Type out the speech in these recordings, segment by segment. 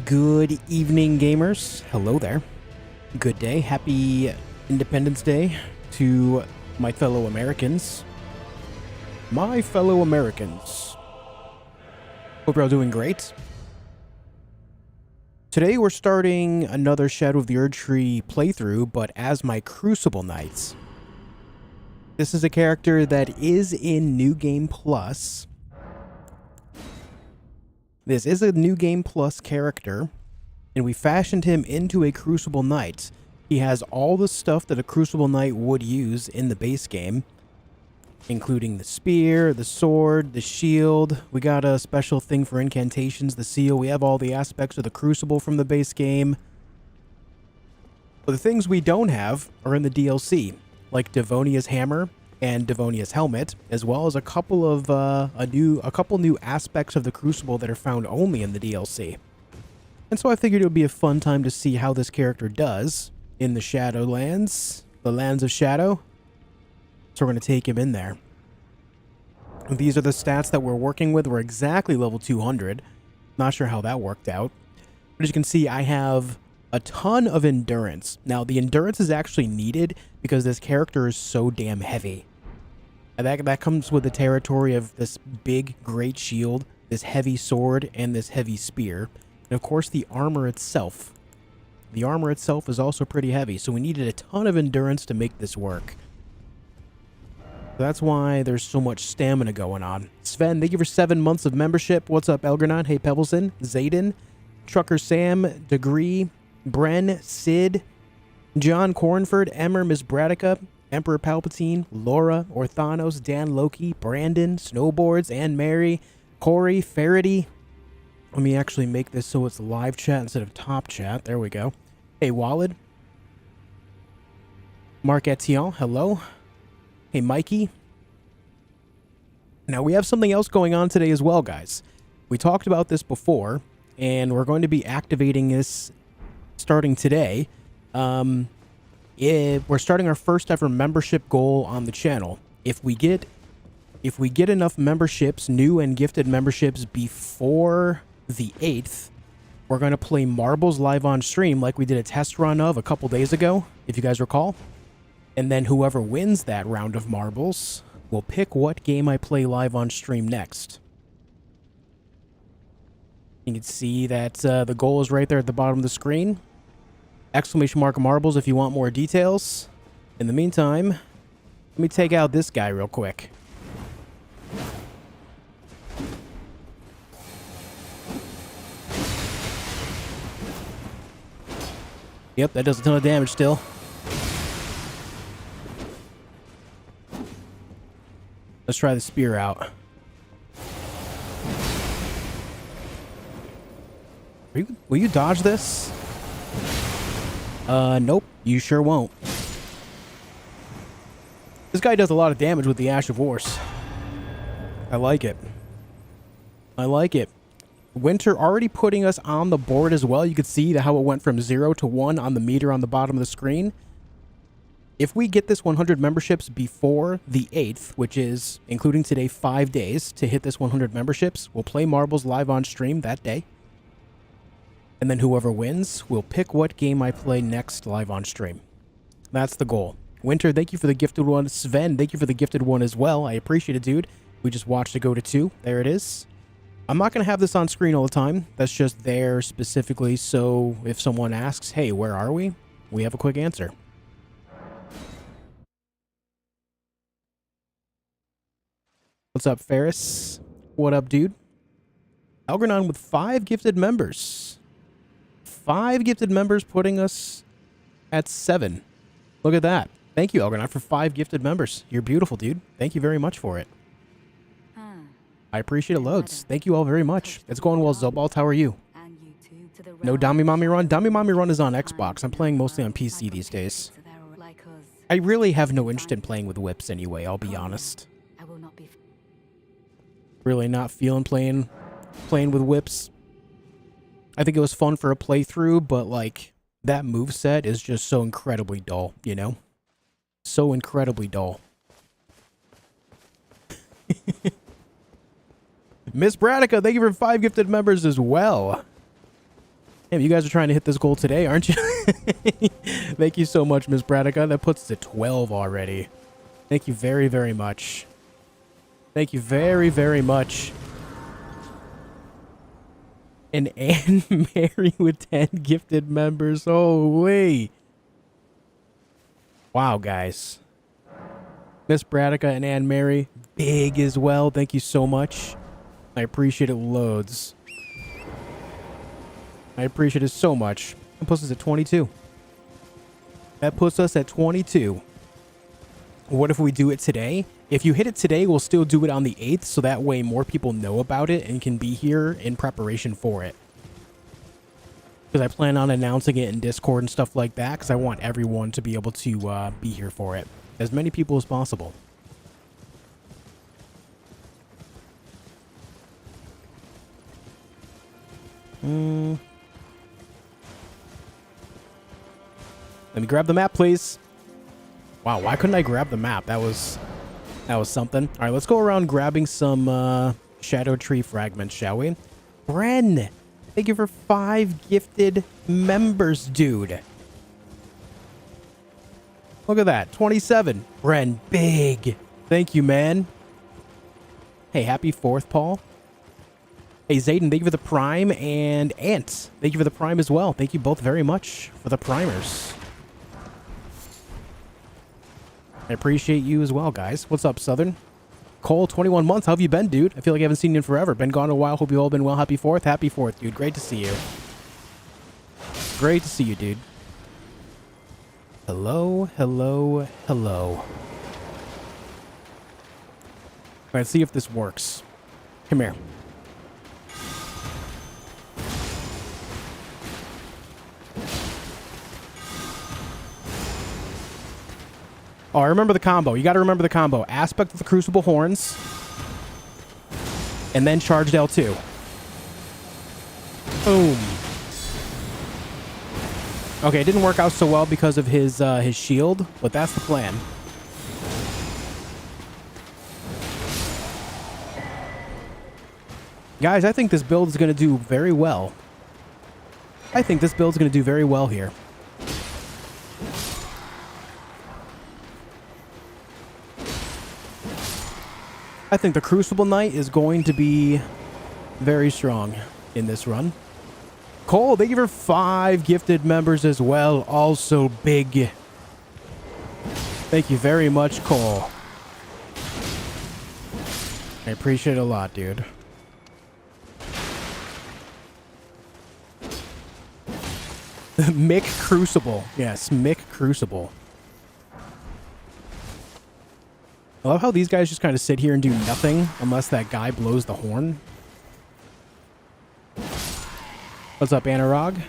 Good evening, gamers. Hello there. Good day. Happy Independence Day to my fellow Americans. My fellow Americans. Hope you're all doing great. Today we're starting another Shadow of the Erdtree playthrough, but as my Crucible Knights. This is a character that is in New Game Plus. This is a New Game Plus character, and we fashioned him into a Crucible Knight. He has all the stuff that a Crucible Knight would use in the base game, including the spear, the sword, the shield. We got a special thing for incantations, the seal. We have all the aspects of the Crucible from the base game. But the things we don't have are in the DLC, like Devonia's Hammer and Devonia's helmet, as well as a couple of new aspects of the Crucible that are found only in the DLC. And so I figured it would be a fun time to see how this character does in the Shadowlands, the Lands of Shadow. So we're going to take him in there. These are the stats that we're working with. We're exactly level 200. Not sure how that worked out. But as you can see, I have a ton of endurance. Now, the endurance is actually needed because this character is so damn heavy. And that comes with the territory of this big, great shield, this heavy sword, and this heavy spear. And of course, the armor itself. The armor itself is also pretty heavy, so we needed a ton of endurance to make this work. That's why there's so much stamina going on. Sven, thank you for 7 months of membership. What's up, Elgernon? Hey, Pebbleson, Zayden, Trucker Sam, Degree, Bren, Sid, John Cornford, Emmer, Miss Bradica, Emperor Palpatine, Laura, Orthanos, Dan Loki, Brandon, Snowboards, Anne Mary, Corey, Faraday. Let me actually make this so it's live chat instead of top chat. There we go. Hey, Walid. Mark Etienne, hello. Hey, Mikey. Now, we have something else going on today as well, guys. We talked about this before, and we're going to be activating this starting today. We're starting our first ever membership goal on the channel. If we get enough memberships, new and gifted memberships before the 8th, we're going to play marbles live on stream like we did a test run of a couple days ago, if you guys recall. And then whoever wins that round of marbles will pick what game I play live on stream next. You can see that the goal is right there at the bottom of the screen. Exclamation mark marbles if you want more details. In the meantime, let me take out this guy real quick. Yep, that does a ton of damage still. Let's try the spear out. Will you dodge this? Nope, you sure won't. This guy does a lot of damage with the Ash of Wars. I like it. I like it. Winter already putting us on the board as well. You can see how it went from 0 to 1 on the meter on the bottom of the screen. If we get this 100 memberships before the 8th, which is, including today, 5 days to hit this 100 memberships, we'll play marbles live on stream that day. And then whoever wins will pick what game I play next live on stream. That's the goal. Winter, thank you for the gifted one. Sven, thank you for the gifted one as well. I appreciate it, dude. We just watched it go to 2. There it is. I'm not going to have this on screen all the time. That's just there specifically so if someone asks, hey, where are we? We have a quick answer. What's up, Ferris? What up, dude? Algernon with 5 gifted members. 5 gifted members putting us at 7. Look at that. Thank you, Algernon, for 5 gifted members. You're beautiful, dude. Thank you very much for it. I appreciate it loads. Thank you all very much. It's going well, Zobalt. How are you? No Dami Mommy Run? Dami Mommy Run is on Xbox. I'm playing mostly on PC these days. I really have no interest in playing with whips anyway, I'll be honest. Really not feeling playing with whips. I think it was fun for a playthrough, but like that moveset is just so incredibly dull, you know? So incredibly dull. Miss Bradica, thank you for 5 gifted members as well. Damn, you guys are trying to hit this goal today, aren't you? Thank you so much, Miss Bradica. That puts us at 12 already. Thank you very, very much. Thank you very, very much. And Anne Mary with 10 gifted members. Oh, wait. Wow, guys. Miss Bradica and Anne Mary, big as well. Thank you so much. I appreciate it loads. I appreciate it so much. That puts us at 22. That puts us at 22. What if we do it today? If you hit it today, we'll still do it on the 8th, so that way more people know about it and can be here in preparation for it. Because I plan on announcing it in Discord and stuff like that, because I want everyone to be able to be here for it. As many people as possible. Let me grab the map, please. Wow, why couldn't I grab the map? That was something. All right, let's go around grabbing some Shadow Tree fragments, shall we? Bren, thank you for 5 gifted members, dude. Look at that, 27. Bren, big. Thank you, man. Hey, happy 4th, Paul. Hey, Zayden, thank you for the prime. And Ant, thank you for the prime as well. Thank you both very much for the primers. I appreciate you as well, guys. What's up, Southern? Cole, 21 months. How have you been, dude? I feel like I haven't seen you in forever. Been gone a while. Hope you all been well. Happy 4th. Happy 4th, dude. Great to see you. Great to see you, dude. Hello, hello, hello. All right, let's see if this works. Come here. Oh, I remember the combo. You got to remember the combo. Aspect of the Crucible Horns. And then charged L2. Boom. Okay, it didn't work out so well because of his shield, but that's the plan. Guys, I think this build is going to do very well. I think this build is going to do very well here. I think the Crucible Knight is going to be very strong in this run. Cole, thank you for 5 gifted members as well. Also big. Thank you very much, Cole. I appreciate it a lot, dude. Mick Crucible. Yes, Mick Crucible. I love how these guys just kind of sit here and do nothing unless that guy blows the horn. What's up, Anurag?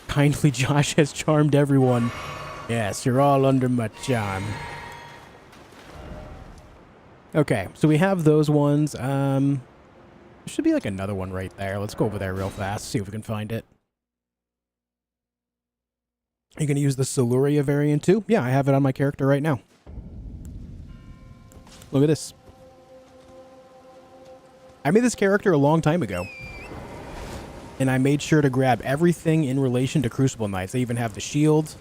Kindly Josh has charmed everyone. Yes, you're all under my charm. Okay, so we have those ones. There should be like another one right there. Let's go over there real fast, see if we can find it. Are you going to use the Cerulean variant too? Yeah, I have it on my character right now. Look at this. I made this character a long time ago. And I made sure to grab everything in relation to Crucible Knights. I even have the shield.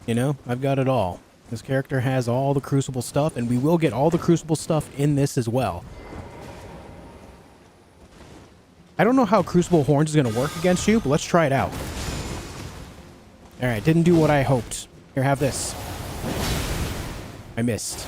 You know, I've got it all. This character has all the Crucible stuff, and we will get all the Crucible stuff in this as well. I don't know how Crucible Horns is going to work against you, but let's try it out. Alright, didn't do what I hoped. Here, have this. I missed.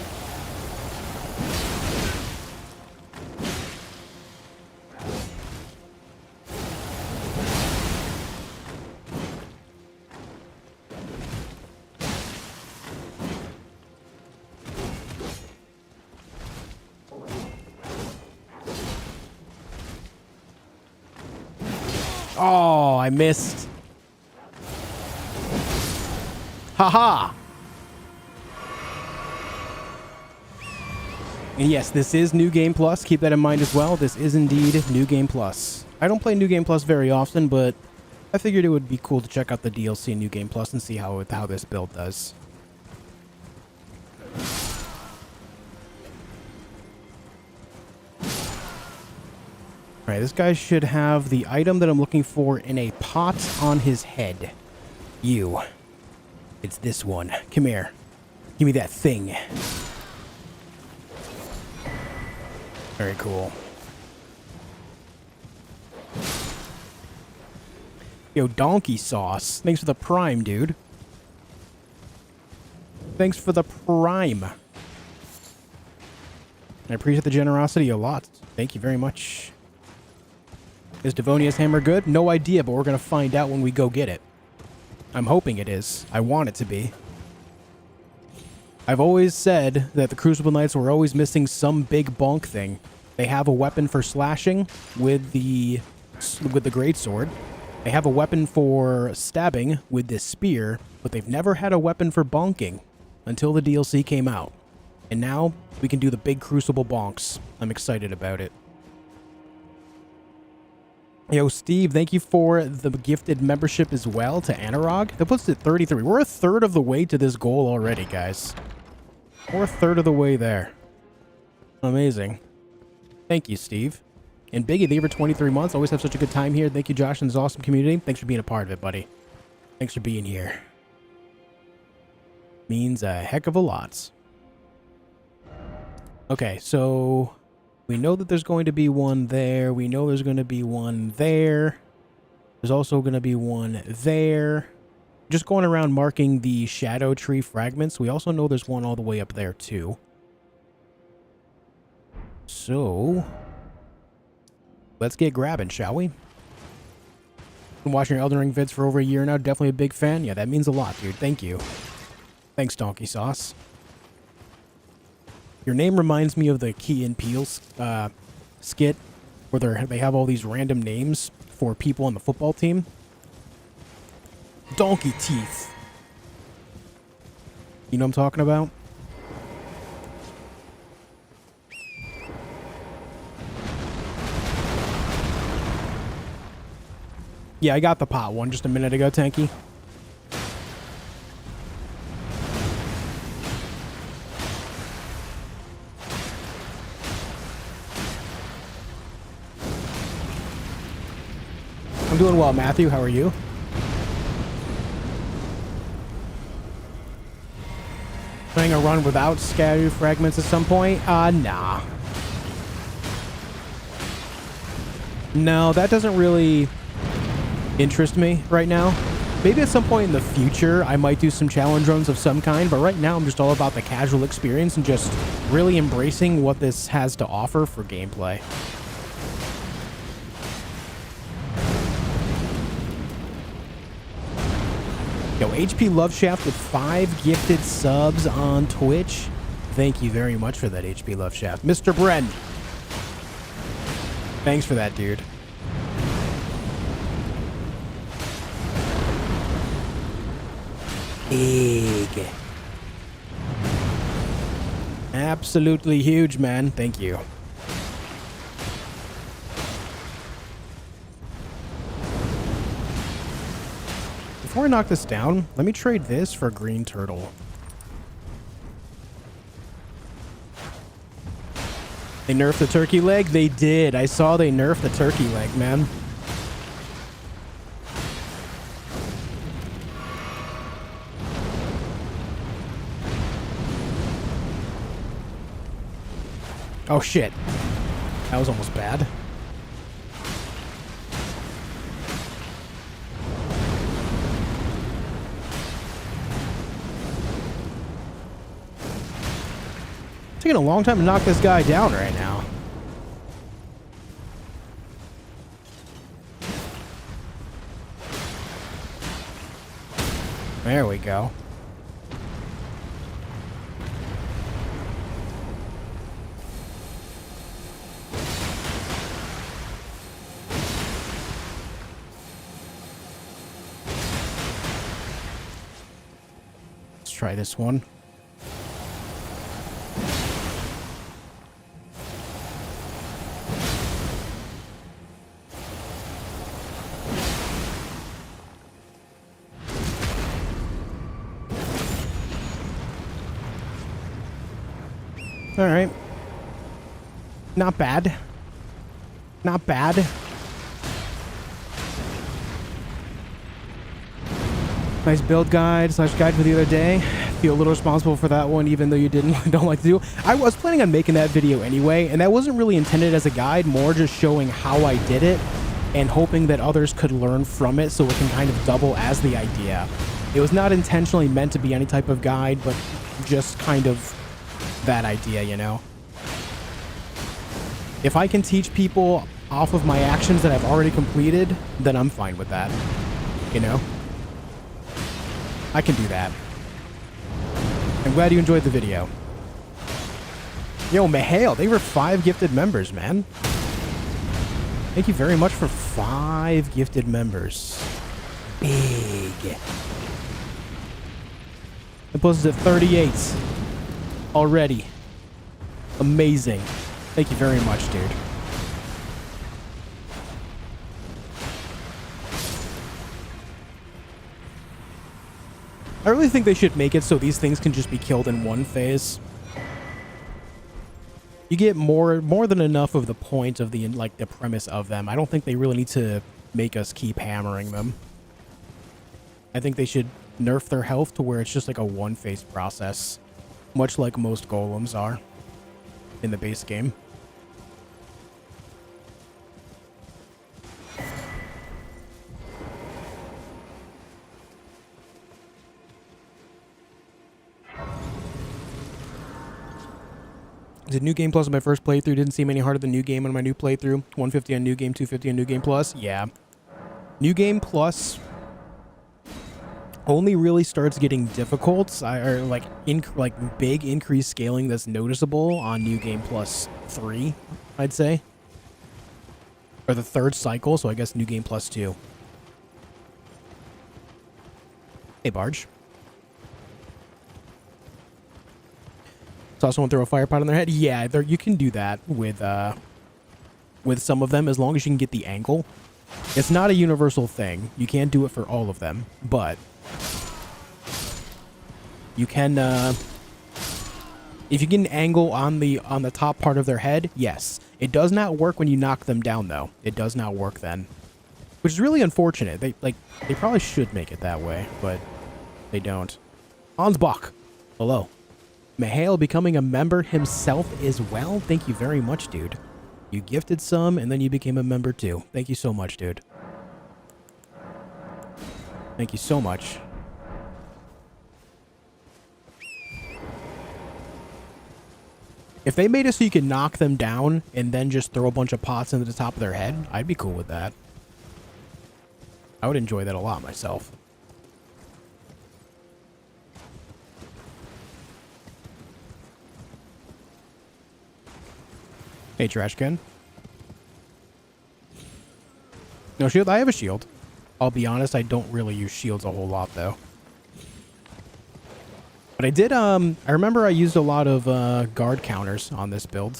Oh, I missed. Haha. And yes, this is New Game Plus. Keep that in mind as well. This is indeed New Game Plus. I don't play New Game Plus very often, but I figured it would be cool to check out the DLC in New Game Plus and see how this build does. Alright, Alright, this guy should have the item that I'm looking for in a pot on his head. You. It's this one. Come here. Give me that thing. Very cool. Yo, Donkey Sauce. Thanks for the prime, dude. Thanks for the prime. I appreciate the generosity a lot. Thank you very much. Is Devonia's hammer good? No idea, but we're going to find out when we go get it. I'm hoping it is. I want it to be. I've always said that the Crucible Knights were always missing some big bonk thing. They have a weapon for slashing with the greatsword. They have a weapon for stabbing with this spear, but they've never had a weapon for bonking until the DLC came out. And now we can do the big Crucible bonks. I'm excited about it. Yo, Steve, thank you for the gifted membership as well to Anurag. That puts it at 33. We're a third of the way to this goal already, guys. We're a third of the way there. Amazing. Thank you, Steve. And Biggie, thank you for 23 months. Always have such a good time here. Thank you, Josh, and this awesome community. Thanks for being a part of it, buddy. Thanks for being here. Means a heck of a lot. Okay, so we know that there's going to be one there. We know there's going to be one there. There's also going to be one there. Just going around marking the Shadow Tree fragments. We also know there's one all the way up there, too. So let's get grabbing, shall we? Been watching your Elden Ring vids for over a year now. Definitely a big fan. Yeah, that means a lot, dude. Thank you. Thanks, Donkey Sauce. Your name reminds me of the Key and Peele skit where they have all these random names for people on the football team. Donkey Teeth. You know what I'm talking about? Yeah, I got the pot one just a minute ago, Tanky. I'm doing well, Matthew. How are you? Playing a run without scatter fragments at some point? Nah. No, that doesn't really interest me right now. Maybe at some point in the future, I might do some challenge runs of some kind, but right now I'm just all about the casual experience and just really embracing what this has to offer for gameplay. Yo, HP Loveshaft with 5 gifted subs on Twitch. Thank you very much for that, HP Loveshaft. Mr. Bren. Thanks for that, dude. Big. Absolutely huge, man. Thank you. Before I knock this down, let me trade this for a green turtle. They nerfed the turkey leg? They did. I saw they nerfed the turkey leg, man. Oh, shit. That was almost bad. Taking a long time to knock this guy down right now. There we go. Let's try this one. All right. Not bad. Not bad. Nice build guide / guide for the other day. Feel a little responsible for that one, even though you don't like to do. I was planning on making that video anyway, and that wasn't really intended as a guide, more just showing how I did it and hoping that others could learn from it so it can kind of double as the idea. It was not intentionally meant to be any type of guide, but just kind of that idea, you know? If I can teach people off of my actions that I've already completed, then I'm fine with that, you know? I can do that. I'm glad you enjoyed the video. Yo, Mahale, they were 5 gifted members, man. Thank you very much for 5 gifted members. Big. The post is at 38 already. Amazing. Thank you very much, dude. I really think they should make it so these things can just be killed in one phase. You get more than enough of the point of the premise of them. I don't think they really need to make us keep hammering them. I think they should nerf their health to where it's just like a one-phase process, much like most golems are in the base game. Did New Game Plus on my first playthrough? Didn't seem any harder than New Game on my new playthrough. 150 on New Game, 250 on New Game Plus. Yeah. New Game Plus only really starts getting difficult, or big increased scaling that's noticeable on New Game Plus 3, I'd say. Or the 3rd cycle, so I guess New Game Plus 2. Hey, Barge. Saw someone throw a fire pot on their head. Yeah, you can do that with some of them as long as you can get the angle. It's not a universal thing. You can't do it for all of them, but you can. If you get an angle on the top part of their head, yes. It does not work when you knock them down, though. It does not work then, which is really unfortunate. They probably should make it that way, but they don't. Ansbach, hello. Mahale becoming a member himself as well. Thank you very much, dude. You gifted some, and then you became a member too. Thank you so much, dude. Thank you so much. If they made it so you could knock them down and then just throw a bunch of pots into the top of their head, I'd be cool with that. I would enjoy that a lot myself. Hey, trash can. No shield? I have a shield. I'll be honest, I don't really use shields a whole lot, though. But I did, I remember I used a lot of guard counters on this build.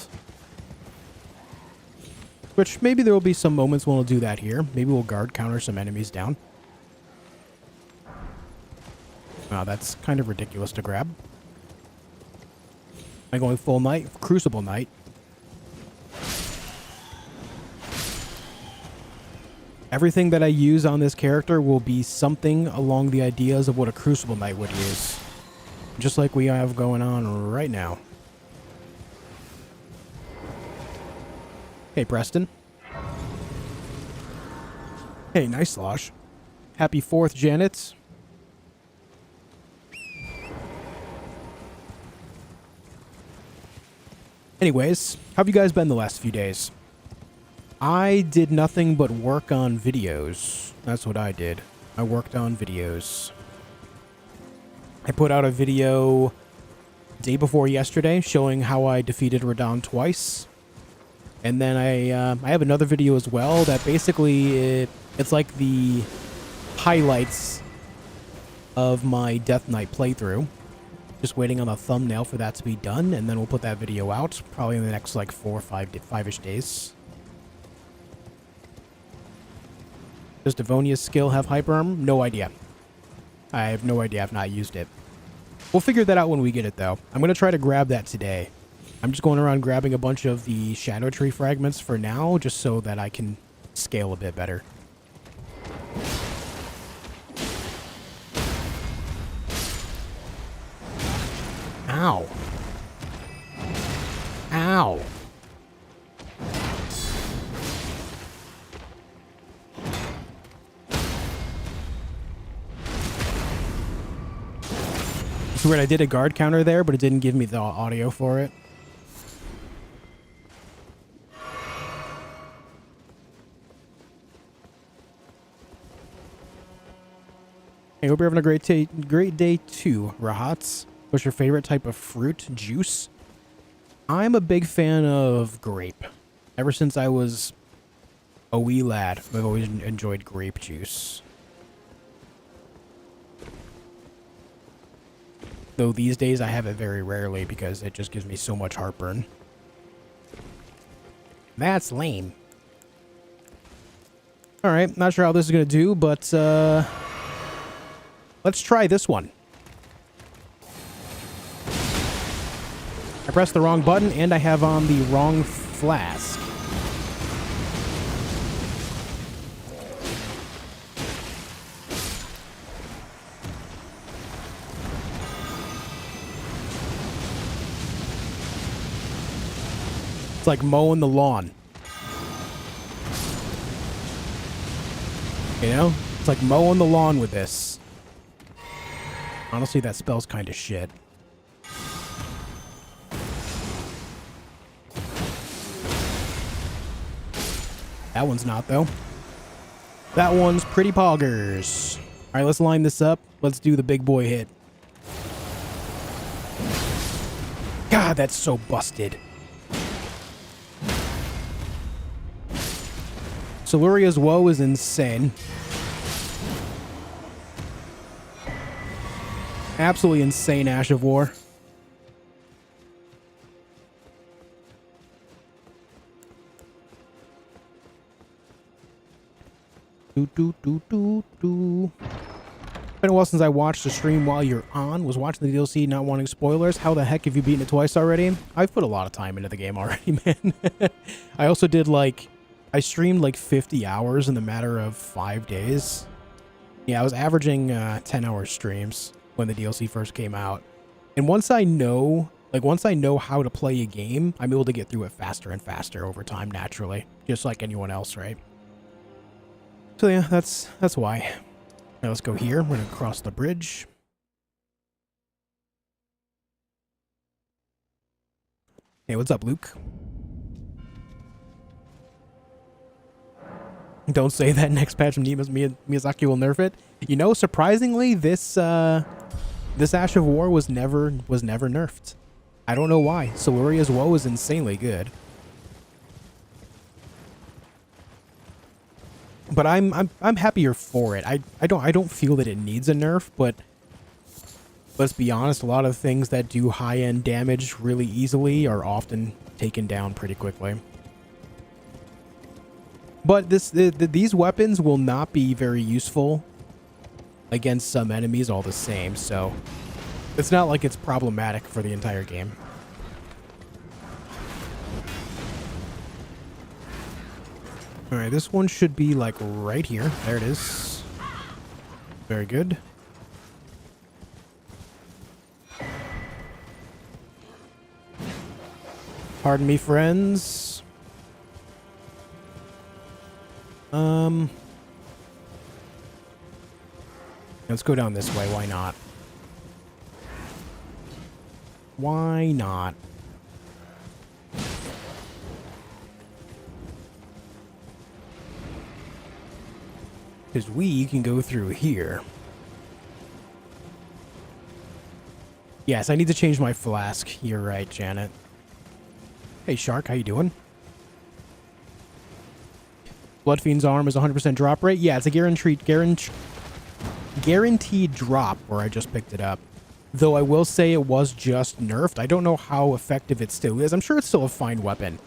Which, maybe there will be some moments when we'll do that here. Maybe we'll guard counter some enemies down. Wow, that's kind of ridiculous to grab. I'm going full knight, Crucible Knight. Everything that I use on this character will be something along the ideas of what a Crucible Knight would use. Just like we have going on right now. Hey, Preston. Hey, nice slosh. Happy 4th, Janet. Anyways, how have you guys been the last few days? I did nothing but work on videos. That's what I did. I worked on videos. I put out a video day before yesterday showing how I defeated Radon twice. And then I have another video as well that basically it's like the highlights of my Death Knight playthrough. Just waiting on a thumbnail for that to be done, and then we'll put that video out probably in the next like 4 or 5-ish days. Does Devonia's skill have hyper armor? No idea. I have no idea. I've not used it. We'll figure that out when we get it, though. I'm going to try to grab that today. I'm just going around grabbing a bunch of the Shadow Tree fragments for now, just so that I can scale a bit better. Ow. Ow. It's weird, I did a guard counter there, but it didn't give me the audio for it. Hey, hope you're having a great day too, Rahats. What's your favorite type of fruit juice? I'm a big fan of grape. Ever since I was a wee lad, I've always enjoyed grape juice. Though these days I have it very rarely because it just gives me so much heartburn. That's lame. Alright, not sure how this is going to do, but let's try this one. I pressed the wrong button and I have on the wrong flask. It's like mowing the lawn. You know? It's like mowing the lawn with this. Honestly, that spell's kind of shit. That one's not, though. That one's pretty poggers. Alright, let's line this up. Let's do the big boy hit. God, that's so busted. Siluria's woe is insane. Absolutely insane Ash of War. Been a while since I watched the stream while you're on. Was watching the DLC, not wanting spoilers. How the heck have you beaten it twice already? I've put a lot of time into the game already, man. I also did I streamed like 50 hours in the matter of 5 days. Yeah, I was averaging 10-hour streams when the DLC first came out. And once I know how to play a game, I'm able to get through it faster and faster over time naturally, just like anyone else, right? So yeah, that's why. Now let's go here. We're gonna cross the bridge. Hey, what's up, Luke? Don't say that. Next patch from Miyazaki will nerf it. You know, surprisingly, this Ash of War was never nerfed. I don't know why. Siluria's woe is insanely good. But I'm happier for it. I don't feel that it needs a nerf, but let's be honest, a lot of things that do high-end damage really easily are often taken down pretty quickly. But these weapons will not be very useful against some enemies all the same, so it's not like it's problematic for the entire game. Alright, this one should be like right here. There it is. Very good. Pardon me, friends. Let's go down this way. Why not? Why not? Because we can go through here. Yes, I need to change my flask. You're right, Janet. Hey, Shark, how you doing? Bloodfiend's arm is 100% drop rate. Yeah, it's a guaranteed drop where I just picked it up. Though I will say it was just nerfed. I don't know how effective it still is. I'm sure it's still a fine weapon.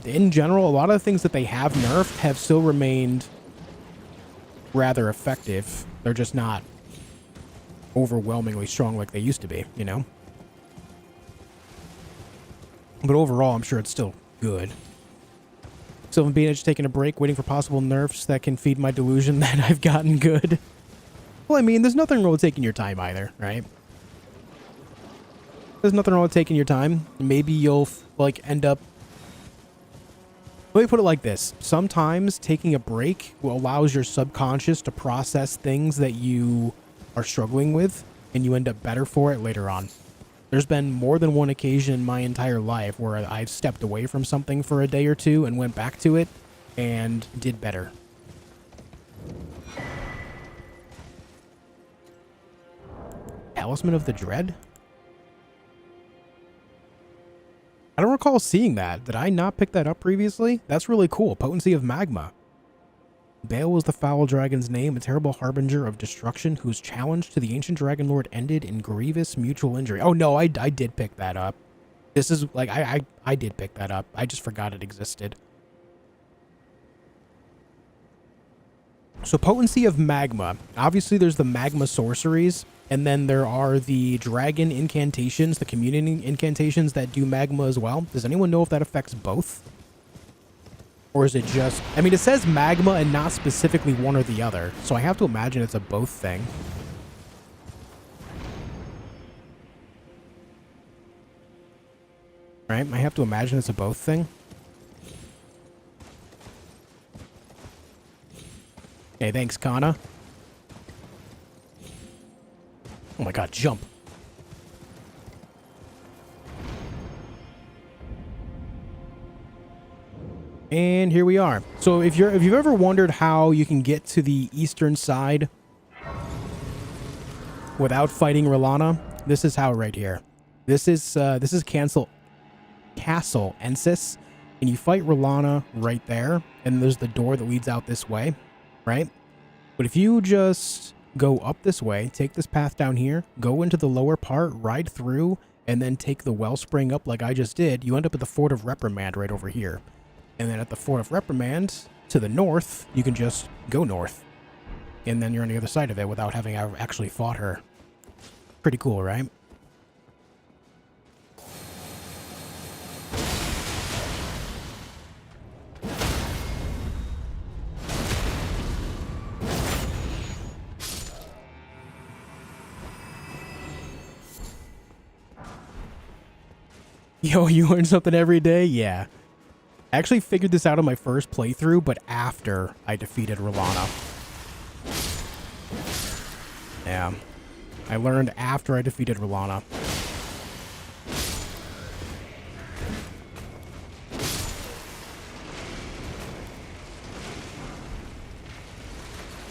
In general, a lot of the things that they have nerfed have still remained rather effective. They're just not overwhelmingly strong like they used to be, you know? But overall, I'm sure it's still good. Sylvan Beanage taking a break, waiting for possible nerfs that can feed my delusion that I've gotten good. Well, I mean, there's nothing wrong with taking your time either, right? There's nothing wrong with taking your time. Maybe you'll, like, end up... Let me put it like this. Sometimes taking a break allows your subconscious to process things that you are struggling with, and you end up better for it later on. There's been more than one occasion in my entire life where I've stepped away from something for a day or two and went back to it and did better. Talisman of the Dread? I don't recall seeing that. Did I not pick that up previously? That's really cool. Potency of Magma. Baal was the foul dragon's name, a terrible harbinger of destruction whose challenge to the ancient dragon lord ended in grievous mutual injury. Oh no, I did pick that up. This is like, I did pick that up. I just forgot it existed. So Potency of Magma. Obviously there's the magma sorceries, and then there are the dragon incantations, the community incantations that do magma as well. Does anyone know if that affects both? Or is it just... I mean, it says magma and not specifically one or the other, so I have to imagine it's a both thing. Right? I have to imagine it's a both thing. Hey, thanks, Kana. Oh my god, jump. And here we are. So if you've ever wondered how you can get to the eastern side without fighting R'hllana, this is how right here. This is Castle Ensis, and you fight R'hllana right there, and there's the door that leads out this way, right? But if you just go up this way, take this path down here, go into the lower part, ride through, and then take the wellspring up like I just did, you end up at the Fort of Reprimand right over here. And then at the Fort of Reprimand, to the north, you can just go north. And then you're on the other side of it without having actually fought her. Pretty cool, right? Yo, you learn something every day? Yeah. I actually figured this out on my first playthrough, but after I defeated R'hllana. Yeah. I learned after I defeated R'hllana.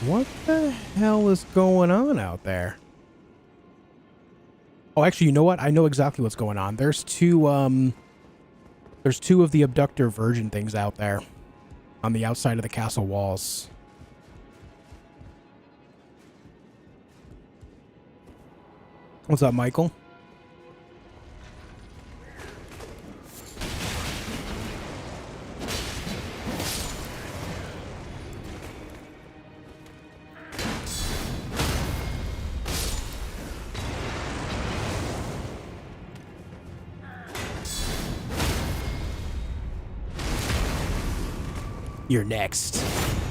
What the hell is going on out there? Oh, actually, you know what? I know exactly what's going on. There's two of the abductor virgin things out there on the outside of the castle walls. What's up, Michael? You're next.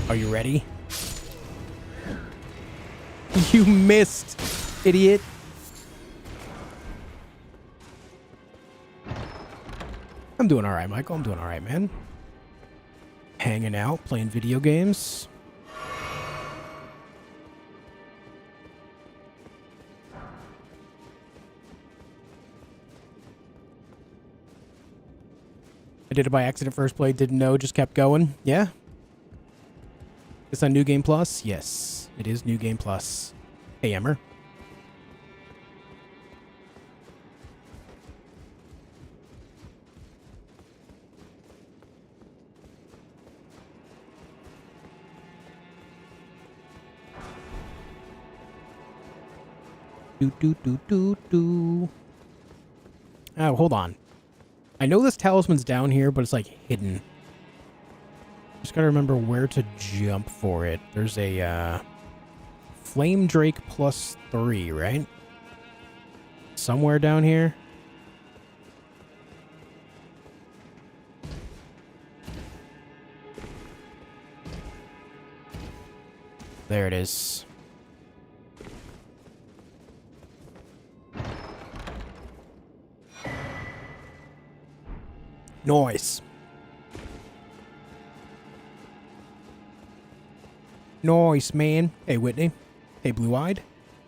Are you ready? You missed, idiot. I'm doing all right, Michael. I'm doing all right, man. Hanging out, playing video games. I did it by accident first play, didn't know, just kept going. Yeah. It's on New Game Plus? Yes, it is New Game Plus. Hey, Emmer. Do. Oh, hold on. I know this talisman's down here, but it's like hidden. Just gotta remember where to jump for it. There's a Flame Drake +3, right? Somewhere down here. There it is. Nice. Nice, man. Hey, Whitney. Hey, Blue-Eyed.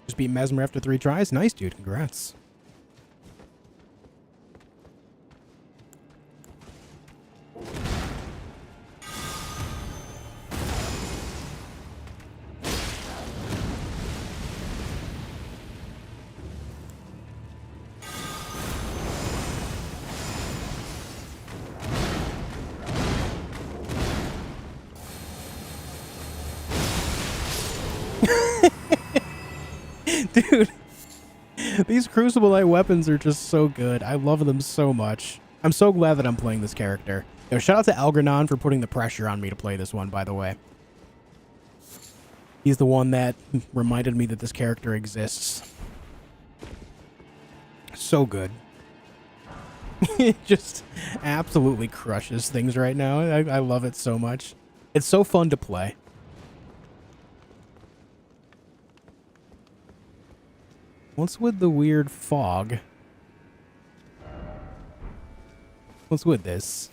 Just beat Mesmer after 3 tries. Nice, dude. Congrats. Dude, these Crucible Knight weapons are just so good. I love them so much. I'm so glad that I'm playing this character. Yo, shout out to Algernon for putting the pressure on me to play this one, by the way. He's the one that reminded me that this character exists. So good. It just absolutely crushes things right now. I love it so much. It's so fun to play. What's with the weird fog? What's with this?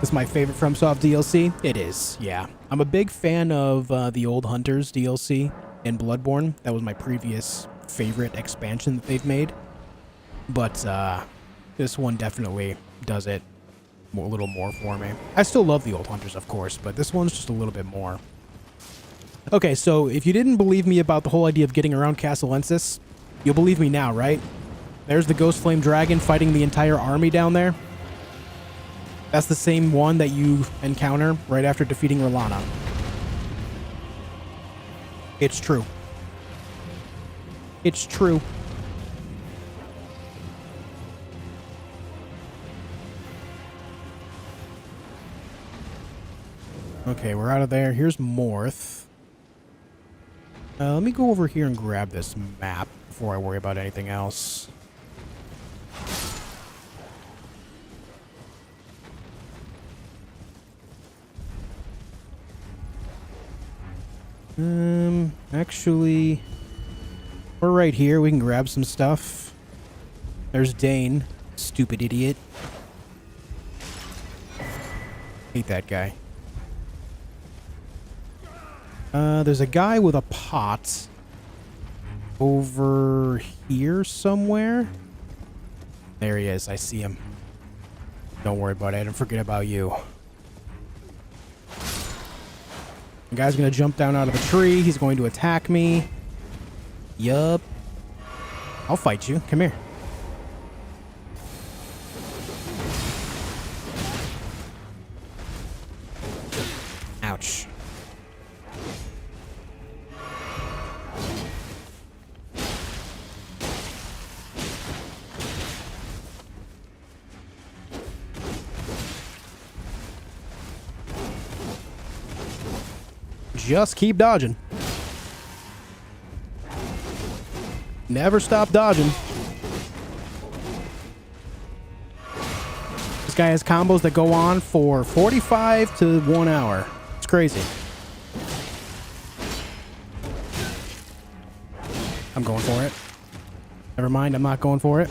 This is my favorite FromSoft DLC? It is, yeah. I'm a big fan of the Old Hunters DLC in Bloodborne. That was my previous favorite expansion that they've made. But this one definitely does it a little more for me. I still love the Old Hunters, of course, but this one's just a little bit more. Okay, so if you didn't believe me about the whole idea of getting around Castle Ensis, you'll believe me now, right? There's the Ghost Flame Dragon fighting the entire army down there. That's the same one that you encounter right after defeating Rolana. It's true. It's true. Okay, we're out of there. Here's Morth. Let me go over here and grab this map before I worry about anything else. Actually, we're right here. We can grab some stuff. There's Dane. Stupid idiot. Hate that guy. There's a guy with a pot over here somewhere. There he is. I see him. Don't worry about it. Don't forget about you. The guy's going to jump down out of the tree. He's going to attack me. Yup. I'll fight you. Come here. Ouch. Just keep dodging. Never stop dodging. This guy has combos that go on for 45 to 1 hour. It's crazy. I'm going for it. Never mind, I'm not going for it.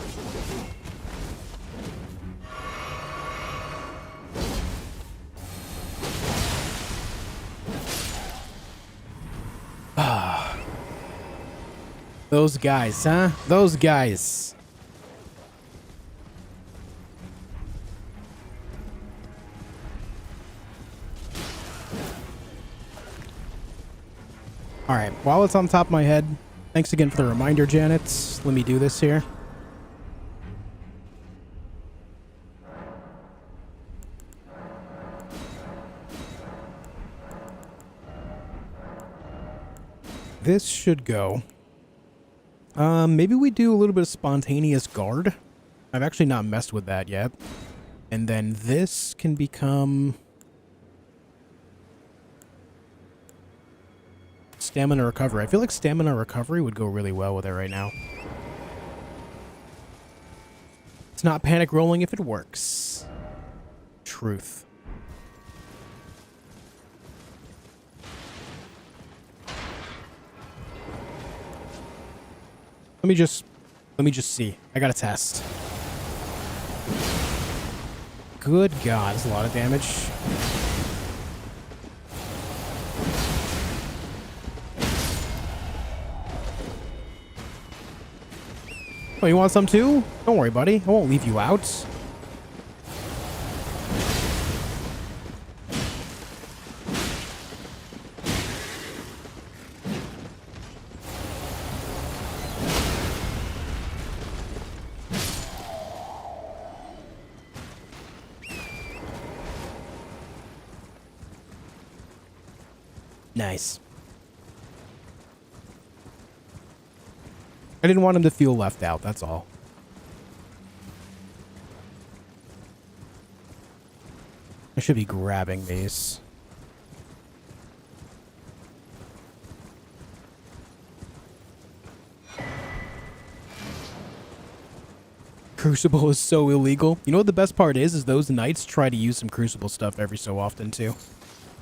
Those guys, huh? Those guys. Alright, while it's on top of my head, thanks again for the reminder, Janet. Let me do this here. This should go. Maybe we do a little bit of spontaneous guard. I've actually not messed with that yet. And then this can become stamina recovery. I feel like stamina recovery would go really well with it right now. It's not panic rolling if it works. Truth. Let me just see. I got a test. Good God, that's a lot of damage. Oh, you want some too? Don't worry, buddy. I won't leave you out. Nice. I didn't want him to feel left out, that's all. I should be grabbing these. Crucible is so illegal. You know what the best part is those knights try to use some Crucible stuff every so often, too.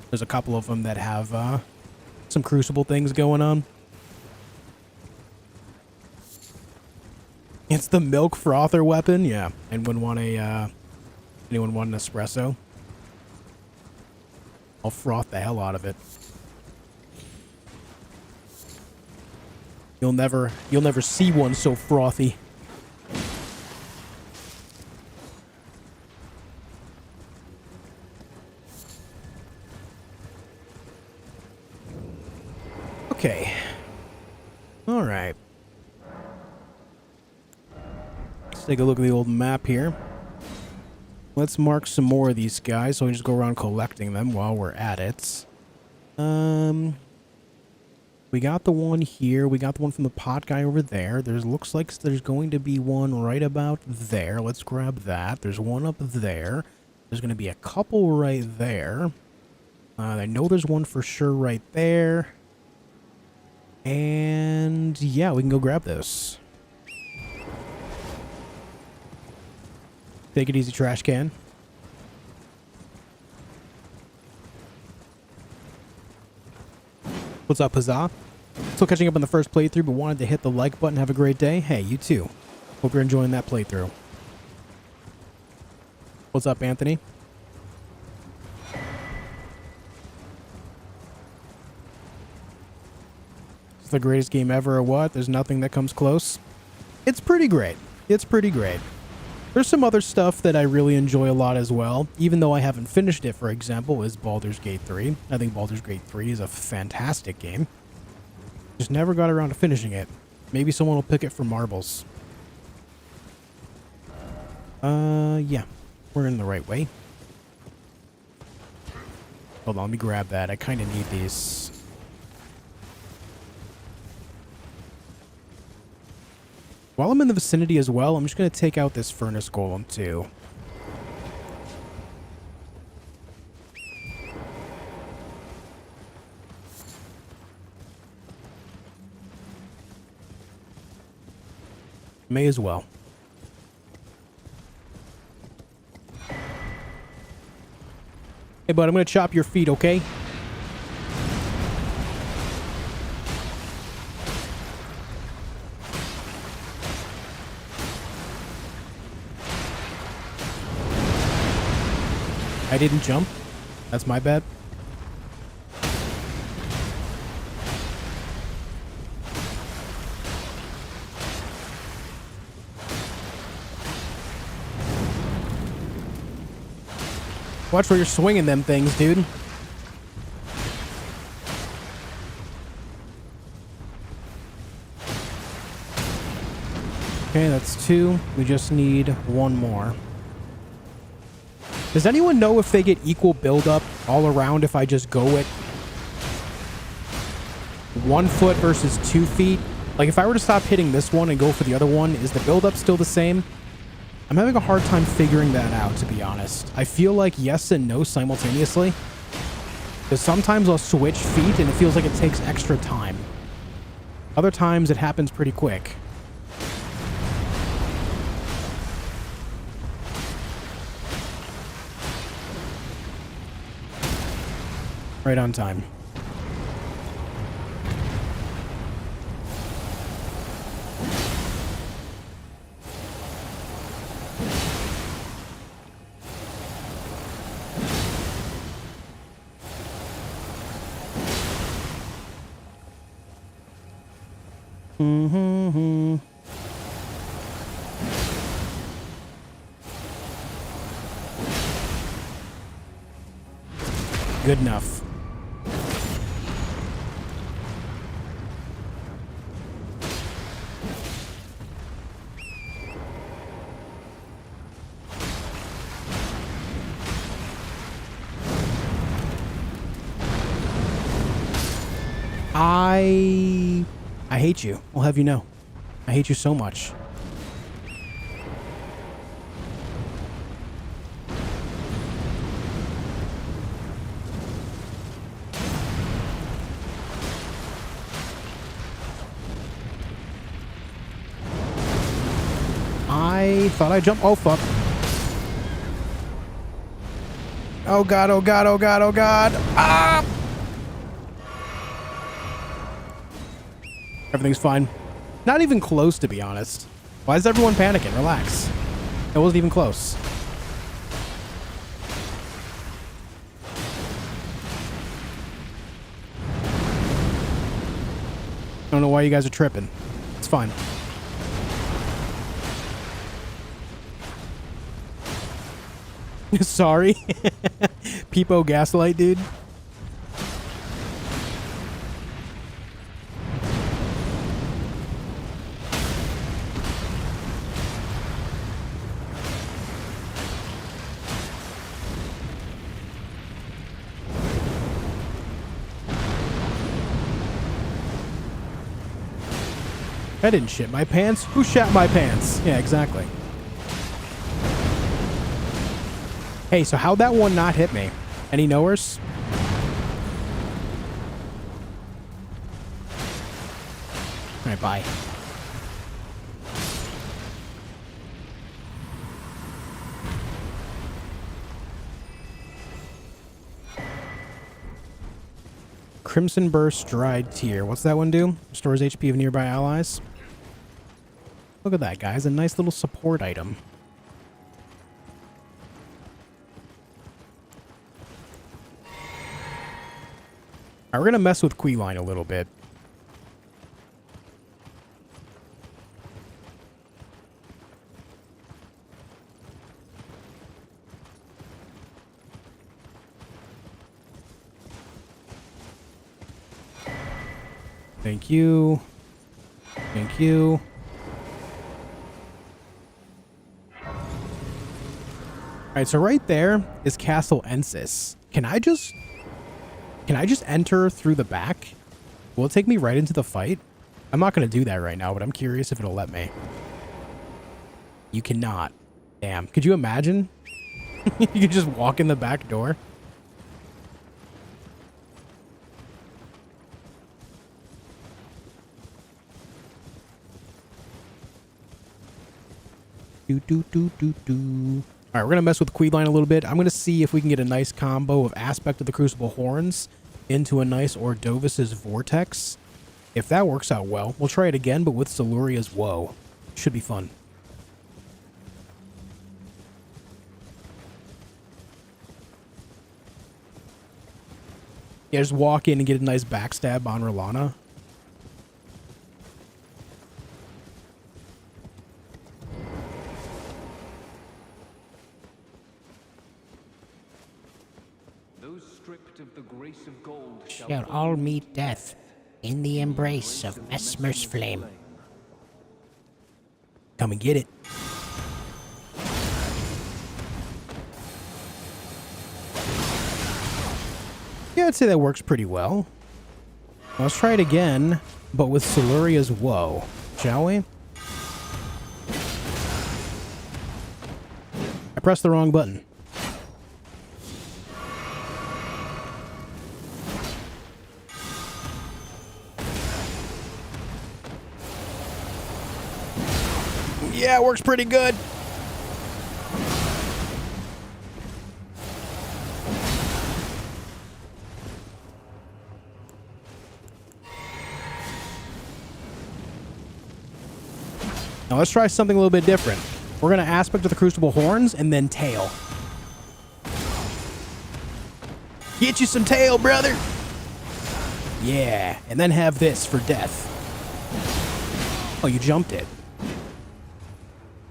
There's a couple of them that have some Crucible things going on. It's the milk frother weapon? Yeah. Anyone want an espresso? I'll froth the hell out of it. You'll never see one so frothy. Okay. All right. Let's take a look at the old map here. Let's mark some more of these guys so we just go around collecting them while we're at it. We got the one here. We got the one from the pot guy over there. Looks like there's going to be one right about there. Let's grab that. There's one up there. There's going to be a couple right there. I know there's one for sure right there. And yeah, we can go grab those. Take it easy, trash can. What's up, Huzzah? Still catching up on the first playthrough, but wanted to hit the like button. Have a great day. Hey, you too. Hope you're enjoying that playthrough. What's up, Anthony? It's the greatest game ever or what? There's nothing that comes close. It's pretty great. It's pretty great. There's some other stuff that I really enjoy a lot as well, even though I haven't finished it, for example, is Baldur's Gate 3. I think Baldur's Gate 3 is a fantastic game. Just never got around to finishing it. Maybe someone will pick it for marbles. Yeah. We're in the right way. Hold on, let me grab that. I kind of need these. While I'm in the vicinity as well, I'm just going to take out this furnace golem too. May as well. Hey, bud, I'm going to chop your feet, okay? I didn't jump. That's my bad. Watch where you're swinging them things, dude. Okay, that's 2. We just need 1 more. Does anyone know if they get equal build-up all around if I just go at 1 foot versus 2 feet? Like, if I were to stop hitting this one and go for the other one, is the build-up still the same? I'm having a hard time figuring that out, to be honest. I feel like yes and no simultaneously. Because sometimes I'll switch feet and it feels like it takes extra time. Other times it happens pretty quick. Right on time. Mm-hmm. Good enough. I hate you. I'll have you know. I hate you so much. I thought I jumped. Oh, fuck. Oh, God, oh, God, oh, God, oh, God. Ah! Everything's fine. Not even close, to be honest. Why is everyone panicking? Relax. It wasn't even close. I don't know why you guys are tripping. It's fine. Sorry. Peepo Gaslight, dude. I didn't shit my pants. Who shat my pants? Yeah, exactly. Hey, so how'd that one not hit me? Any knowers? Alright, bye. Crimson Burst Dried Tear. What's that one do? Restores HP of nearby allies. Look at that, guys. A nice little support item. Alright, we're going to mess with Queyline a little bit. Thank you. Thank you. Alright, so right there is Castle Ensis. Can I just enter through the back? Will it take me right into the fight? I'm not going to do that right now, but I'm curious if it'll let me. You cannot. Damn. Could you imagine? You could just walk in the back door. Alright, we're going to mess with Queyline a little bit. I'm going to see if we can get a nice combo of Aspect of the Crucible Horns into a nice Ordovis's Vortex. If that works out well, we'll try it again, but with Siluria's Woe. Should be fun. Yeah, just walk in and get a nice backstab on Rolana. Shall all meet death in the embrace of Mesmer's flame. Come and get it. Yeah, I'd say that works pretty well. Let's try it again, but with Siluria's Woe, shall we? I pressed the wrong button. Yeah, it works pretty good. Now let's try something a little bit different. We're going to aspect of the Crucible horns and then tail. Get you some tail, brother! Yeah, and then have this for death. Oh, you jumped it.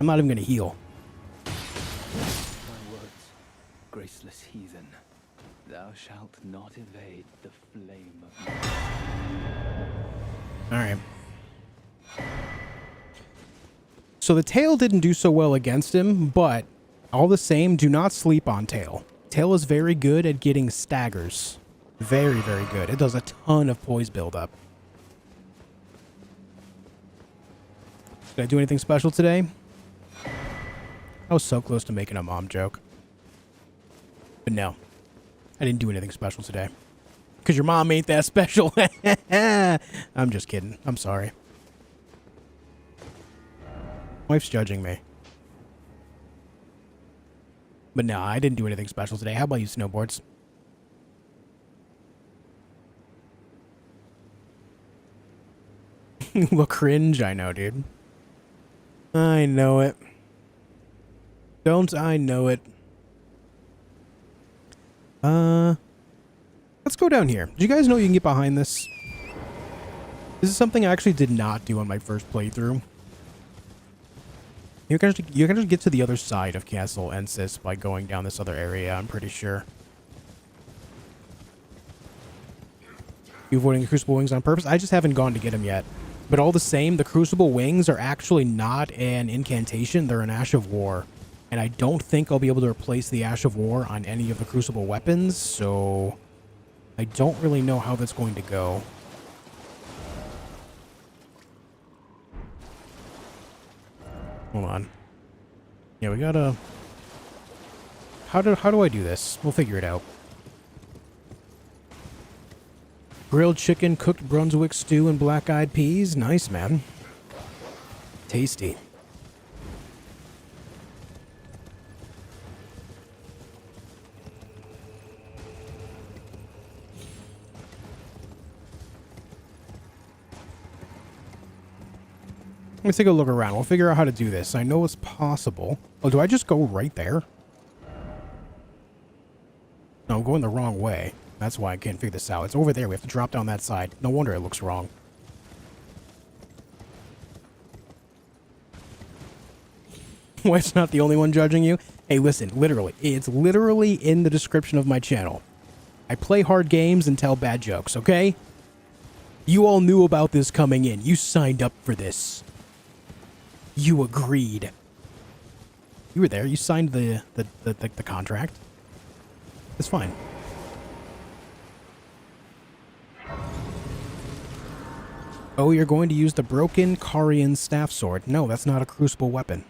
I'm not even going to heal. My words, graceless heathen, thou shalt not evade the flame of my... Alright. So the tail didn't do so well against him, but all the same, do not sleep on tail. Tail is very good at getting staggers. Very, very good. It does a ton of poise buildup. Did I do anything special today? I was so close to making a mom joke. But no. I didn't do anything special today. Because your mom ain't that special. I'm just kidding. I'm sorry. Wife's judging me. But no, I didn't do anything special today. How about you, snowboards? Look cringe, I know, dude. I know it. Don't I know it? Let's go down here. Did you guys know you can get behind this? This is something I actually did not do on my first playthrough. You can just get to the other side of Castle Ensis by going down this other area, I'm pretty sure. You avoiding the Crucible Wings on purpose? I just haven't gone to get them yet. But all the same, the Crucible Wings are actually not an incantation, they're an Ash of War. And I don't think I'll be able to replace the Ash of War on any of the Crucible weapons, so I don't really know how that's going to go. Hold on. Yeah, we gotta... How do I do this? We'll figure it out. Grilled chicken, cooked Brunswick stew, and black-eyed peas. Nice, man. Tasty. Let me take a look around. We'll figure out how to do this. I know it's possible. Oh, do I just go right there? No, I'm going the wrong way. That's why I can't figure this out. It's over there. We have to drop down that side. No wonder it looks wrong. Wife's not the only one judging you. Hey, listen, literally. It's literally in the description of my channel. I play hard games and tell bad jokes, okay? You all knew about this coming in. You signed up for this. You agreed. You were there. You signed the contract. It's fine. Oh, you're going to use the broken Carian staff sword. No, that's not a crucible weapon.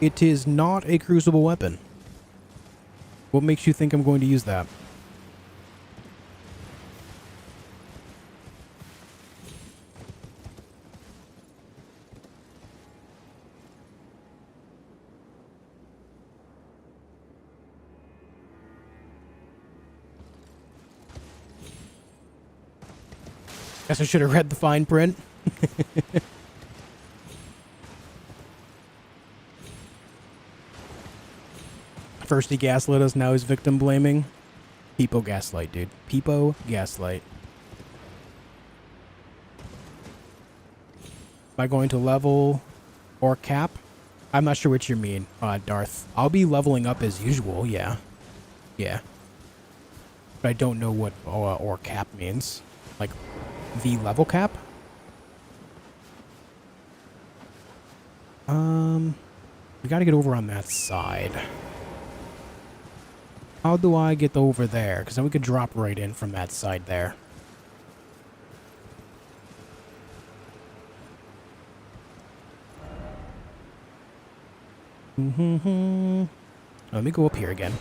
It is not a crucible weapon. What makes you think I'm going to use that? Guess I should have read the fine print. First he gaslit us, now he's victim blaming. Peepo gaslight, dude. Peepo gaslight. Am I going to level or cap? I'm not sure what you mean, Darth. I'll be leveling up as usual, yeah. Yeah. But I don't know what or cap means. Like, the level cap? We gotta get over on that side. How do I get over there? Because then we could drop right in from that side there. Let me go up here again.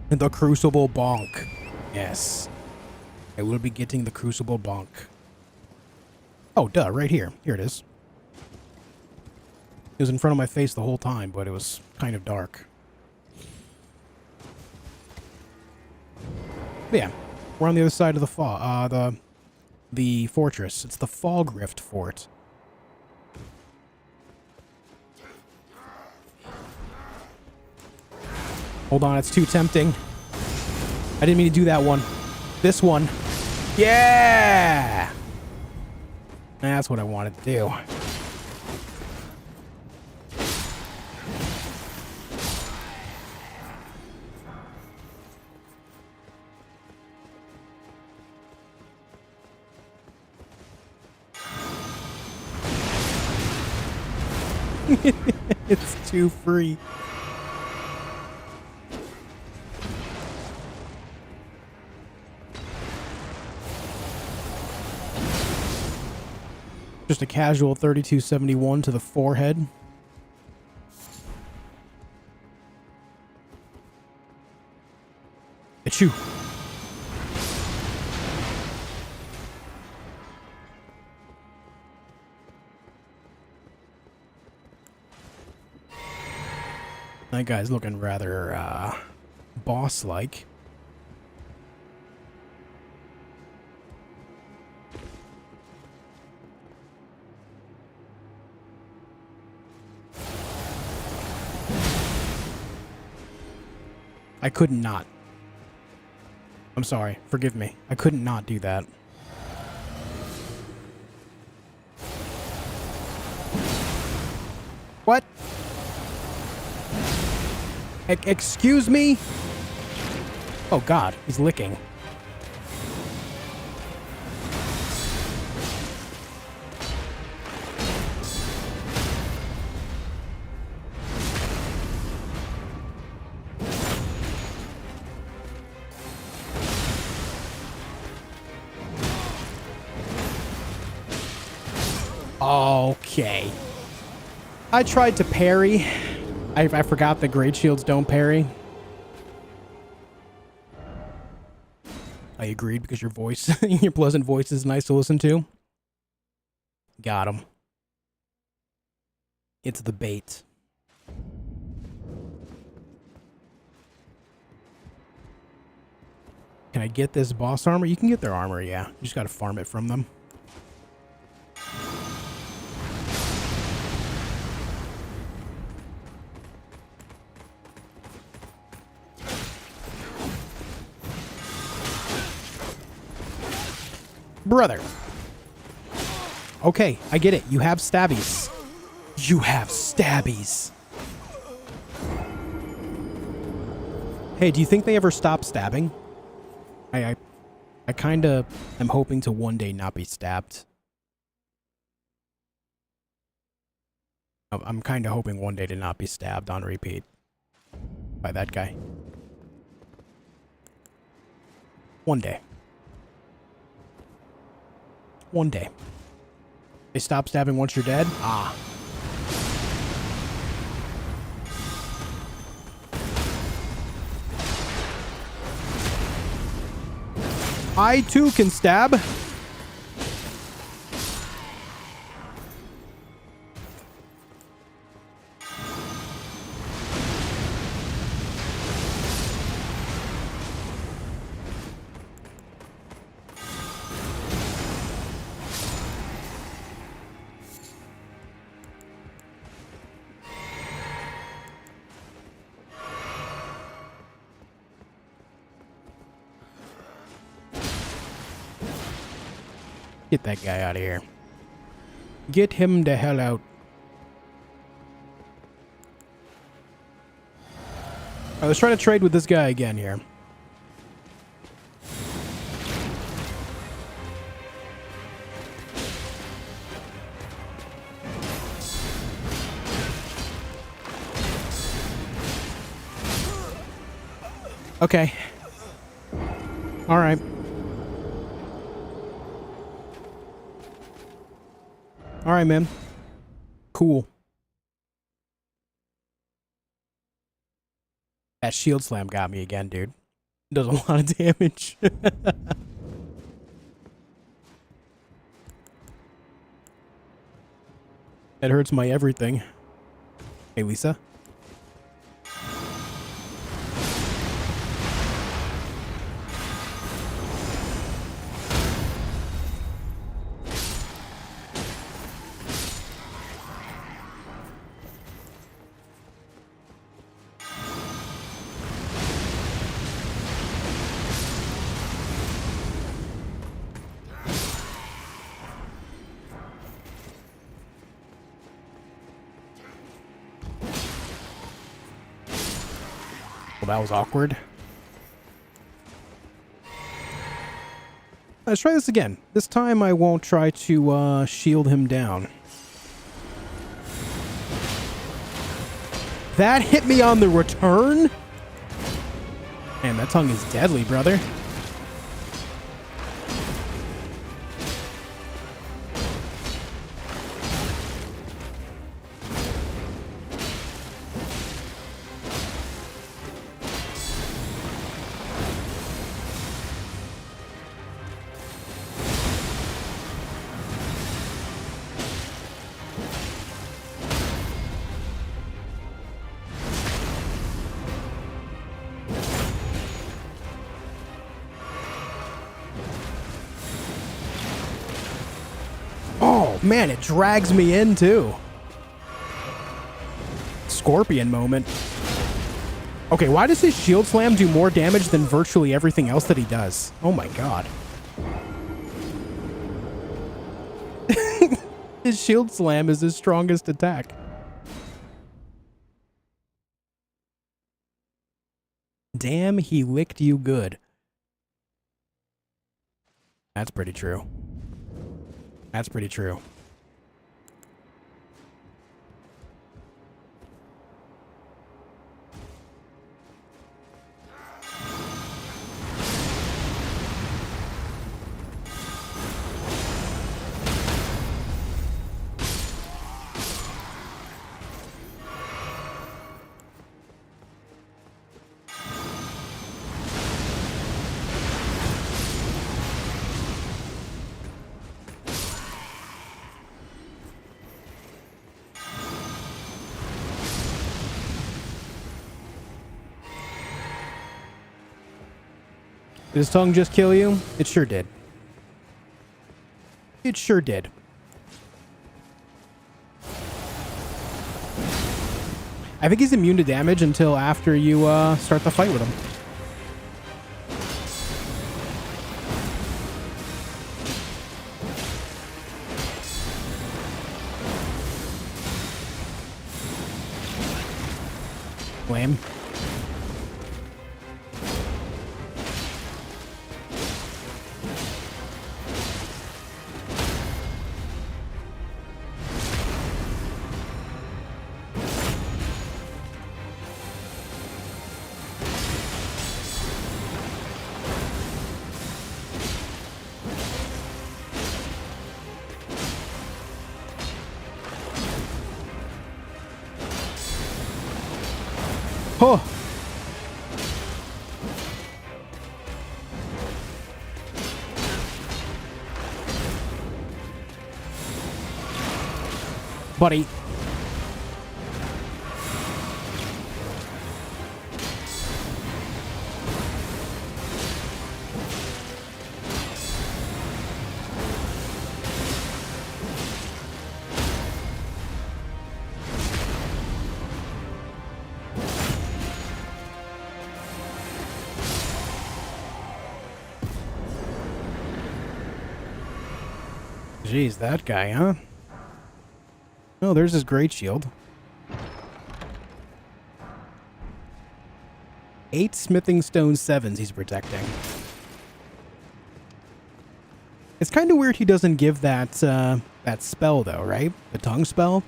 The Crucible Bonk. Yes. I will be getting the Crucible Bonk. Oh, duh, right here. Here it is. It was in front of my face the whole time, but it was kind of dark. Yeah, we're on the other side of the the fortress. It's the Fog Rift Fort. Hold on, it's too tempting. I didn't mean to do that one. This one. Yeah! That's what I wanted to do. It's too free. Just a casual 3271 to the forehead. Achoo. That guy's looking rather, boss-like. I could not. I'm sorry. Forgive me. I couldn't not do that. What? Excuse me? Oh god, he's licking. Okay. I tried to parry. I forgot the great shields don't parry. I agreed because your voice, your pleasant voice is nice to listen to. Got him. It's the bait. Can I get this boss armor? You can get their armor, yeah. You just gotta farm it from them. Brother. Okay, I get it. You have stabbies. You have stabbies. Hey, do you think they ever stop stabbing? I kind of am hoping to one day not be stabbed. I'm kind of hoping one day to not be stabbed on repeat by that guy. One day. One day. They stop stabbing once you're dead? Ah. I too can stab. Get that guy out of here. Get him the hell out. Alright, let's try to trade with this guy again here. Okay. Alright. Alright, man. Cool. That shield slam got me again, dude. Does a lot of damage. That hurts my everything. Hey, Lisa. Well, that was awkward. Let's try this again. This time I won't try to shield him down. That hit me on the return? Man, that tongue is deadly, brother. Oh, man, it drags me in, too. Scorpion moment. Okay, why does his shield slam do more damage than virtually everything else that he does? Oh, my God. His shield slam is his strongest attack. Damn, he licked you good. That's pretty true. That's pretty true. Did his tongue just kill you? It sure did. It sure did. I think he's immune to damage until after you start the fight with him. Lame. Oh. Buddy. Jeez, that guy, huh? Oh, there's his great shield. 8 smithing stone 7s he's protecting. It's kind of weird he doesn't give that that spell though, right? The tongue spell.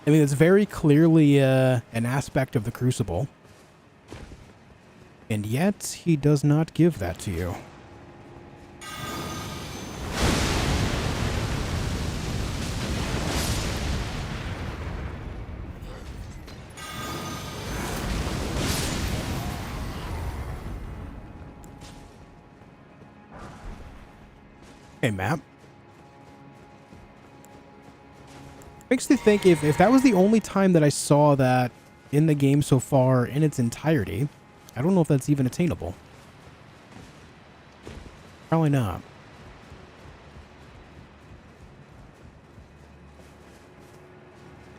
I mean, it's very clearly an aspect of the Crucible. And yet, he does not give that to you. Hey, map. Makes me think if that was the only time that I saw that in the game so far in its entirety, I don't know if that's even attainable. Probably not.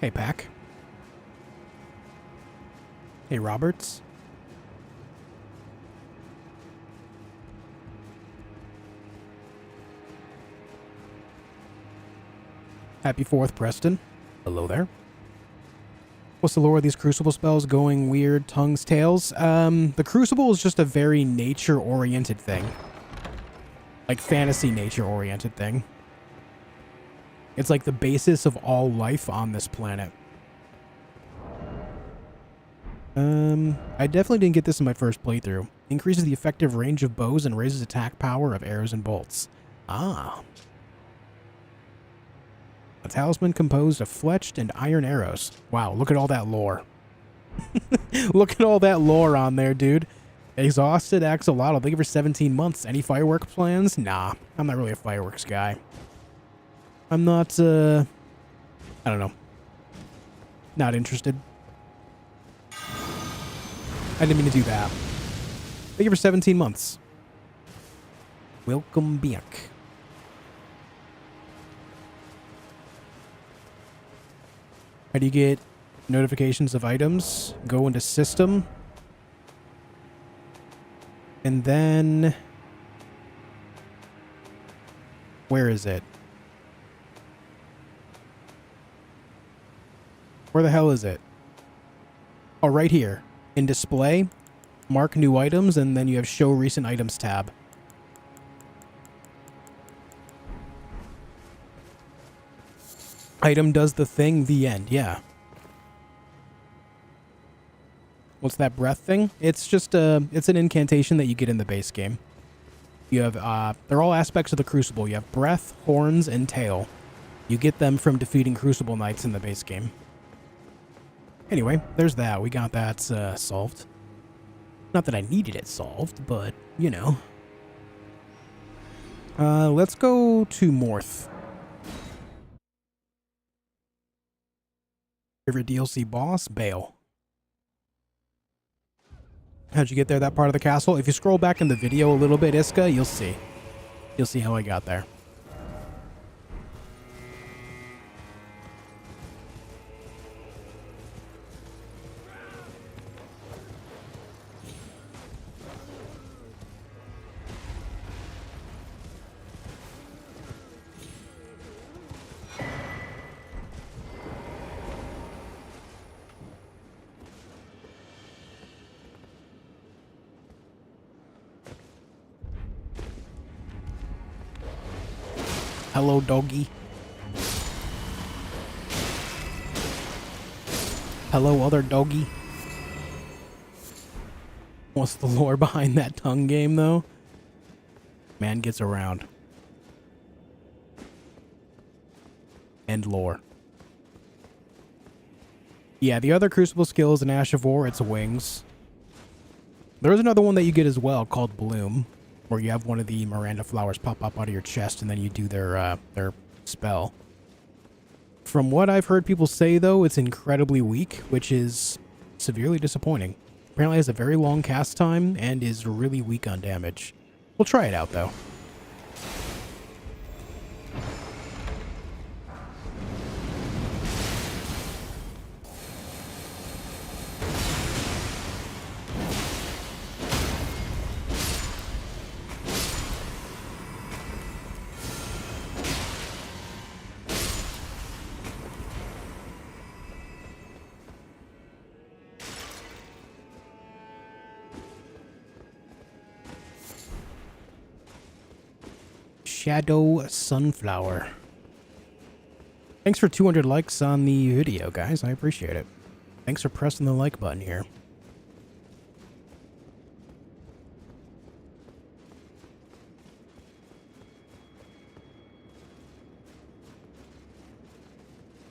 Hey, Pack. Hey, Roberts. Happy 4th, Preston. Hello there. What's the lore of these Crucible spells? Going weird, tongues, tails? The Crucible is just a very nature-oriented thing. Like, fantasy nature-oriented thing. It's like the basis of all life on this planet. I definitely didn't get this in my first playthrough. Increases the effective range of bows and raises attack power of arrows and bolts. Ah. A talisman composed of fletched and iron arrows. Wow, look at all that lore. Look at all that lore on there, dude. Exhausted axolotl. Thank you for 17 months. Any fireworks plans? Nah, I'm not really a fireworks guy. I'm not, I don't know. Not interested. I didn't mean to do that. Thank you for 17 months. Welcome back. How do you get notifications of items? Go into system. And then... where is it? Where the hell is it? Oh, right here. In display, mark new items, and then you have show recent items tab. Item does the thing, the end, yeah. What's that breath thing? It's just it's an incantation that you get in the base game. You have, they're all aspects of the Crucible. You have breath, horns, and tail. You get them from defeating Crucible Knights in the base game. Anyway, there's that. We got that solved. Not that I needed it solved, but, you know. Let's go to Morth. Favorite DLC boss? Bale. How'd you get there, that part of the castle? If you scroll back in the video a little bit, Iska, you'll see. You'll see how I got there. Hello, doggy. Hello, other doggy. What's the lore behind that tongue game, though? Man gets around. End lore. Yeah, the other Crucible skill is an Ash of War. It's wings. There's another one that you get as well called Bloom, where you have one of the Miranda flowers pop up out of your chest and then you do their spell. From what I've heard people say, though, it's incredibly weak, which is severely disappointing. Apparently has a very long cast time and is really weak on damage. We'll try it out, though. Shadow Sunflower. Thanks for 200 likes on the video, guys. I appreciate it. Thanks for pressing the like button here.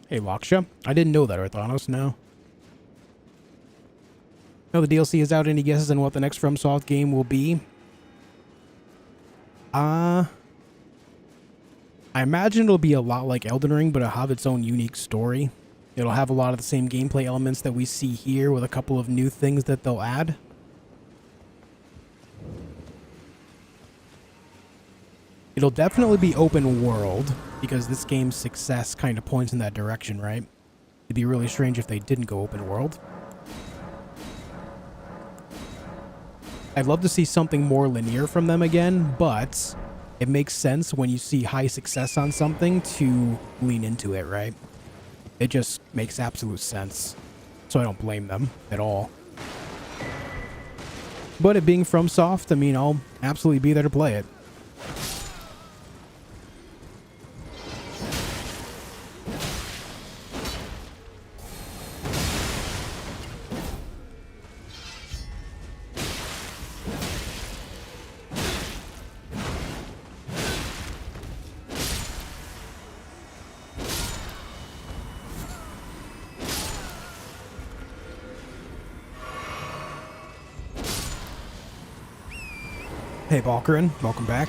Hey, Laksha. I didn't know that, Orthanos. No. No, the DLC is out. Any guesses on what the next FromSoft game will be? I imagine it'll be a lot like Elden Ring, but it'll have its own unique story. It'll have a lot of the same gameplay elements that we see here with a couple of new things that they'll add. It'll definitely be open world, because this game's success kind of points in that direction, right? It'd be really strange if they didn't go open world. I'd love to see something more linear from them again, but it makes sense when you see high success on something to lean into it, right? It just makes absolute sense. so I don't blame them at all. But it being FromSoft, I mean, I'll absolutely be there to play it. Hey, Balkarin, welcome back.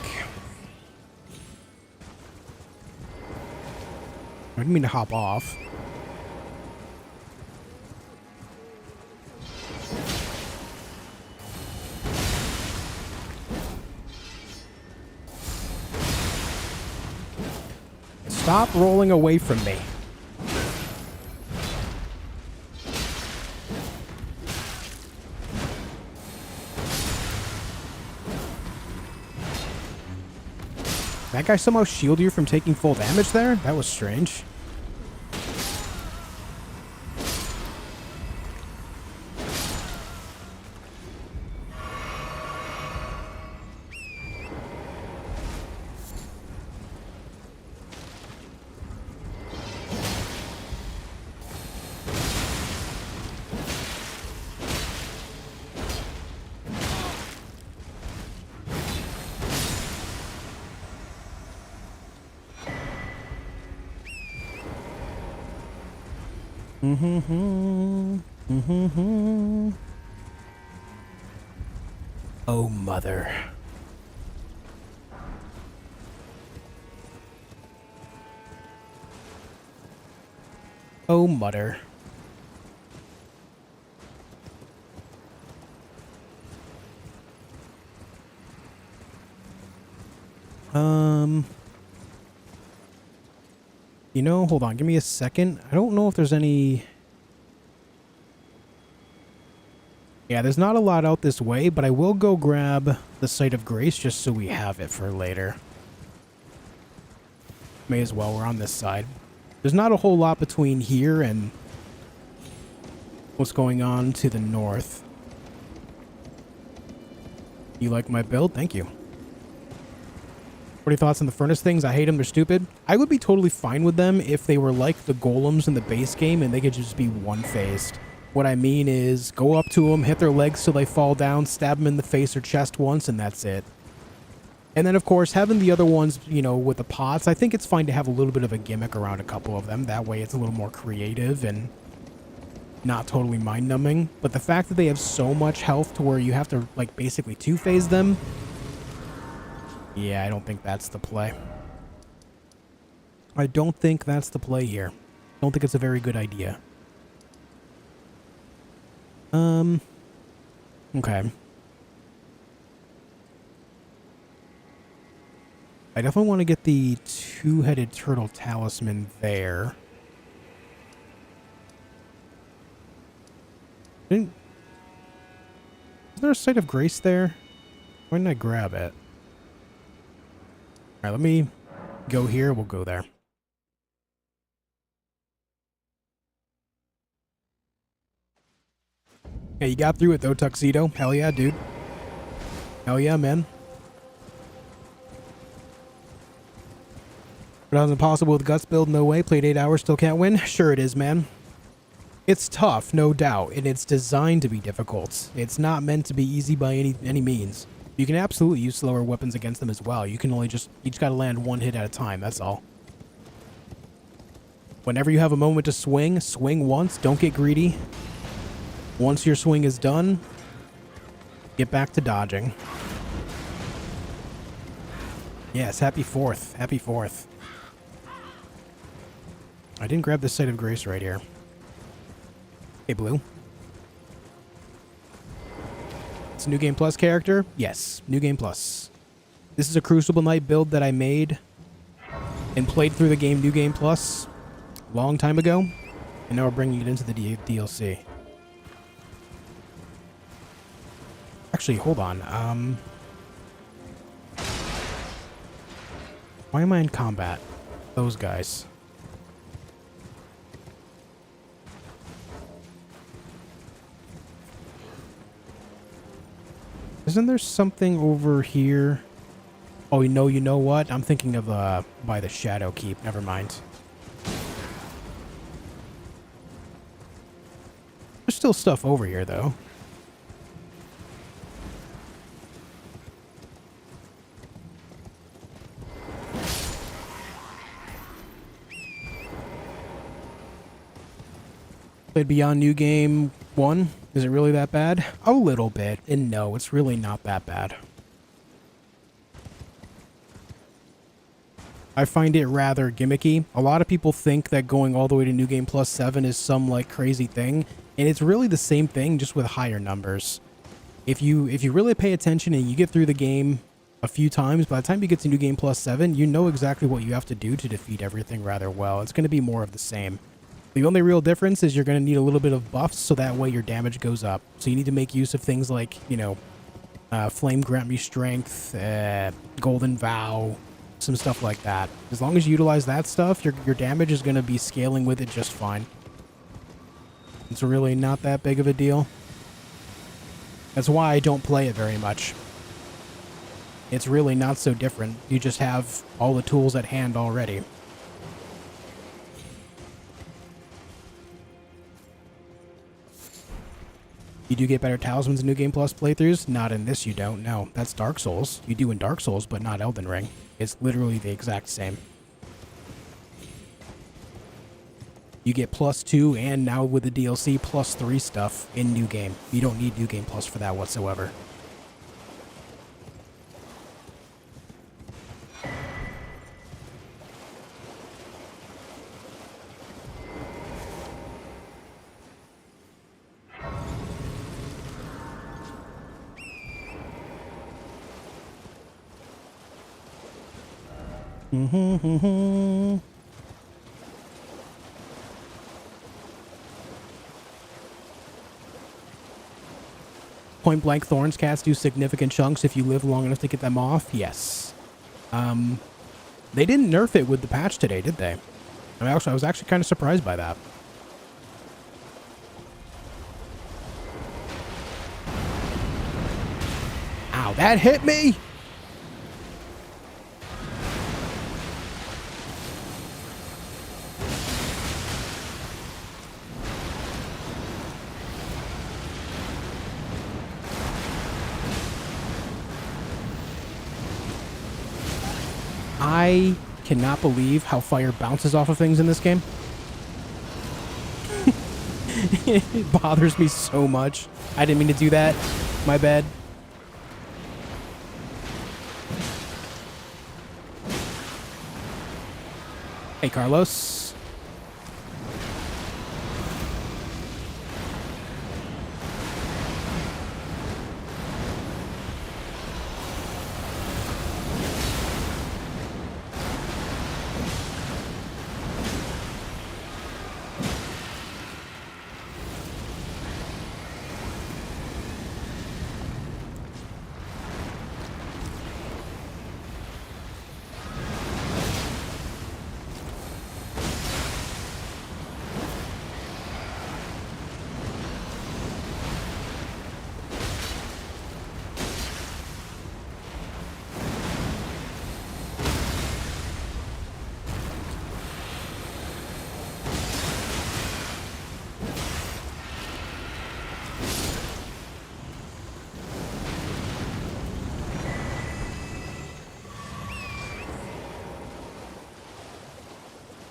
I didn't mean to hop off. Stop rolling away from me. That guy somehow shielded you from taking full damage there? That was strange. Oh, mother. Oh, mother. You know, hold on, give me a second. I don't know if there's any... Yeah, there's not a lot out this way, but I will go grab the Site of Grace just so we have it for later. May as well, we're on this side. There's not a whole lot between here and what's going on to the north. You like my build? Thank you. What are your thoughts on the furnace things? I hate them, they're stupid. I would be totally fine with them if they were like the golems in the base game and they could just be one-phased. What I mean is, go up to them, hit their legs till they fall down, stab them in the face or chest once, and that's it. And then, of course, having the other ones, you know, with the pots, I think it's fine to have a little bit of a gimmick around a couple of them. That way it's a little more creative and not totally mind-numbing. But the fact that they have so much health to where you have to, like, basically two-phase them, yeah, I don't think that's the play. I don't think that's the play here. I don't think it's a very good idea. Okay. I definitely want to get the two-headed turtle talisman there. Is there a Site of Grace there? Why didn't I grab it? Alright, let me go here. We'll go there. Hey, you got through it though, Tuxedo. Hell yeah, dude. Hell yeah, man. But that was impossible with Guts build, no way. Played 8 hours, still can't win? Sure it is, man. It's tough, no doubt, and it's designed to be difficult. It's not meant to be easy by any means. You can absolutely use slower weapons against them as well. You can only just, you just gotta land one hit at a time, that's all. Whenever you have a moment to swing, swing once, don't get greedy. Once your swing is done, get back to dodging. Yes, happy 4th. Happy 4th. I didn't grab the Site of Grace right here. Hey, Blue. It's a New Game Plus character? Yes, New Game Plus. This is a Crucible Knight build that I made and played through the game New Game Plus a long time ago, and now we're bringing it into the DLC. Actually, hold on. Why am I in combat? Those guys. Isn't there something over here? Oh, you know what? I'm thinking of by the Shadow Keep. Never mind. There's still stuff over here, though. Played Beyond New Game 1. Is it really that bad? A little bit. And no, it's really not that bad. I find it rather gimmicky. A lot of people think that going all the way to New Game Plus 7 is some like crazy thing, and it's really the same thing, just with higher numbers. If you really pay attention and you get through the game a few times, by the time you get to New Game Plus 7, you know exactly what you have to do to defeat everything rather well. It's going to be more of the same. The only real difference is you're going to need a little bit of buffs, so that way your damage goes up. So you need to make use of things like, you know, Flame Grant Me Strength, Golden Vow, some stuff like that. As long as you utilize that stuff, your damage is going to be scaling with it just fine. It's really not that big of a deal. That's why I don't play it very much. It's really not so different. You just have all the tools at hand already. You do get better talismans in New Game Plus playthroughs? Not in this, you don't. No, that's Dark Souls. You do in Dark Souls, but not Elden Ring. It's literally the exact same. You get +2 and now with the DLC +3 stuff in New Game. You don't need New Game Plus for that whatsoever. Point blank thorns cats do significant chunks if you live long enough to get them off. Yes. They didn't nerf it with the patch today, did they? I was actually kind of surprised by that. Ow, that hit me! I cannot believe how fire bounces off of things in this game. It bothers me so much. I didn't mean to do that. My bad. Hey, Carlos.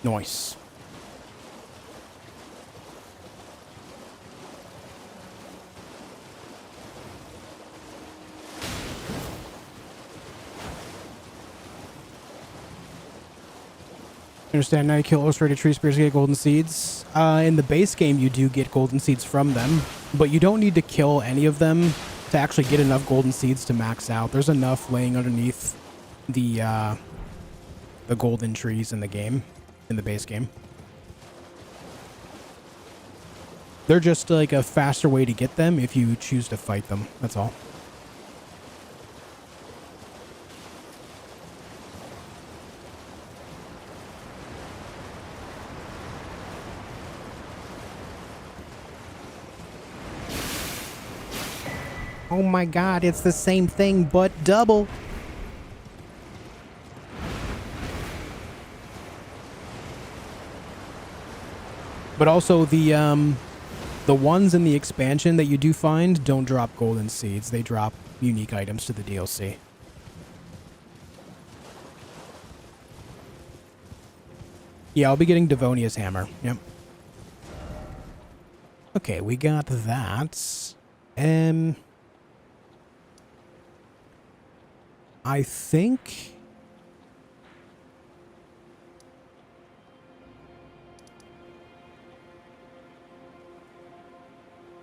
Nice. Understand now you kill illustrated tree spears to get golden seeds. In the base game, you do get golden seeds from them, but you don't need to kill any of them to actually get enough golden seeds to max out. There's enough laying underneath the golden trees in the game, in the base game. They're just like a faster way to get them if you choose to fight them. That's all. Oh my god, it's the same thing, but double. But also the ones in the expansion that you do find don't drop golden seeds. They drop unique items to the DLC. Yeah, I'll be getting Devonia's Hammer. Yep. Okay, we got that. I think...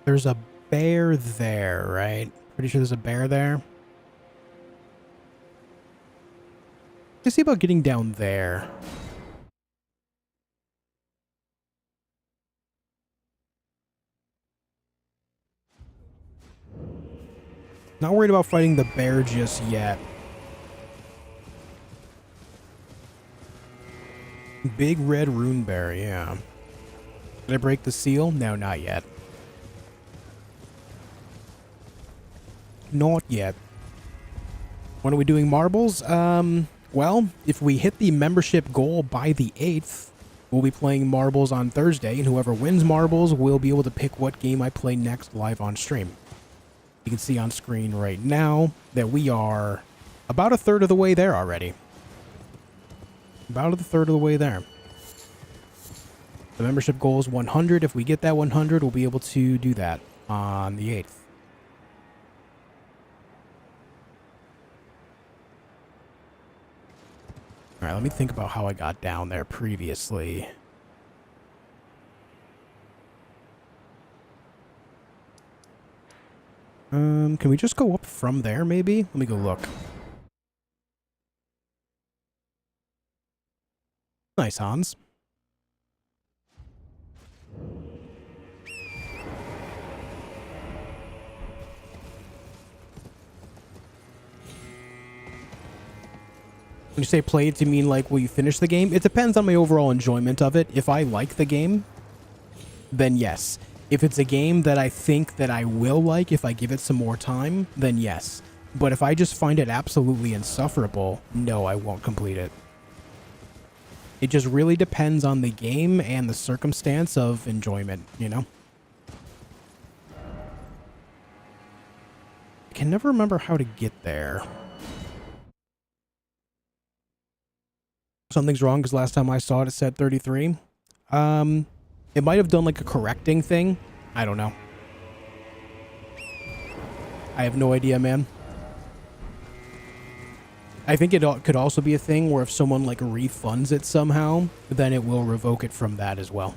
there's a bear there, right? Pretty sure there's a bear there. Let's see about getting down there. Not worried about fighting the bear just yet. Big red rune bear, yeah. Did I break the seal? No, not yet. Not yet. When are we doing marbles? Well, if we hit the membership goal by the 8th, we'll be playing marbles on Thursday, and whoever wins marbles will be able to pick what game I play next live on stream. You can see on screen right now that we are about a third of the way there already. About a third of the way there. The membership goal is 100. If we get that 100, we'll be able to do that on the 8th. Alright, let me think about how I got down there previously. Can we just go up from there, maybe? Let me go look. Nice, Hans. When you say played, do you mean like will you finish the game? It depends on my overall enjoyment of it. If I like the game, then yes. If it's a game that I think that I will like if I give it some more time, then yes. But if I just find it absolutely insufferable, no, I won't complete it. It just really depends on the game and the circumstance of enjoyment, you know? I can never remember how to get there. Something's wrong because last time I saw it, it said 33. It might have done like a correcting thing. I don't know. I have no idea, man. I think it could also be a thing where if someone like refunds it somehow, then it will revoke it from that as well.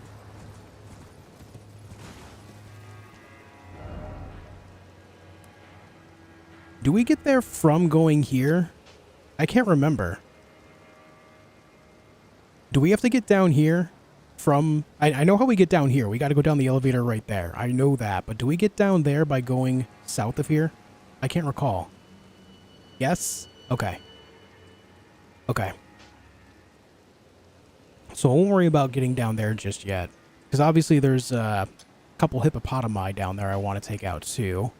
Do we get there from going here? I can't remember. Do we have to get down here from... I know how we get down here. We got to go down the elevator right there. I know that. But do we get down there by going south of here? I can't recall. Yes? Okay. Okay. So I won't worry about getting down there just yet. Because obviously there's a couple hippopotami down there I want to take out too.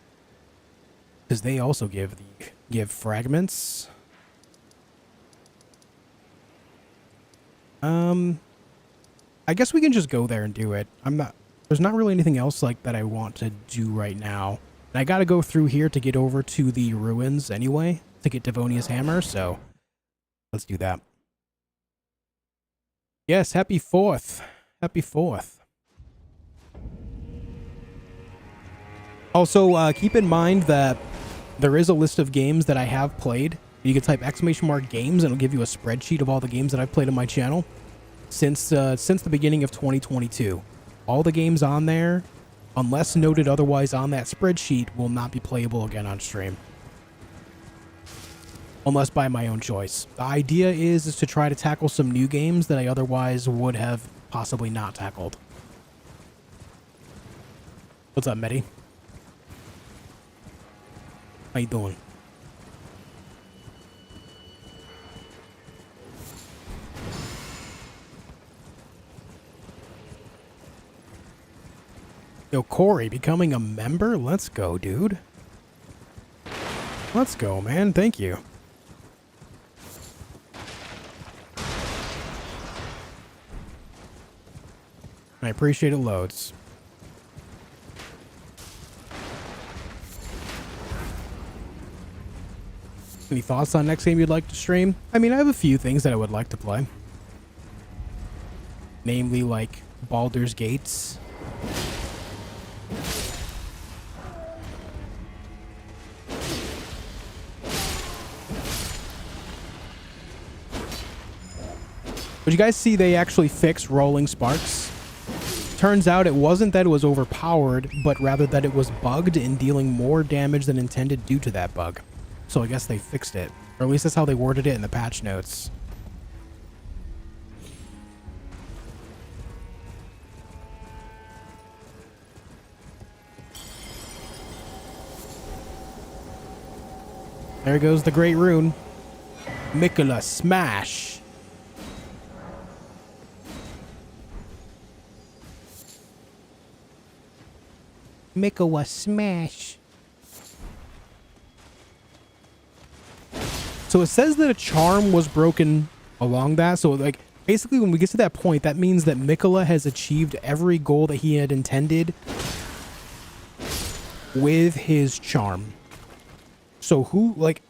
Because they also give fragments. I guess we can just go there and do it. There's not really anything else like that I want to do right now. And I gotta go through here to get over to the ruins anyway, to get Devonia's Hammer, so let's do that. Yes, happy 4th. Happy 4th. Also, keep in mind that there is a list of games that I have played. You can type !games and it'll give you a spreadsheet of all the games that I've played on my channel since the beginning of 2022. All the games on there, unless noted otherwise on that spreadsheet, will not be playable again on stream. Unless by my own choice. The idea is to try to tackle some new games that I otherwise would have possibly not tackled. What's up, Medi? How you doing? Yo, Corey, becoming a member? Let's go, dude. Let's go, man. Thank you. I appreciate it loads. Any thoughts on next game you'd like to stream? I mean, I have a few things that I would like to play. Namely, like Baldur's Gates. But you guys see they actually fixed rolling sparks? Turns out it wasn't that it was overpowered, but rather that it was bugged and dealing more damage than intended due to that bug. So I guess they fixed it. Or at least that's how they worded it in the patch notes. There goes the great rune. Mikola Smash. Mikola Smash. So it says that a charm was broken along that. So like basically when we get to that point, that means that Mikola has achieved every goal that he had intended with his charm. So who, like,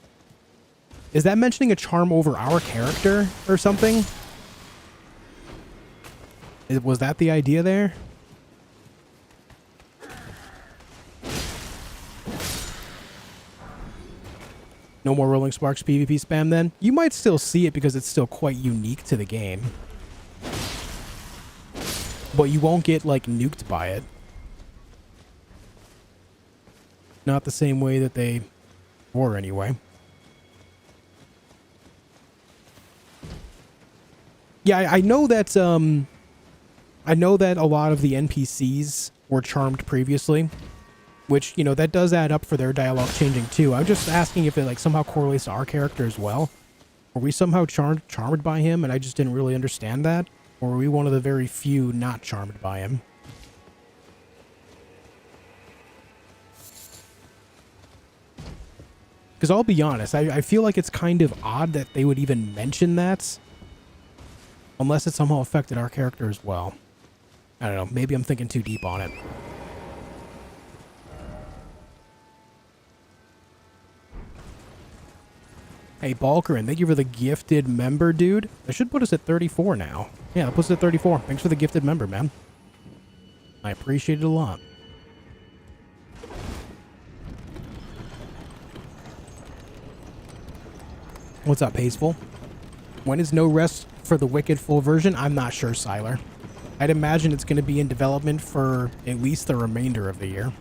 is that mentioning a charm over our character or something? Was that the idea there? No more Rolling Sparks PvP spam then? You might still see it because it's still quite unique to the game. But you won't get, like, nuked by it. Not the same way that they were, anyway. Yeah, I know that, I know that a lot of the NPCs were charmed previously. Which, you know, that does add up for their dialogue changing too. I'm just asking if it like somehow correlates to our character as well. Were we somehow charmed by him and I just didn't really understand that? Or were we one of the very few not charmed by him? Because I'll be honest, I feel like it's kind of odd that they would even mention that. Unless it somehow affected our character as well. I don't know, maybe I'm thinking too deep on it. Hey, Balkerin, thank you for the gifted member, dude. That should put us at 34 now. Yeah, that puts us at 34. Thanks for the gifted member, man. I appreciate it a lot. What's up, Paceful? When is No Rest for the Wicked full version? I'm not sure, Siler. I'd imagine it's going to be in development for at least the remainder of the year.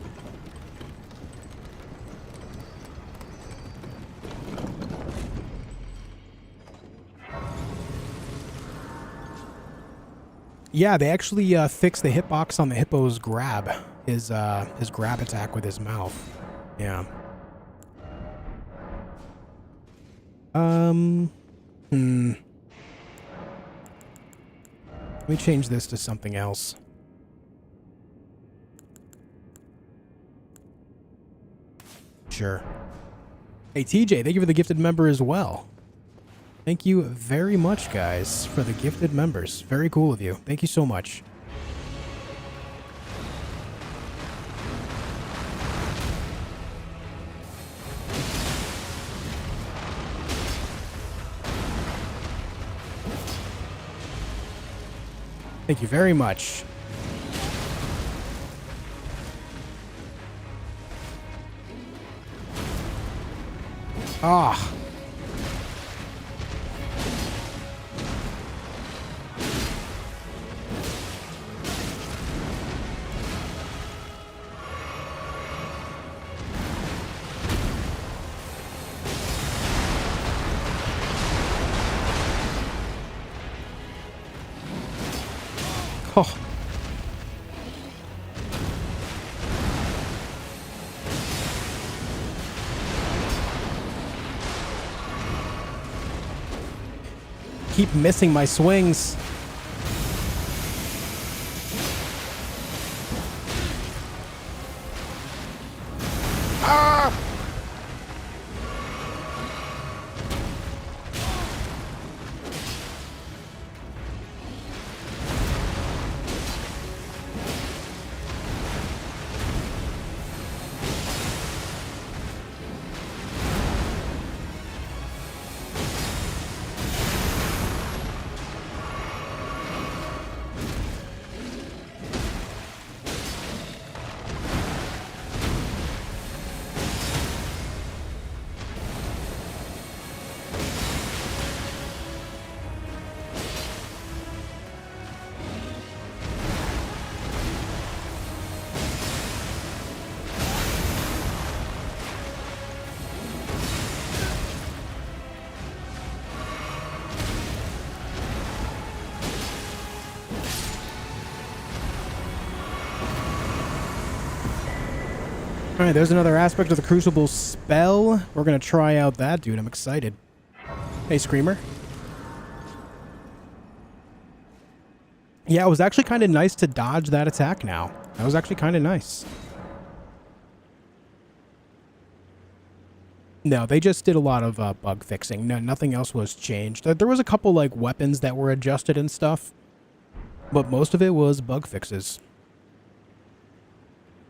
Yeah, they actually fixed the hitbox on the hippo's grab. His grab attack with his mouth. Yeah. Let me change this to something else. Sure. Hey, TJ, thank you for the gifted member as well. Thank you very much, guys, for the gifted members. Very cool of you. Thank you so much. Thank you very much. Ah. Oh. Keep missing my swings. Ah! All right, there's another aspect of the Crucible spell. We're going to try out that, dude. I'm excited. Hey, Screamer. Yeah, it was actually kind of nice to dodge that attack now. That was actually kind of nice. No, they just did a lot of bug fixing. No, nothing else was changed. There was a couple, like, weapons that were adjusted and stuff. But most of it was bug fixes.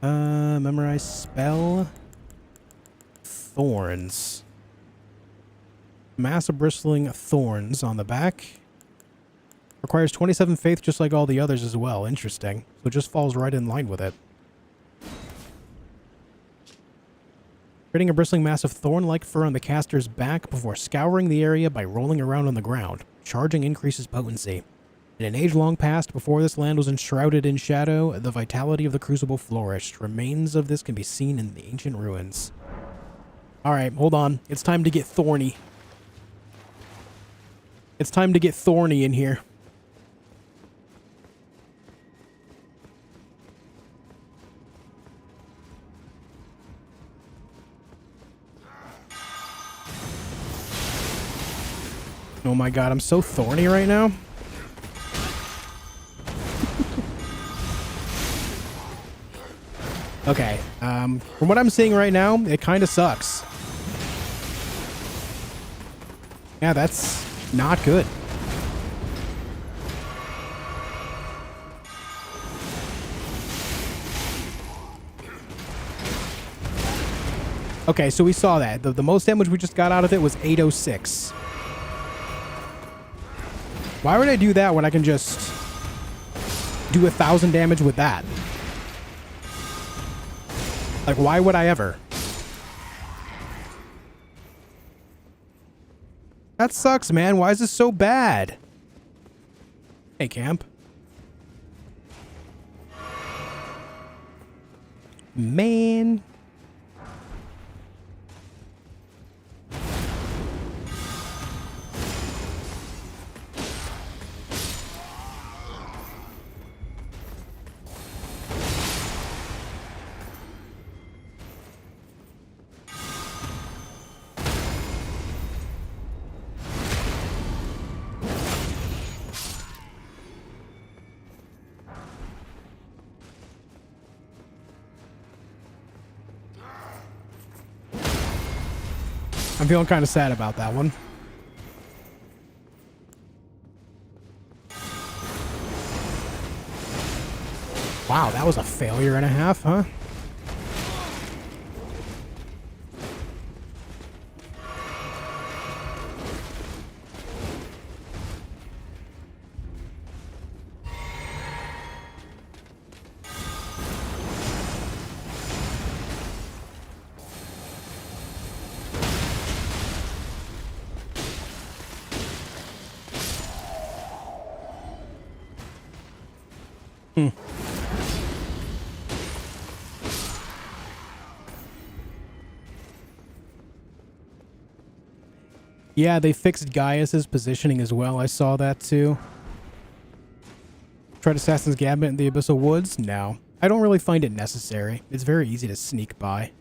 Memorize spell. Thorns. Mass of bristling thorns on the back. Requires 27 faith just like all the others as well. Interesting. So it just falls right in line with it. Creating a bristling mass of thorn-like fur on the caster's back before scouring the area by rolling around on the ground. Charging increases potency. In an age long past, before this land was enshrouded in shadow, the vitality of the Crucible flourished. Remains of this can be seen in the ancient ruins. Alright, hold on. It's time to get thorny. It's time to get thorny in here. Oh my god, I'm so thorny right now. Okay, from what I'm seeing right now, it kind of sucks. Yeah, that's not good. Okay, so we saw that. The most damage we just got out of it was 806. Why would I do that when I can just do 1,000 damage with that? Like, why would I ever? That sucks, man. Why is this so bad? Hey, camp. Man. I'm feeling kind of sad about that one. Wow, that was a failure and a half, huh? Yeah, they fixed Gaius's positioning as well. I saw that too. Tried Assassin's Gambit in the Abyssal Woods? No. I don't really find it necessary. It's very easy to sneak by.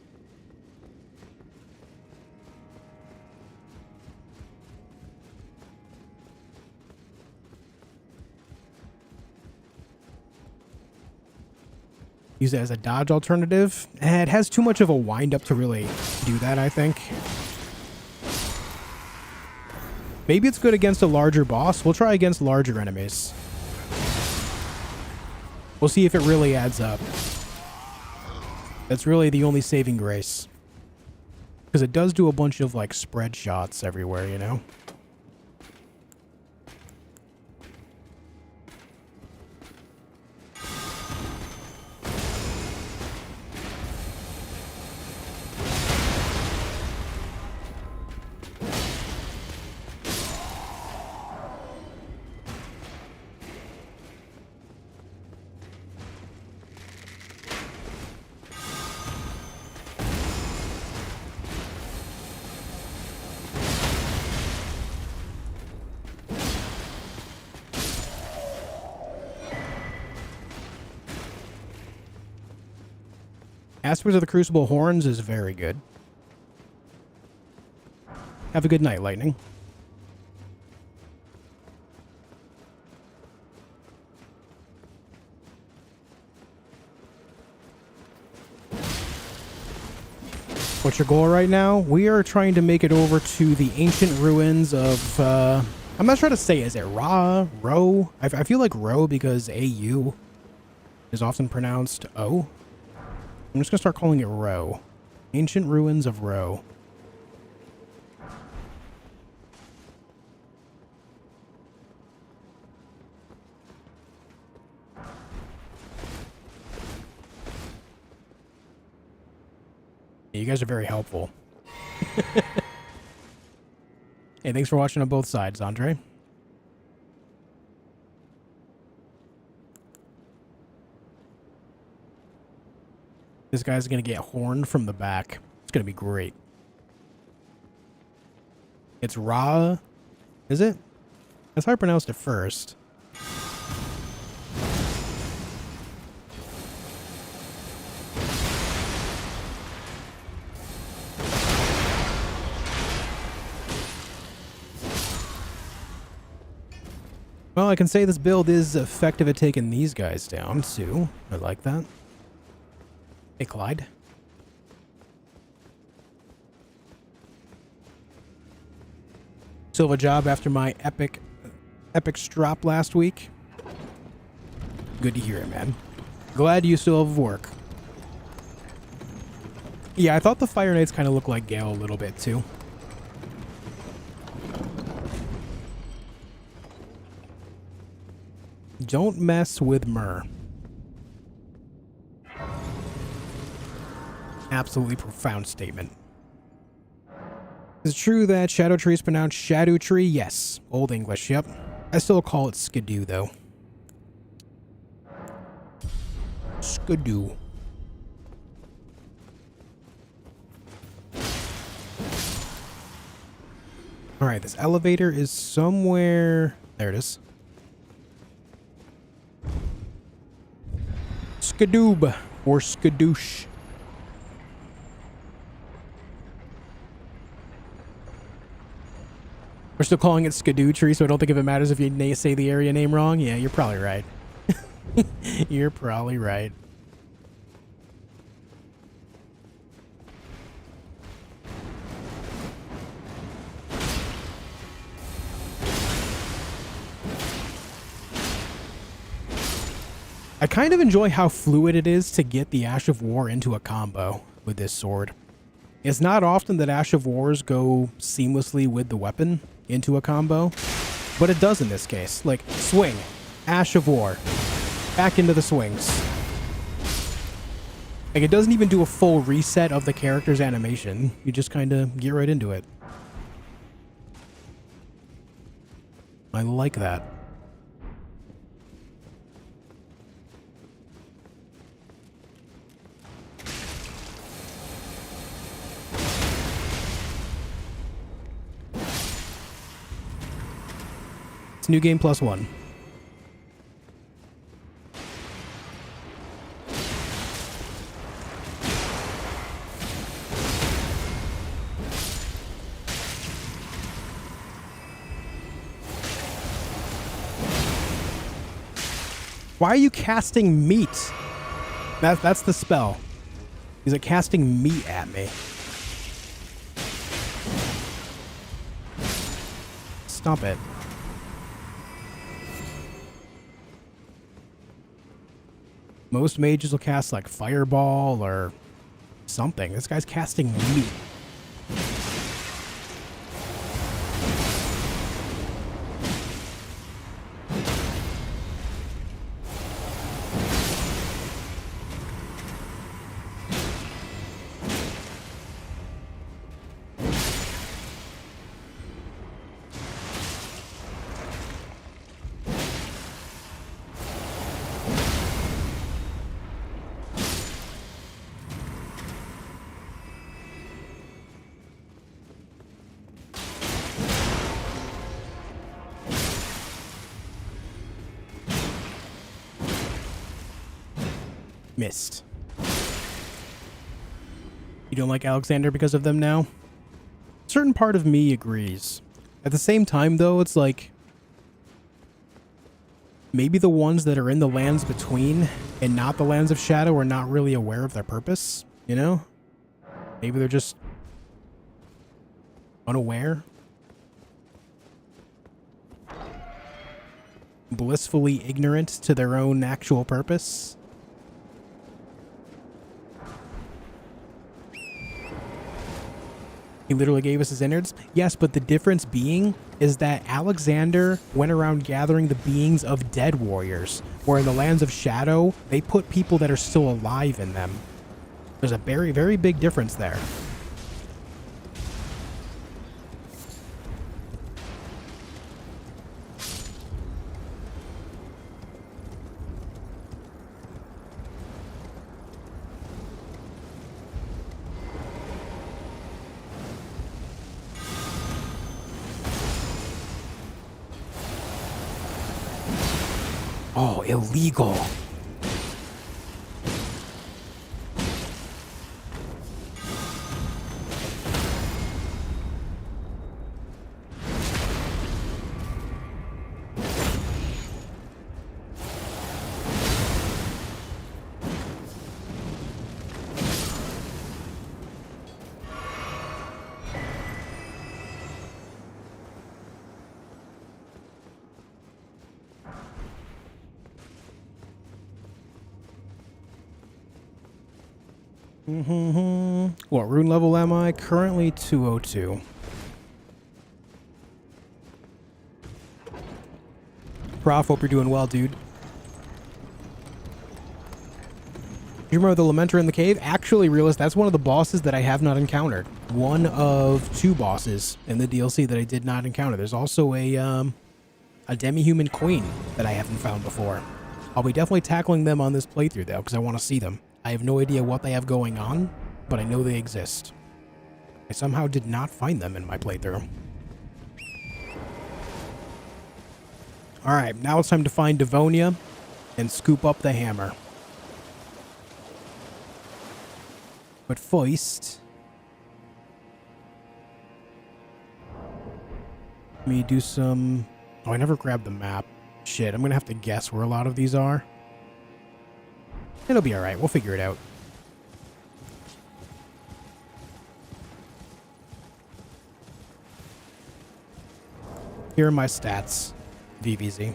Use it as a dodge alternative. It has too much of a wind-up to really do that, I think. Maybe it's good against a larger boss. We'll try against larger enemies. We'll see if it really adds up. That's really the only saving grace. Because it does do a bunch of, like, spread shots everywhere, you know? Aspect of the Crucible Horns is very good. Have a good night, Lightning. What's your goal right now? We are trying to make it over to the ancient ruins of, I'm not sure how to say it. Is it Ra? Ro? I feel like Ro because AU is often pronounced O. I'm just going to start calling it Ro. Ancient ruins of Ro. You guys are very helpful. Hey, thanks for watching on both sides, Andre. This guy's going to get horned from the back. It's going to be great. It's Ra. Is it? That's how I pronounced it first. Well, I can say this build is effective at taking these guys down, too. I like that. Hey, Clyde. Still have a job after my epic drop last week. Good to hear it, man. Glad you still have work. Yeah, I thought the Fire Knights kind of looked like Gale a little bit, too. Don't mess with Myrrh. Absolutely profound statement. Is it true that Shadow Tree is pronounced Shadow Tree? Yes. Old English, yep. I still call it Skidoo, though. Skidoo. Alright, this elevator is somewhere... There it is. Skadoob or Skadoosh. We're still calling it Skidoo Tree, so I don't think if it matters if you say the area name wrong. Yeah, you're probably right. You're probably right. I kind of enjoy how fluid it is to get the Ash of War into a combo with this sword. It's not often that Ash of Wars go seamlessly with the weapon into a combo, but it does in this case. Like, swing, Ash of War, back into the swings. Like, it doesn't even do a full reset of the character's animation. You just kind of get right into it. I like that. It's new game +1. Why are you casting meat? That's the spell. He's like casting meat at me. Stop it. Most mages will cast like Fireball or something. This guy's casting meat. Missed. You don't like Alexander because of them now? A certain part of me agrees. At the same time, though, it's like maybe the ones that are in the lands between and not the lands of Shadow are not really aware of their purpose, you know? Maybe they're just unaware. Blissfully ignorant to their own actual purpose. He literally gave us his innards. Yes, but the difference being is that Alexander went around gathering the beings of dead warriors, where in the lands of Shadow, they put people that are still alive in them. There's a very, very big difference there. Oh, illegal. What rune level am I? Currently 202. Prof, hope you're doing well, dude. You remember the Lamenter in the cave? Actually, Realist, that's one of the bosses that I have not encountered. One of 2 bosses in the DLC that I did not encounter. There's also a demi-human queen that I haven't found before. I'll be definitely tackling them on this playthrough, though, because I want to see them. I have no idea what they have going on, but I know they exist. I somehow did not find them in my playthrough. Alright, now it's time to find Devonia and scoop up the hammer. But first, let me do some... Oh, I never grabbed the map. Shit, I'm gonna have to guess where a lot of these are. It'll be alright, we'll figure it out. Here are my stats. VVZ.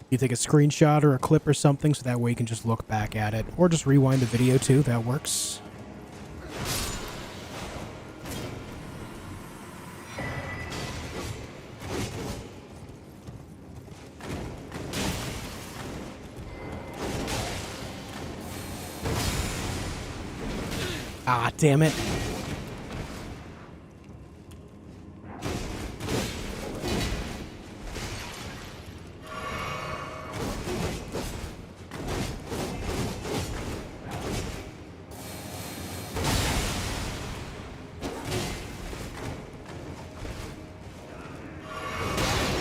You take a screenshot or a clip or something so that way you can just look back at it. Or just rewind the video too, that works. Ah, damn it.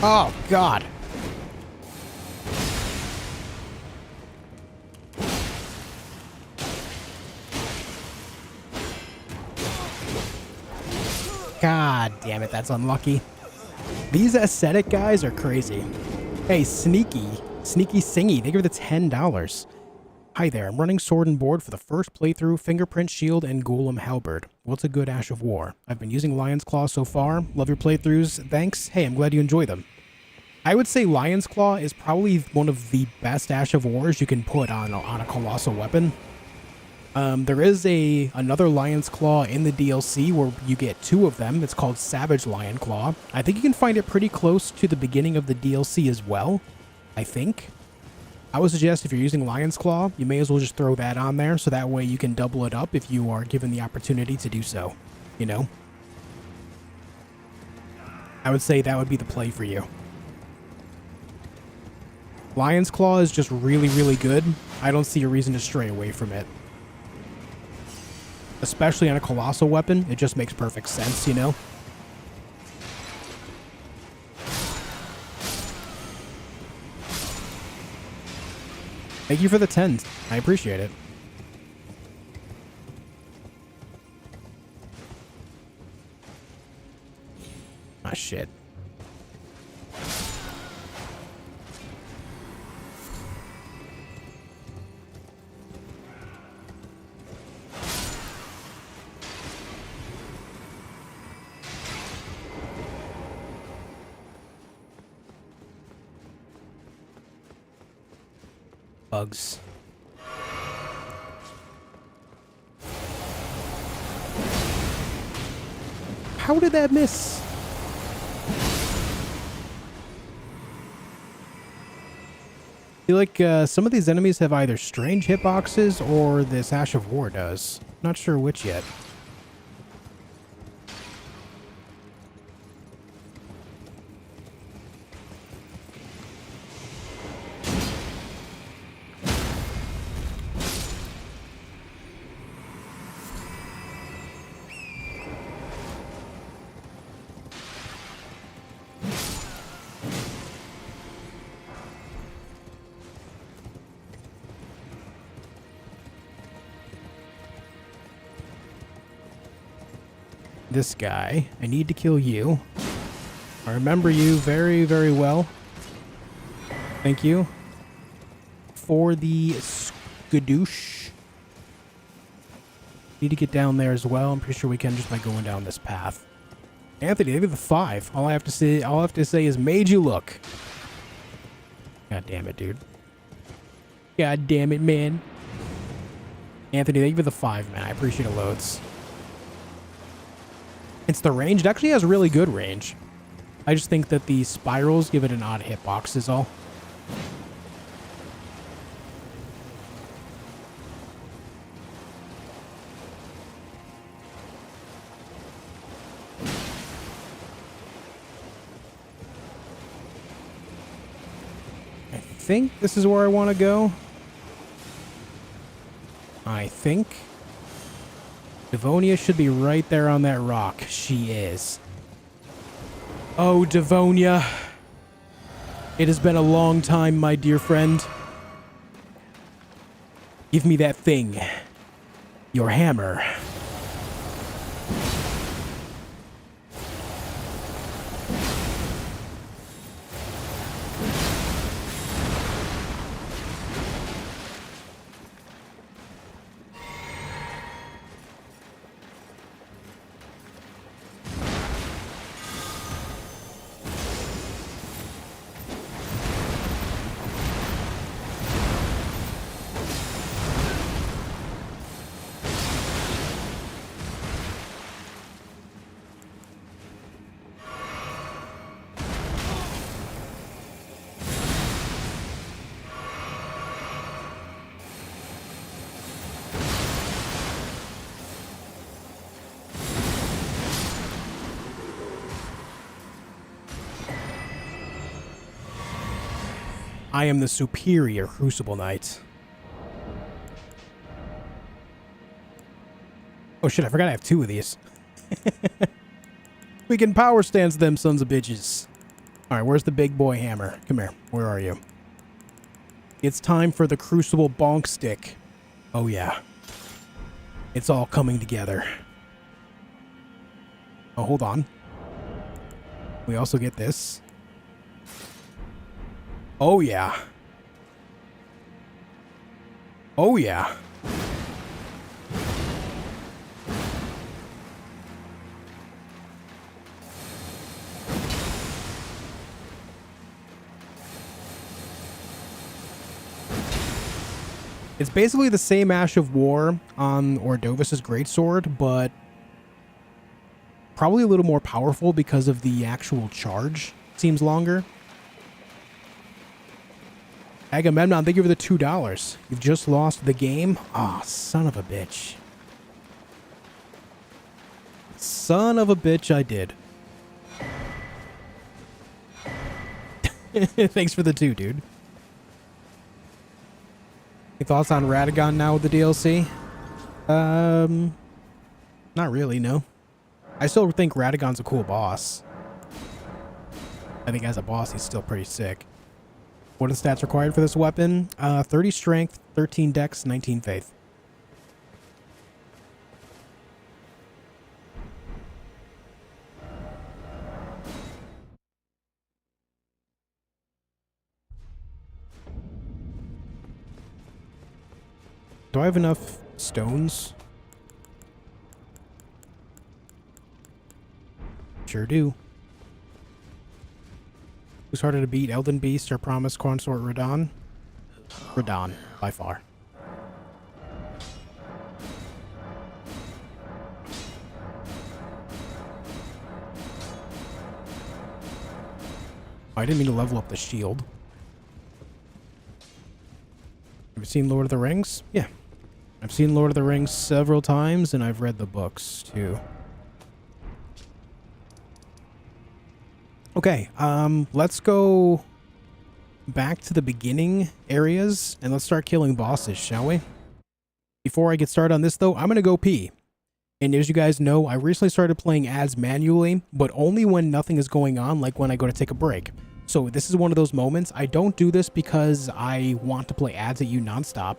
Oh, God. God damn it, that's unlucky. These ascetic guys are crazy. Hey, Sneaky Singy, they give it $10. Hi there, I'm running Sword and Board for the first playthrough, Fingerprint Shield, and Golem Halberd. What's a good Ash of War? I've been using Lion's Claw so far. Love your playthroughs, thanks. Hey, I'm glad you enjoy them. I would say Lion's Claw is probably one of the best Ash of Wars you can put on a colossal weapon. There is another Lion's Claw in the DLC where you get 2 of them. It's called Savage Lion Claw. I think you can find it pretty close to the beginning of the DLC as well, I think. I would suggest if you're using Lion's Claw, you may as well just throw that on there so that way you can double it up if you are given the opportunity to do so, you know? I would say that would be the play for you. Lion's Claw is just really, really good. I don't see a reason to stray away from it. Especially on a colossal weapon, it just makes perfect sense, you know? Thank you for the 10. I appreciate it. Ah, shit. Bugs. How did that miss? I feel like some of these enemies have either strange hitboxes or this Ash of War does. Not sure which yet. This guy. I need to kill you. I remember you very, very well. Thank you. For the skadoosh. Need to get down there as well. I'm pretty sure we can just by going down this path. Anthony, maybe the 5. All I have to say is made you look. God damn it, dude. God damn it, man. Anthony, thank you for the 5, man. I appreciate it loads. It's the range. It actually has really good range. I just think that the spirals give it an odd hitbox is all. I think this is where I want to go. I think. Devonia should be right there on that rock. She is. Oh, Devonia. It has been a long time, my dear friend. Give me that thing. Your hammer. I am the superior Crucible Knight. Oh shit, I forgot I have 2 of these. We can power stance them sons of bitches. Alright, where's the big boy hammer? Come here. Where are you? It's time for the Crucible bonk stick. Oh yeah. It's all coming together. Oh, hold on. We also get this. Oh yeah. Oh yeah. It's basically the same Ash of War on Ordovis's Greatsword, but probably a little more powerful because of the actual charge. Seems longer. Agamemnon, thank you for the $2. You've just lost the game? Ah, oh, son of a bitch. Son of a bitch, I did. Thanks for the 2, dude. Any thoughts on Radagon now with the DLC? Not really, no. I still think Radagon's a cool boss. I think as a boss, he's still pretty sick. What are the stats required for this weapon? 30 strength, 13 dex, 19 faith. Do I have enough stones? Sure do. Who's harder to beat, Elden Beast or Promised Consort Radon? Radon, by far. I didn't mean to level up the shield. Have you seen Lord of the Rings? Yeah. I've seen Lord of the Rings several times, and I've read the books, too. Okay, let's go back to the beginning areas, and let's start killing bosses, shall we? Before I get started on this, though, I'm going to go pee. And as you guys know, I recently started playing ads manually, but only when nothing is going on, like when I go to take a break. So this is one of those moments. I don't do this because I want to play ads at you nonstop.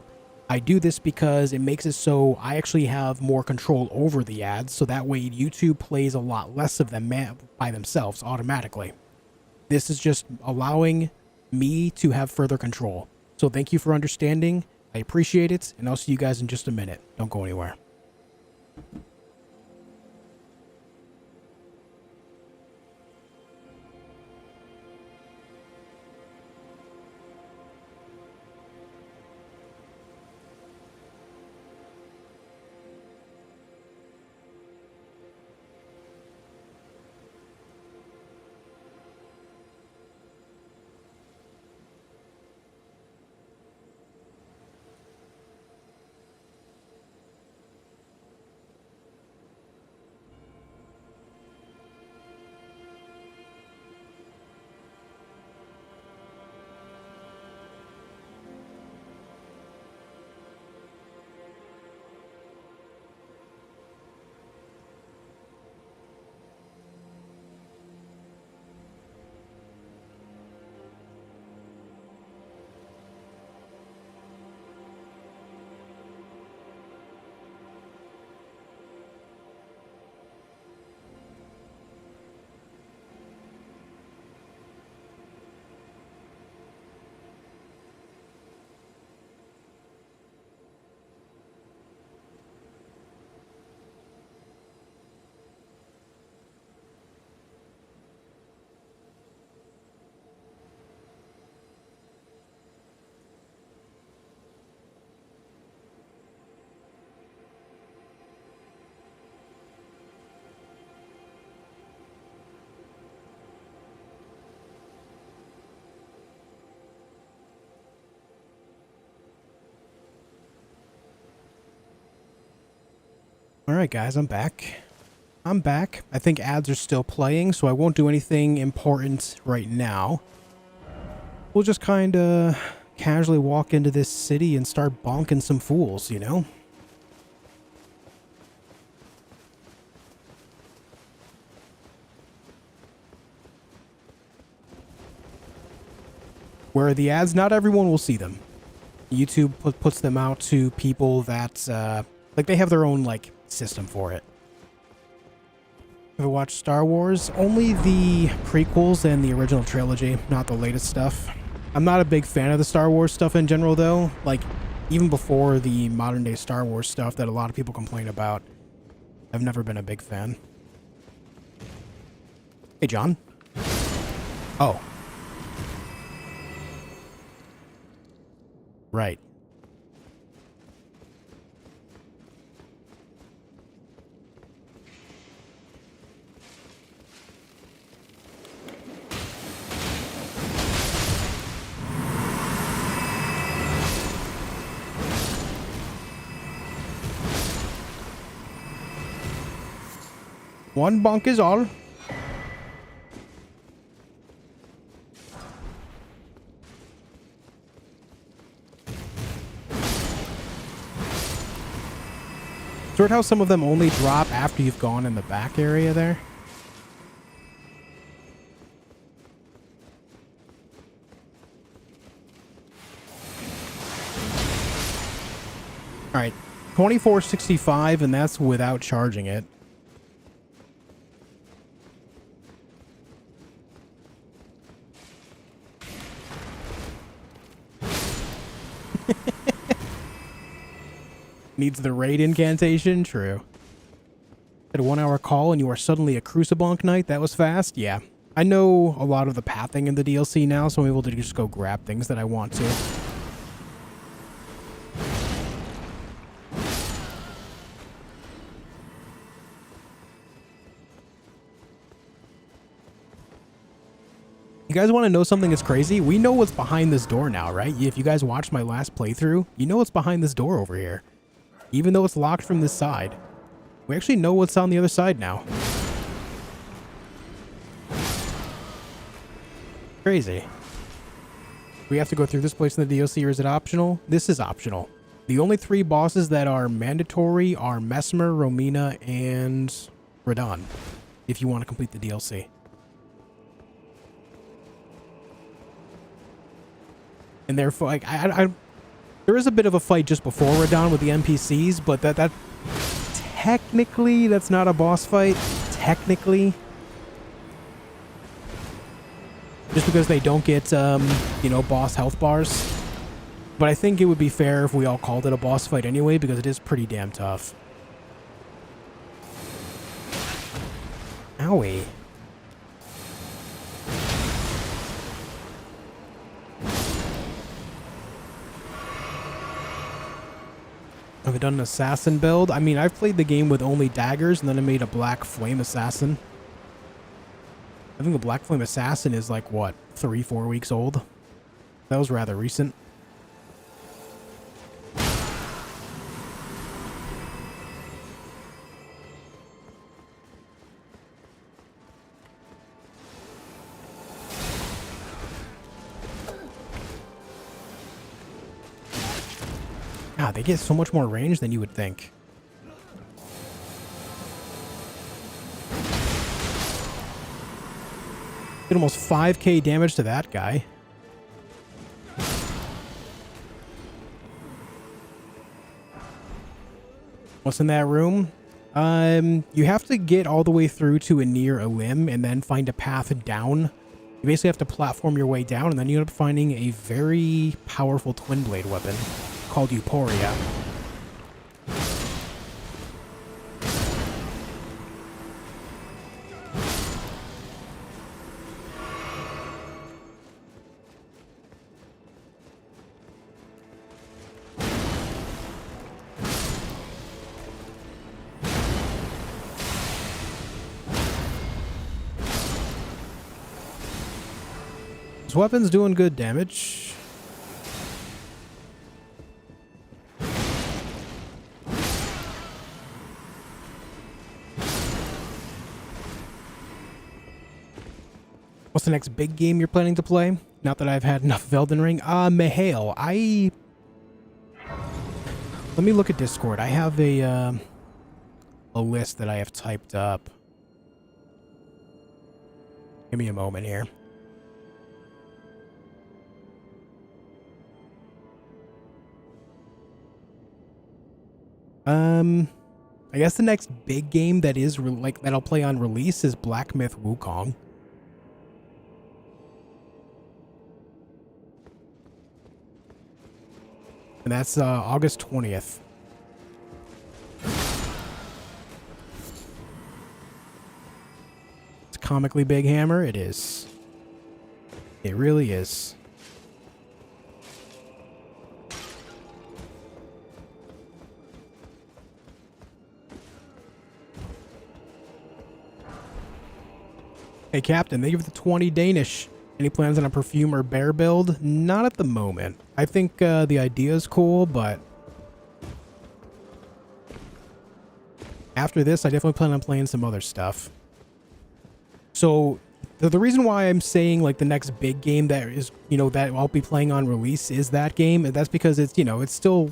I do this because it makes it so I actually have more control over the ads, so that way YouTube plays a lot less of them by themselves automatically. This is just allowing me to have further control. So thank you for understanding. I appreciate it, and I'll see you guys in just a minute. Don't go anywhere. Alright guys, I'm back. I think ads are still playing, so I won't do anything important right now. We'll just kind of casually walk into this city and start bonking some fools, you know? Where the ads, not everyone will see them. YouTube puts them out to people that, like, they have their own, like, system for it. Ever watched Star Wars? Only the prequels and the original trilogy, not the latest stuff. I'm not a big fan of the Star Wars stuff in general, though. Like, even before the modern day Star Wars stuff that a lot of people complain about, I've never been a big fan. Hey, John. Oh. Right. One bonk is all. Sort how some of them only drop after you've gone in the back area there. All right, 2465, and that's without charging it. Needs the raid incantation? True. At a 1 hour call and you are suddenly a Crucible Knight? That was fast? Yeah. I know a lot of the pathing in the DLC now, so I'm able to just go grab things that I want to. You guys want to know something that's crazy? We know what's behind this door now, right? If you guys watched my last playthrough, you know what's behind this door over here. Even though it's locked from this side. We actually know what's on the other side now. Crazy. We have to go through this place in the DLC, or is it optional? This is optional. The only 3 bosses that are mandatory are Mesmer, Romina, and Radon. If you want to complete the DLC. And therefore, like, there is a bit of a fight just before Radon with the NPCs, but that technically, that's not a boss fight. Technically. Just because they don't get, you know, boss health bars. But I think it would be fair if we all called it a boss fight anyway, because it is pretty damn tough. Owie. Have I done an assassin build? I mean, I've played the game with only daggers, and then I made a black flame assassin. I think the black flame assassin is like, what, 3-4 weeks old? That was rather recent. God, they get so much more range than you would think. Did almost 5k damage to that guy. What's in that room? You have to get all the way through to a near a limb and then find a path down. You basically have to platform your way down, and then you end up finding a very powerful twin blade weapon called Euphoria. This weapon's doing good damage. What's the next big game you're planning to play? Not that I've had enough of Elden Ring. Mahale. Let me look at Discord. I have a list that I have typed up. Give me a moment here. I guess the next big game that is that I'll play on release is Black Myth Wukong. And that's August 20th. It's a comically big hammer. It is. It really is. Hey, Captain, thank you for the 20 Danish. Any plans on a perfume or bear build? Not at the moment. I think the idea is cool, but after this, I definitely plan on playing some other stuff. So the reason why I'm saying like the next big game that is, you know, that I'll be playing on release is that game, and that's because it's, you know, it's still,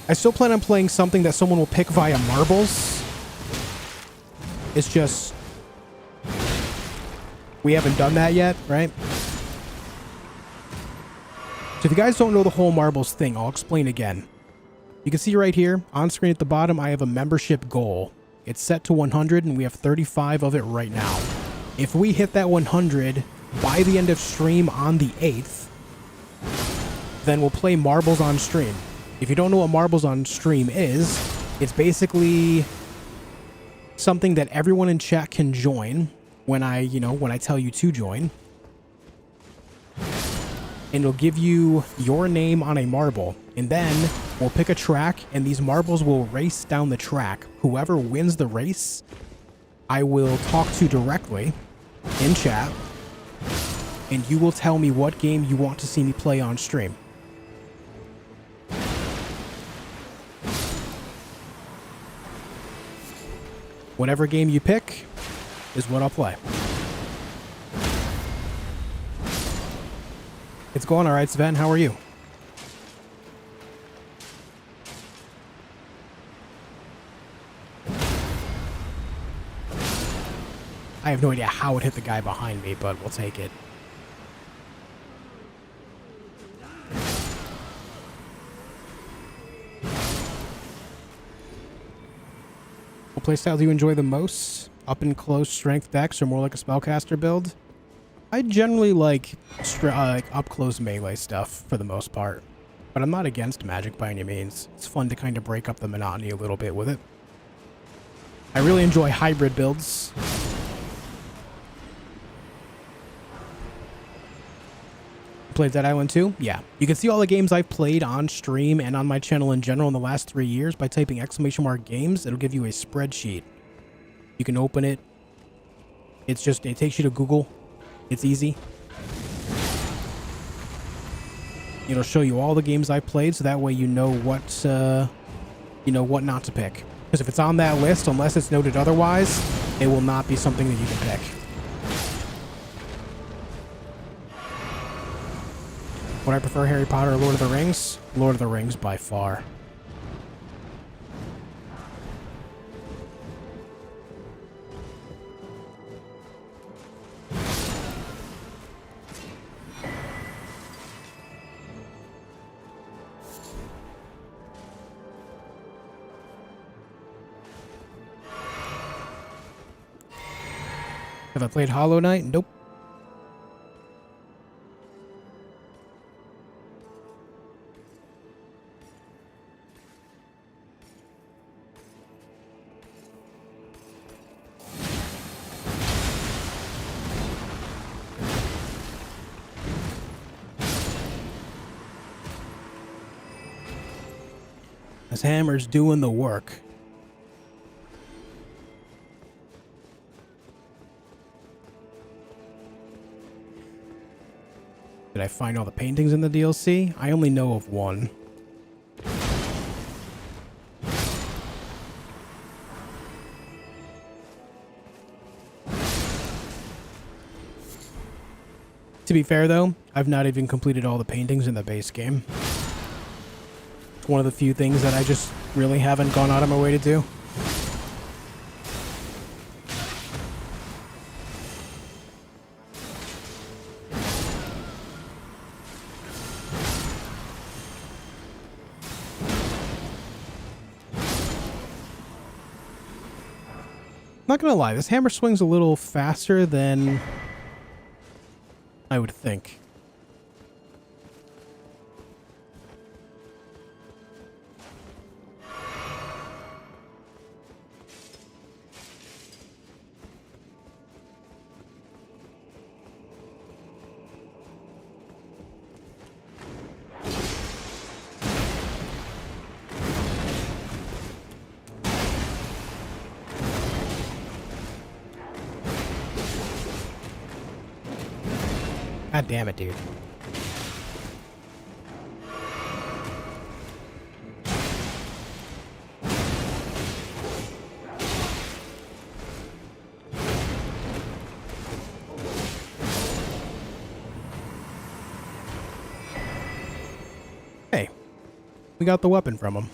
I still plan on playing something that someone will pick via marbles. It's just, we haven't done that yet, right? So if you guys don't know the whole marbles thing, I'll explain again. You can see right here on screen at the bottom, I have a membership goal. It's set to 100 and we have 35 of it right now. If we hit that 100 by the end of stream on the 8th, then we'll play Marbles on stream. If you don't know what Marbles on stream is, it's basically something that everyone in chat can join when I tell you to join. And it'll give you your name on a marble. And then we'll pick a track and these marbles will race down the track. Whoever wins the race, I will talk to directly in chat. And you will tell me what game you want to see me play on stream. Whatever game you pick is what I'll play. It's going all right, Sven. How are you? I have no idea how it hit the guy behind me, but we'll take it. What playstyle do you enjoy the most? Up and close strength decks or more like a spellcaster build? I generally like up close melee stuff for the most part, but I'm not against magic by any means. It's fun to kind of break up the monotony a little bit with it. I really enjoy hybrid builds. Played Dead Island 2? Yeah. You can see all the games I've played on stream and on my channel in general in the last 3 years by typing !games. It'll give you a spreadsheet. You can open it. It takes you to Google. It's easy. It'll show you all the games I played, so that way you know what not to pick. Because if it's on that list, unless it's noted otherwise, it will not be something that you can pick. Would I prefer Harry Potter or Lord of the Rings? Lord of the Rings by far. Have I played Hollow Knight? Nope. This hammer's doing the work. Did I find all the paintings in the DLC? I only know of one. To be fair though, I've not even completed all the paintings in the base game. It's one of the few things that I just really haven't gone out of my way to do. Not gonna lie, this hammer swings a little faster than I would think. God damn it, dude. Hey, we got the weapon from him.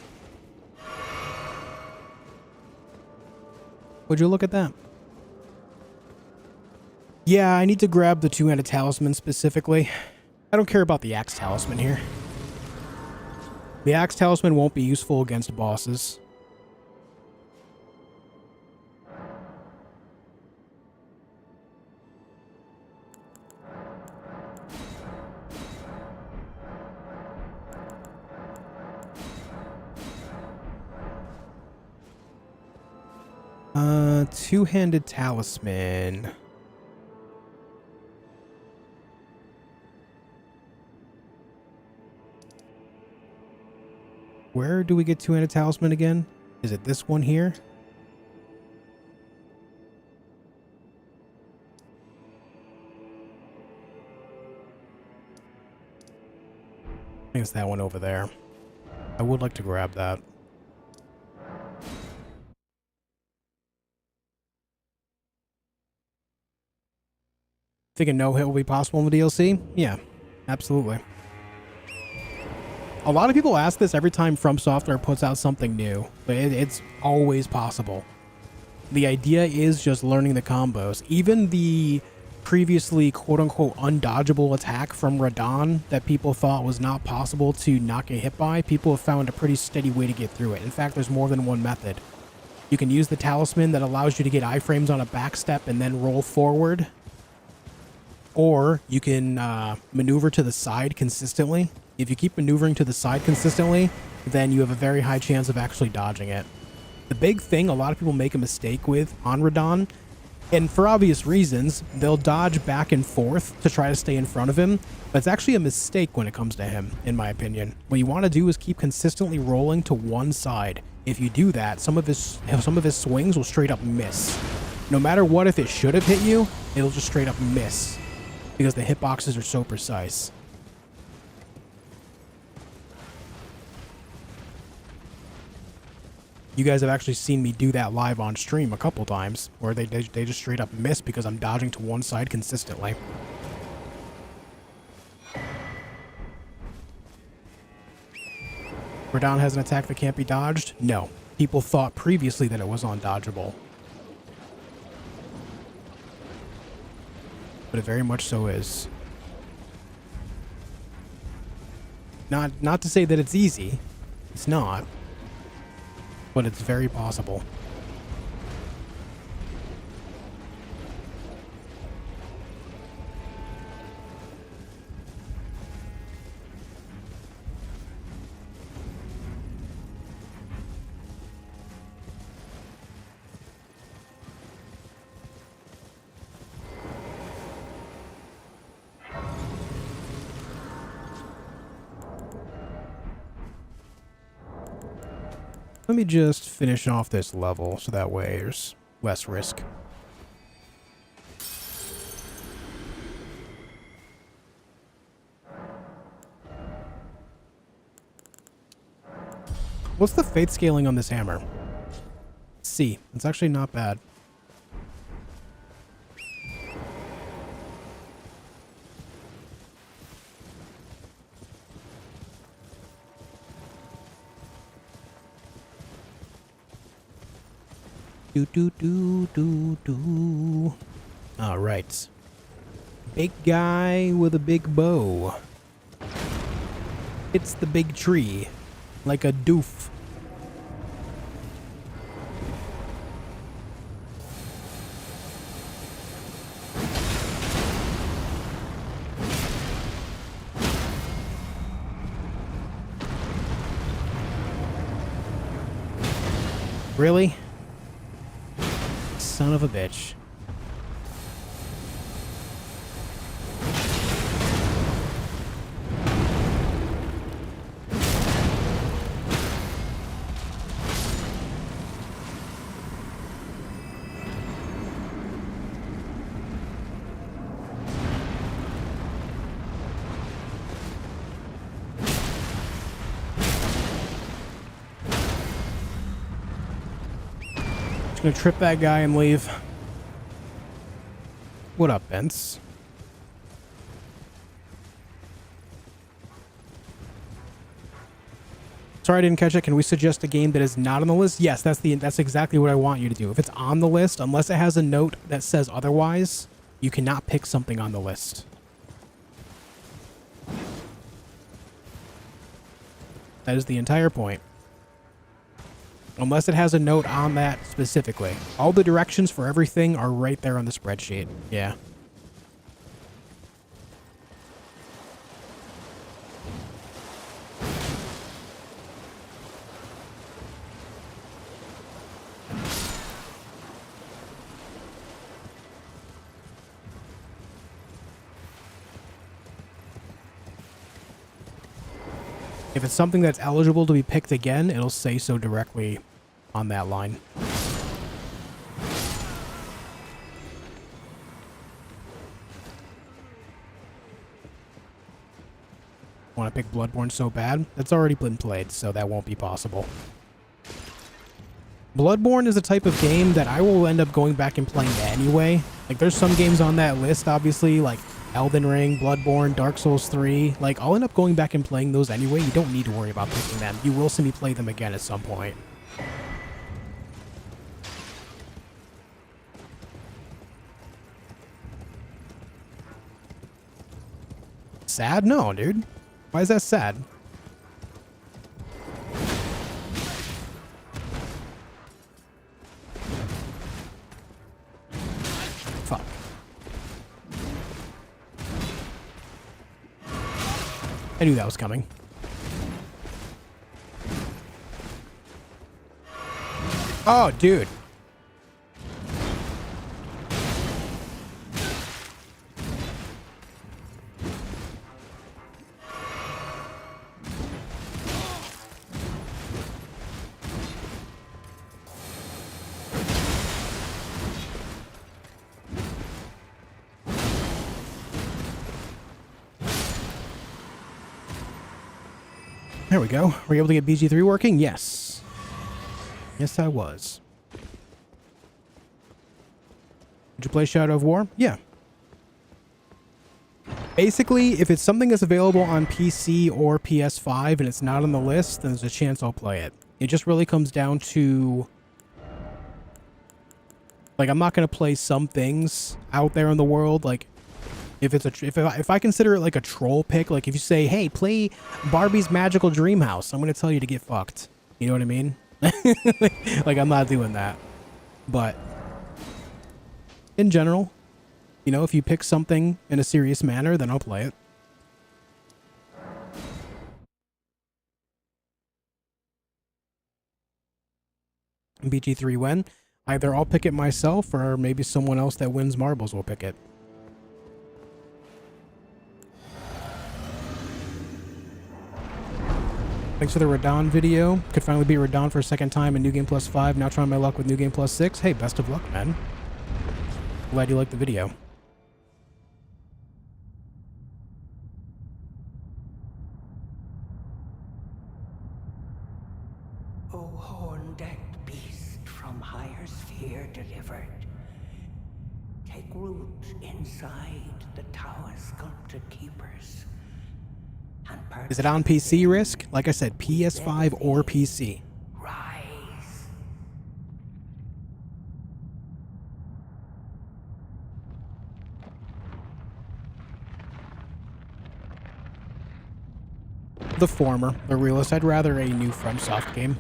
Would you look at that? Yeah, I need to grab the two-handed talisman specifically. I don't care about the axe talisman here. The Axe Talisman won't be useful against bosses. Two-handed talisman. Where do we get two-handed talisman again? Is it this one here? I think it's that one over there. I would like to grab that. Think a no-hit will be possible in the DLC? Yeah, absolutely. A lot of people ask this every time From Software puts out something new, but it's always possible. The idea is just learning the combos. Even the previously quote-unquote undodgeable attack from Radahn that people thought was not possible to not get hit by, people have found a pretty steady way to get through it. In fact, there's more than one method. You can use the talisman that allows you to get iframes on a backstep and then roll forward. Or you can maneuver to the side consistently. If you keep maneuvering to the side consistently, then you have a very high chance of actually dodging it. The big thing a lot of people make a mistake with on Radahn, and for obvious reasons, they'll dodge back and forth to try to stay in front of him, but it's actually a mistake when it comes to him, in my opinion. What you want to do is keep consistently rolling to one side. If you do that, some of his swings will straight up miss. No matter what, if it should have hit you, it'll just straight up miss, because the hitboxes are so precise. You guys have actually seen me do that live on stream a couple times, where they just straight up miss because I'm dodging to one side consistently. Radahn has an attack that can't be dodged? No. People thought previously that it was undodgeable. But it very much so is. Not to say that it's easy. It's not. But it's very possible. Let me just finish off this level so that way there's less risk. What's the faith scaling on this hammer? C. It's actually not bad. All right. Big guy with a big bow. It's the big tree. Like a doof. Really? Son of a bitch. Gonna trip that guy and leave. What up, Bence? Sorry I didn't catch it. Can we suggest a game that is not on the list? Yes, that's exactly what I want you to do. If it's on the list, unless it has a note that says otherwise, you cannot pick something on the list. That is the entire point. Unless it has a note on that specifically. All the directions for everything are right there on the spreadsheet. Yeah. If it's something that's eligible to be picked again, it'll say so directly on that line. Want to pick Bloodborne so bad? That's already been played, so that won't be possible. Bloodborne is a type of game that I will end up going back and playing anyway. Like, there's some games on that list, obviously, like Elden Ring, Bloodborne, Dark Souls 3. Like, I'll end up going back and playing those anyway. You don't need to worry about picking them. You will see me play them again at some point. Sad? No, dude. Why is that sad? Fuck. I knew that was coming. Oh, dude. There we go. Were you able to get BG3 working? Yes. Yes, I was. Did you play Shadow of War? Yeah. Basically, if it's something that's available on PC or PS5 and it's not on the list, then there's a chance I'll play it. It just really comes down to... Like, I'm not going to play some things out there in the world, like... If I consider it like a troll pick, like if you say, hey, play Barbie's Magical Dream House, I'm going to tell you to get fucked. You know what I mean? Like, I'm not doing that. But in general, you know, if you pick something in a serious manner, then I'll play it. BG3 when? Either I'll pick it myself or maybe someone else that wins marbles will pick it. Thanks for the Radon video. Could finally beat Radon for a second time in New Game Plus 5. Now trying my luck with New Game Plus 6. Hey, best of luck, man. Glad you liked the video. O horn-decked beast from higher sphere delivered, take root inside the tower sculpted keepers. Is it on PC, Risk? Like I said, PS5 or PC. Rise. The former, the realist. I'd rather a new FromSoft game.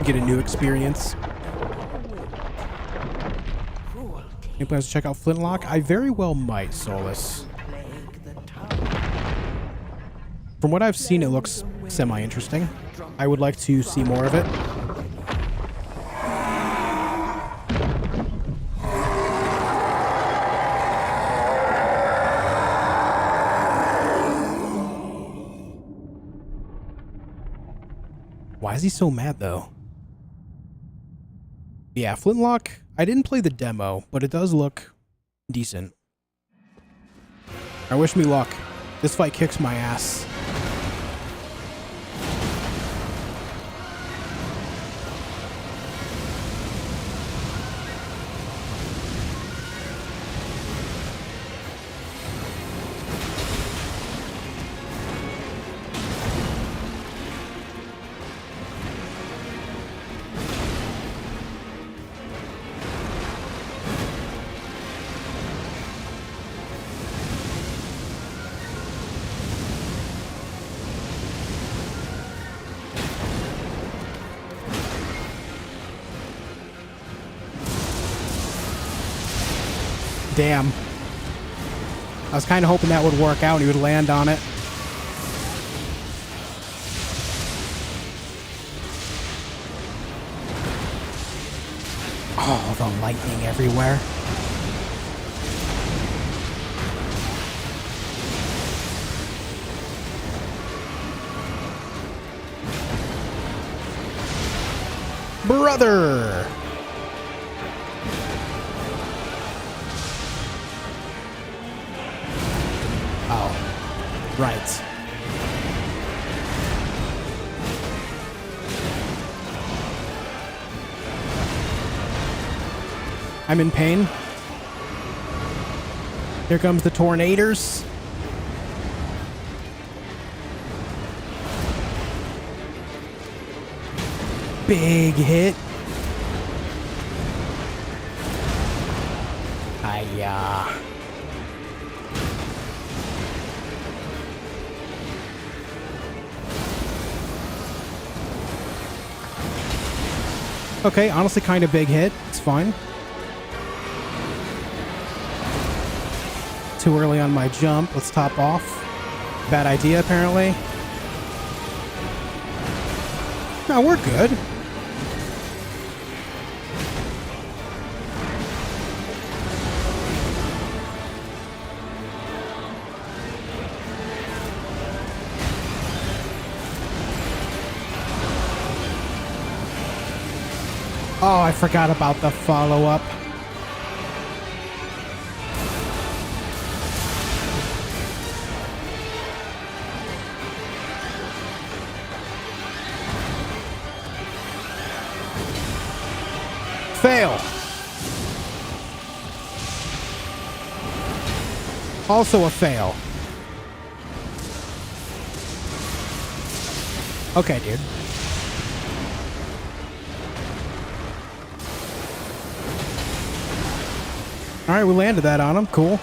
Get a new experience. Any plans to check out Flintlock? I very well might, Solus. From what I've seen, it looks semi-interesting. I would like to see more of it. Why is he so mad, though? Yeah, Flintlock, I didn't play the demo, but it does look decent. I wish me luck. This fight kicks my ass. damn. I was kind of hoping that would work out and he would land on it. Oh, the lightning everywhere. Brother! Oh, right. I'm in pain. Here comes the tornadoes. Big hit. Hiya. Okay, honestly kind of big hit. It's fine. Too early on my jump. Let's top off. Bad idea, apparently. No, we're good. Oh, I forgot about the follow-up. Fail. Also a fail. Okay, dude. Alright, we landed that on him. Cool.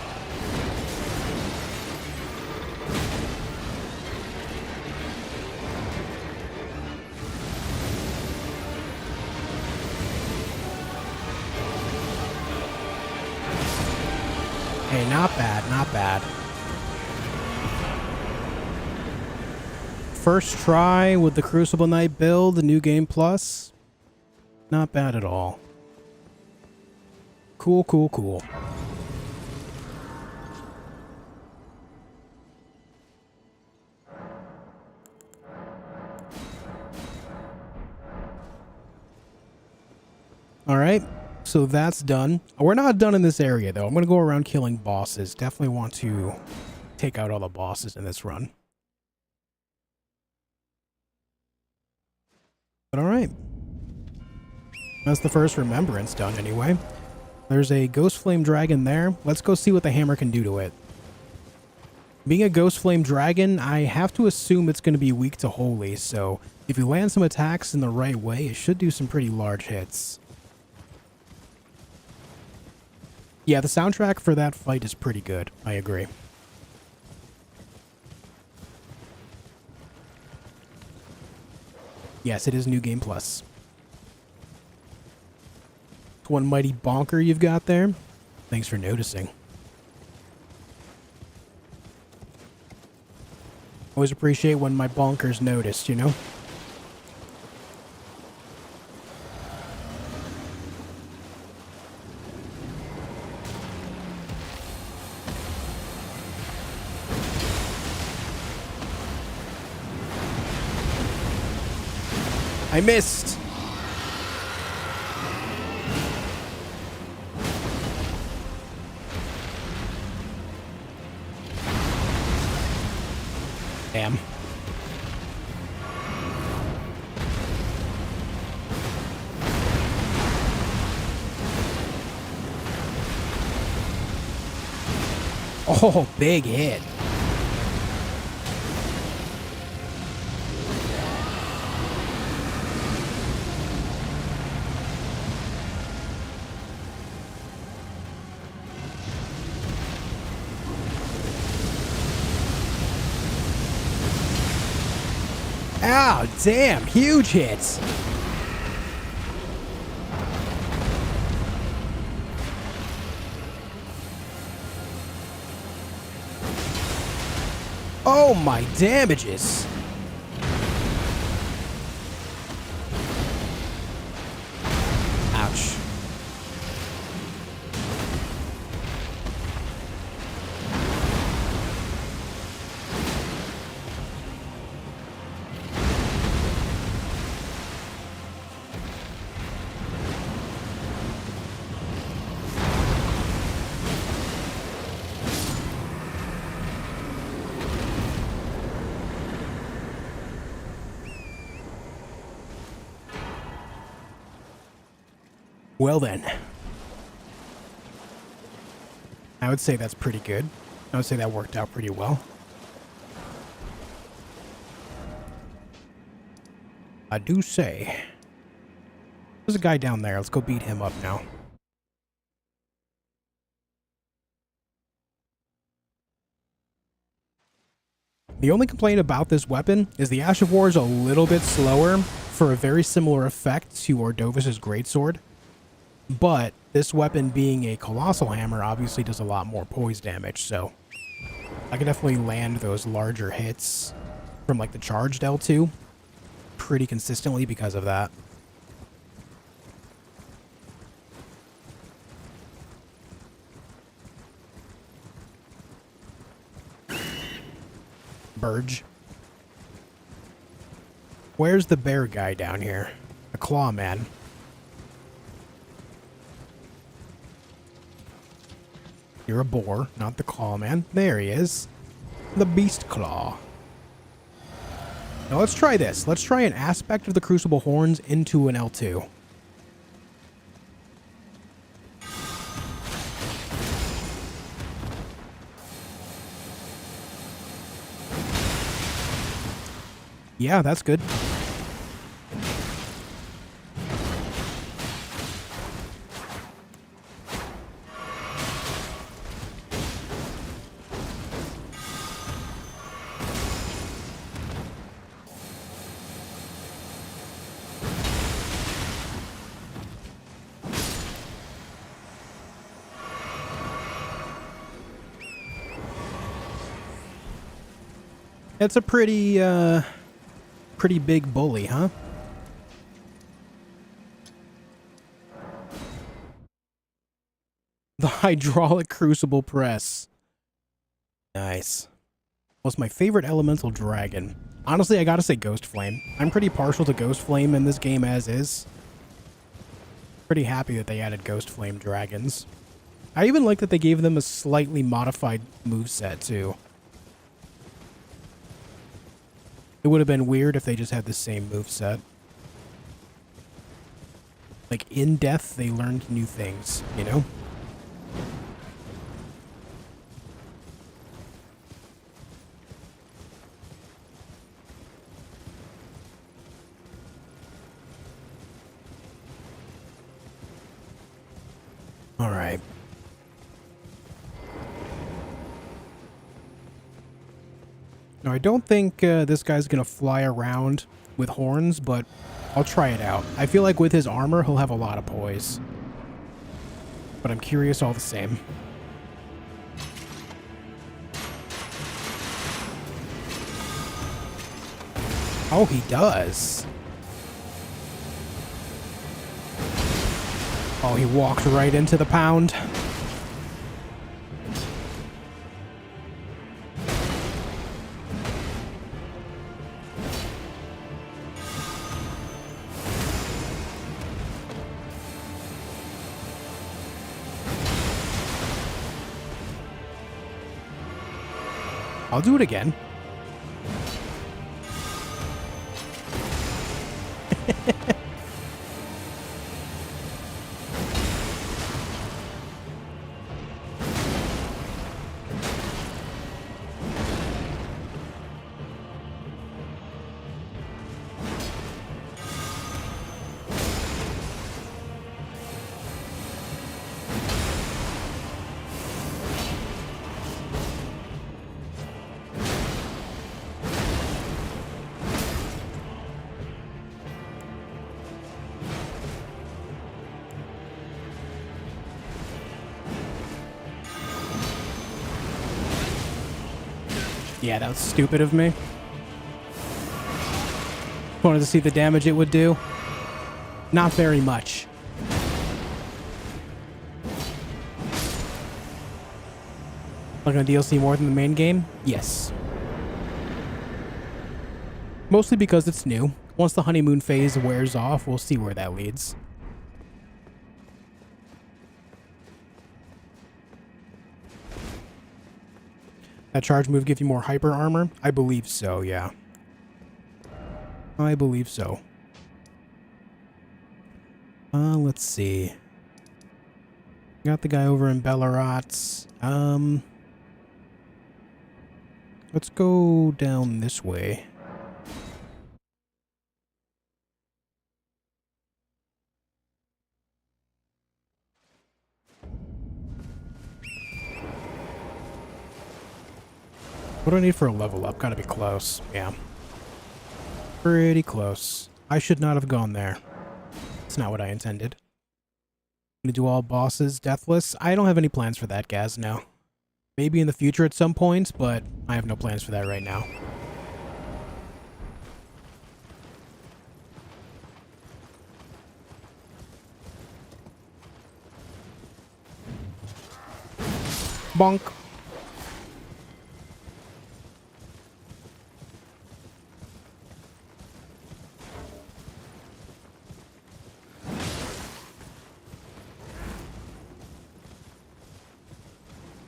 Hey, not bad, not bad. First try with the Crucible Knight build, the new game plus. Not bad at all. Cool, cool, cool. Alright, so that's done. We're not done in this area, though. I'm going to go around killing bosses. Definitely want to take out all the bosses in this run. But alright. That's the first Remembrance done, anyway. There's a Ghost Flame Dragon there. Let's go see what the hammer can do to it. Being a Ghost Flame Dragon, I have to assume it's going to be weak to Holy, so if you land some attacks in the right way, it should do some pretty large hits. Yeah, the soundtrack for that fight is pretty good. I agree. Yes, it is New Game Plus. One mighty bonker you've got there. Thanks for noticing. Always appreciate when my bonkers noticed, you know? I missed. Damn. Oh, big hit. Ow, damn, huge hits. Oh, my damages. Ouch. Well then, I would say that's pretty good. I would say that worked out pretty well. I do say. There's a guy down there. Let's go beat him up now. The only complaint about this weapon is the Ash of War is a little bit slower for a very similar effect to Ordovis's Greatsword. But this weapon being a Colossal Hammer obviously does a lot more poise damage, so I can definitely land those larger hits from like the charged L2 pretty consistently because of that. Burge. Where's the bear guy down here? The claw man. You're a boar, not the claw man. There he is. The beast claw. Now let's try this. Let's try an aspect of the Crucible Horns into an L2. Yeah, that's good. It's a pretty big bully, huh? The hydraulic crucible press. Nice. What's my favorite elemental dragon? Honestly, I gotta say Ghost Flame. I'm pretty partial to Ghost Flame in this game as is. Pretty happy that they added Ghost Flame dragons. I even like that they gave them a slightly modified moveset too. It would have been weird if they just had the same moveset. Like, in death, they learned new things, you know? Alright. Now, I don't think this guy's going to fly around with horns, but I'll try it out. I feel like with his armor, he'll have a lot of poise. But I'm curious all the same. Oh, he does. Oh, he walked right into the pound. I'll do it again. Yeah, that was stupid of me. Wanted to see the damage it would do. Not very much. Like on DLC more than the main game? Yes. Mostly because it's new. Once the honeymoon phase wears off, we'll see where that leads. That charge move give you more hyper armor? I believe so, yeah. I believe so. Let's see. Got the guy over in Bellerots. Let's go down this way. What do I need for a level up? Gotta be close. Yeah. Pretty close. I should not have gone there. It's not what I intended. Gonna do all bosses deathless? I don't have any plans for that, Gaz, no. Maybe in the future at some point, but I have no plans for that right now. Bonk.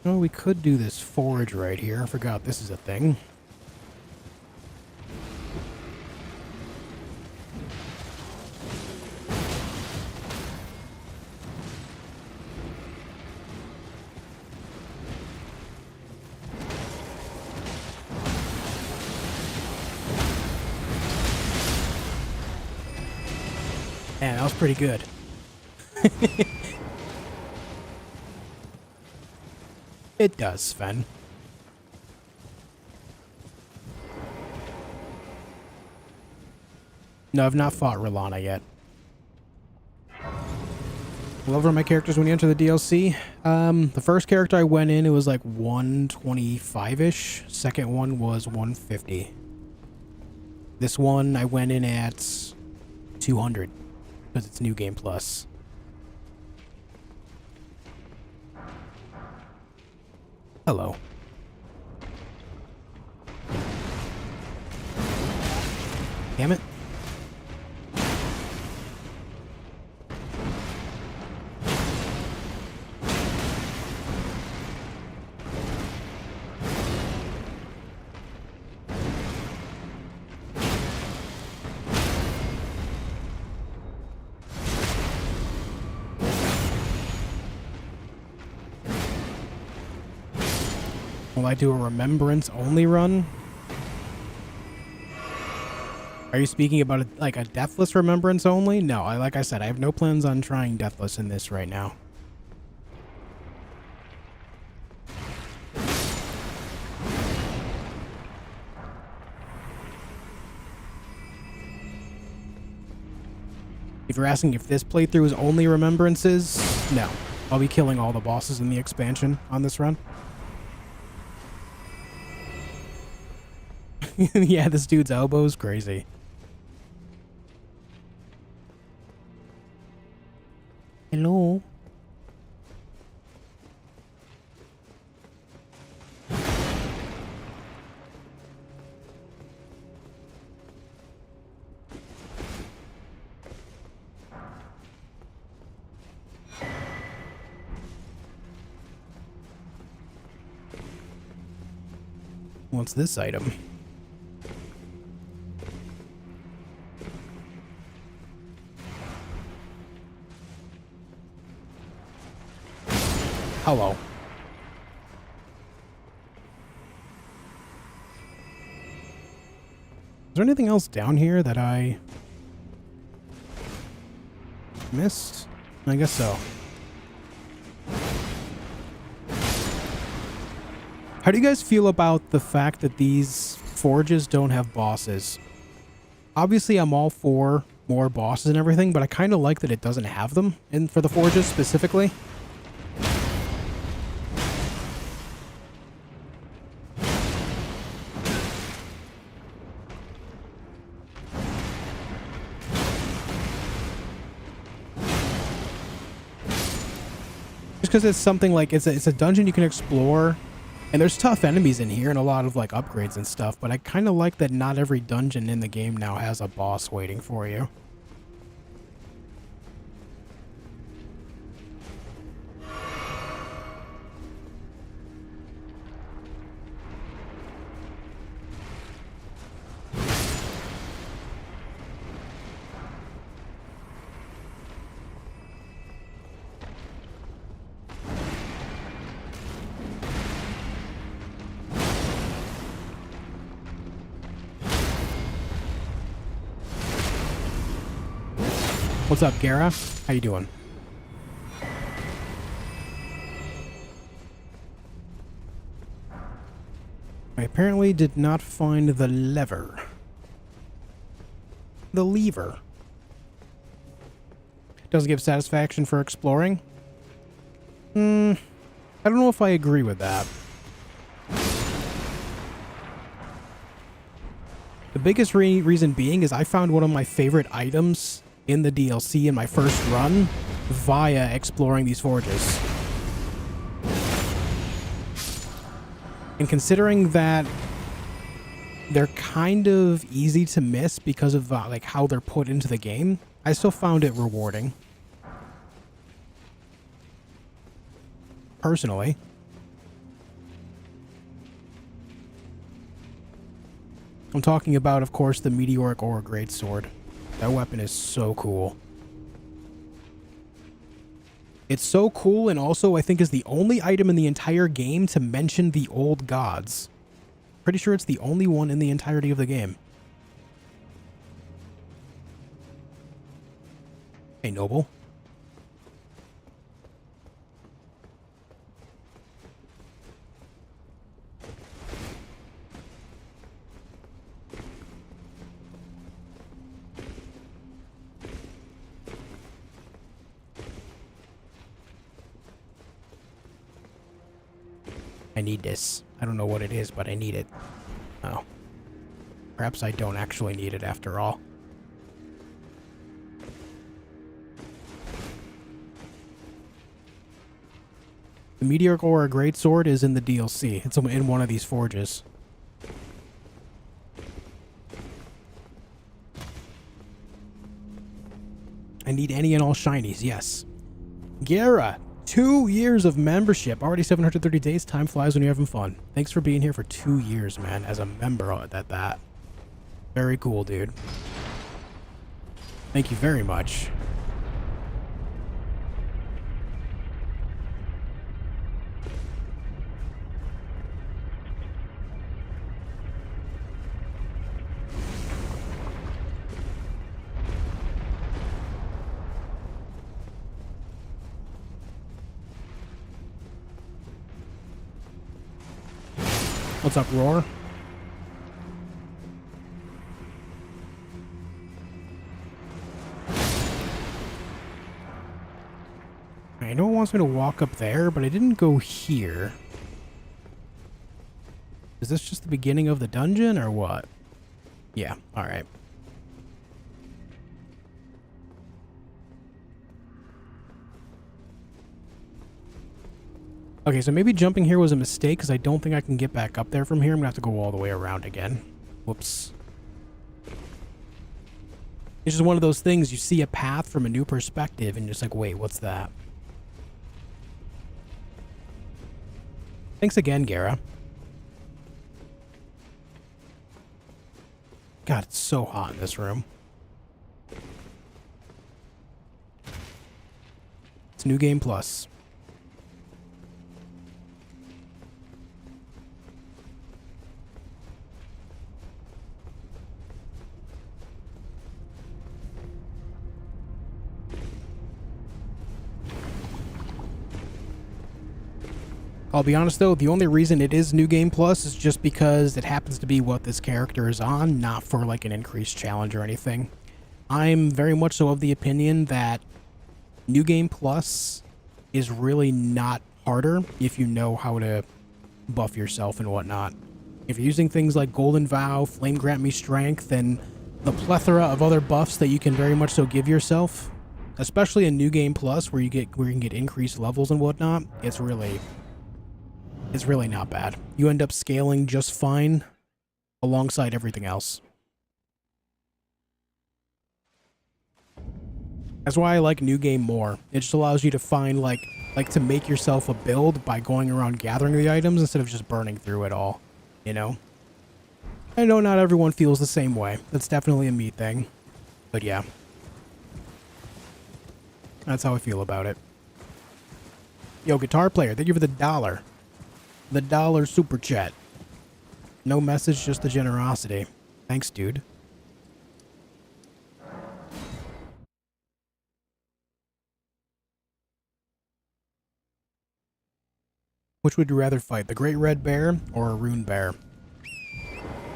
Oh, we could do this forge right here. I forgot this is a thing. Man, that was pretty good. It does, Sven. No, I've not fought Rilana yet. Level my characters when you enter the DLC. The first character I went in, it was like 125-ish. Second one was 150. This one I went in at 200 because it's New Game Plus. Hello. Damn it. Will I do a Remembrance only run? Are you speaking about like a Deathless Remembrance only? No, like I said, I have no plans on trying Deathless in this right now. If you're asking if this playthrough is only Remembrances, no. I'll be killing all the bosses in the expansion on this run. Yeah, this dude's elbow is crazy. Hello? What's this item? Hello. Is there anything else down here that I missed? I guess so. How do you guys feel about the fact that these forges don't have bosses? Obviously, I'm all for more bosses and everything, but I kind of like that it doesn't have them for the forges specifically. Just because it's something like it's a dungeon you can explore, and there's tough enemies in here and a lot of like upgrades and stuff, but I kind of like that not every dungeon in the game now has a boss waiting for you. What's up, Gara? How you doing? I apparently did not find the lever. The lever. Doesn't give satisfaction for exploring? I don't know if I agree with that. The biggest reason being is I found one of my favorite items in the DLC in my first run via exploring these forges. And considering that they're kind of easy to miss because of like how they're put into the game, I still found it rewarding. Personally. I'm talking about, of course, the Meteoric Ore Greatsword. That weapon is so cool. It's so cool, and also I think is the only item in the entire game to mention the old gods. Pretty sure it's the only one in the entirety of the game. Hey, Noble. I need this. I don't know what it is, but I need it. Oh. Perhaps I don't actually need it after all. The Meteoric Ore Greatsword is in the DLC. It's in one of these forges. I need any and all shinies, yes. Gara, 2 years of membership. Already 730 days. Time flies when you're having fun. Thanks for being here for 2 years, man, as a member at that. Very cool, dude. Thank you very much. What's up, Roar? I know it wants me to walk up there, but I didn't go here. Is this just the beginning of the dungeon, or what? Yeah, alright. Okay, so maybe jumping here was a mistake, because I don't think I can get back up there from here. I'm going to have to go all the way around again. Whoops. It's just one of those things, you see a path from a new perspective, and you're just like, wait, what's that? Thanks again, Gara. God, it's so hot in this room. It's New Game Plus. I'll be honest though, the only reason it is New Game Plus is just because it happens to be what this character is on, not for like an increased challenge or anything. I'm very much so of the opinion that New Game Plus is really not harder if you know how to buff yourself and whatnot. If you're using things like Golden Vow, Flame Grant Me Strength, and the plethora of other buffs that you can very much so give yourself, especially in New Game Plus where you can get increased levels and whatnot. It's really not bad. You end up scaling just fine alongside everything else. That's why I like New Game more. It just allows you to find like to make yourself a build by going around gathering the items instead of just burning through it all, you know? I know not everyone feels the same way. That's definitely a me thing. But yeah. That's how I feel about it. Yo, Guitar Player, thank you for the $1. The $1 super chat. No message, just the generosity. Thanks, dude. Which would you rather fight, the Great Red Bear or a Rune Bear?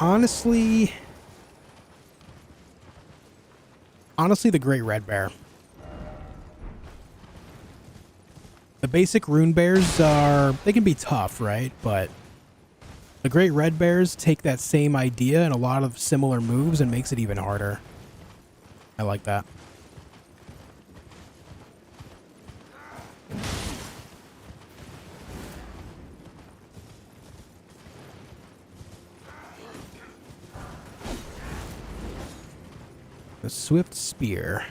Honestly, the Great Red Bear. The basic Rune Bears they can be tough, right? But the Great Red Bears take that same idea and a lot of similar moves and makes it even harder. I like that. The Swift Spear.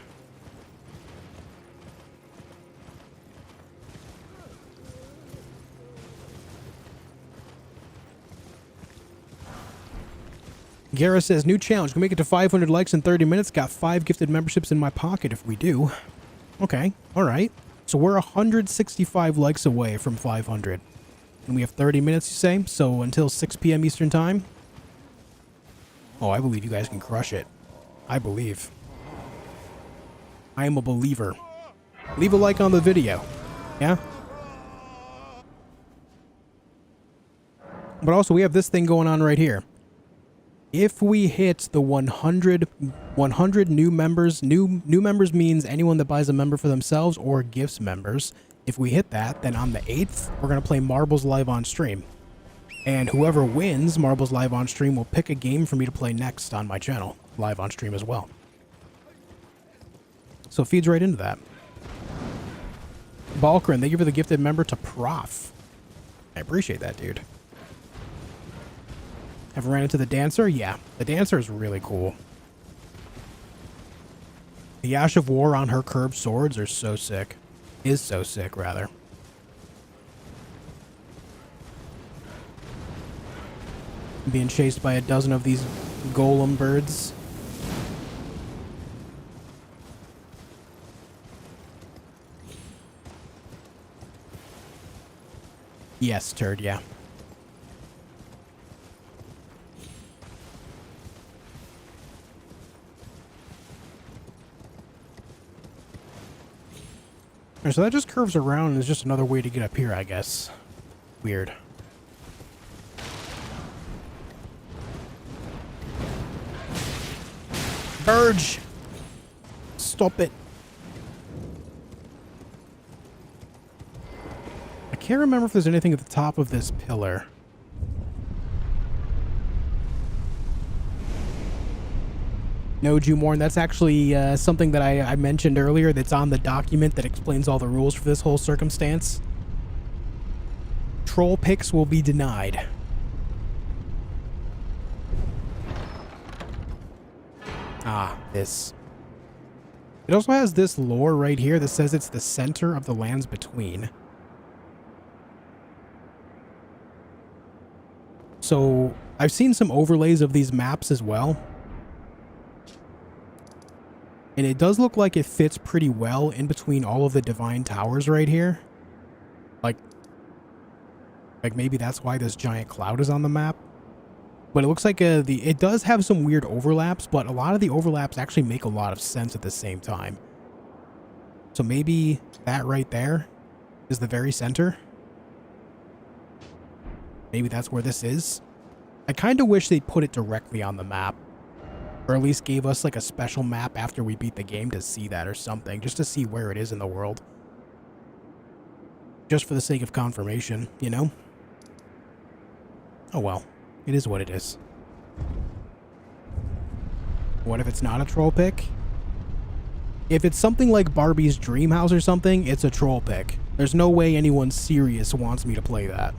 Gara says, new challenge. Can make it to 500 likes in 30 minutes. Got 5 gifted memberships in my pocket if we do. Okay. All right. So we're 165 likes away from 500. And we have 30 minutes, you say? So until 6 p.m. Eastern Time? Oh, I believe you guys can crush it. I believe. I am a believer. Leave a like on the video. Yeah? But also, we have this thing going on right here. If we hit the 100 new members, new members means anyone that buys a member for themselves or gifts members. If we hit that, then on the 8th, we're going to play Marbles live on stream. And whoever wins Marbles live on stream will pick a game for me to play next on my channel, live on stream as well. So it feeds right into that. Balkrin, thank you for the gifted member to Prof. I appreciate that, dude. Ever ran into the Dancer? Yeah, the Dancer is really cool. The Ash of War on her curved swords are so sick. Is so sick, rather. Being chased by a dozen of these golem birds. Yes, turd, yeah. Alright, so that just curves around and is just another way to get up here, I guess. Weird. Burge! Stop it. I can't remember if there's anything at the top of this pillar. No, Jumorn, that's actually something that I mentioned earlier that's on the document that explains all the rules for this whole circumstance. Troll picks will be denied. Ah, this. It also has this lore right here that says it's the center of the lands between. So, I've seen some overlays of these maps as well. And it does look like it fits pretty well in between all of the divine towers right here. Like maybe that's why this giant cloud is on the map. But it looks like it does have some weird overlaps, but a lot of the overlaps actually make a lot of sense at the same time. So maybe that right there is the very center. Maybe that's where this is. I kind of wish they'd put it directly on the map. Or at least gave us like a special map after we beat the game to see that or something. Just to see where it is in the world. Just for the sake of confirmation, you know? Oh well. It is what it is. What if it's not a troll pick? If it's something like Barbie's Dream House or something, it's a troll pick. There's no way anyone serious wants me to play that.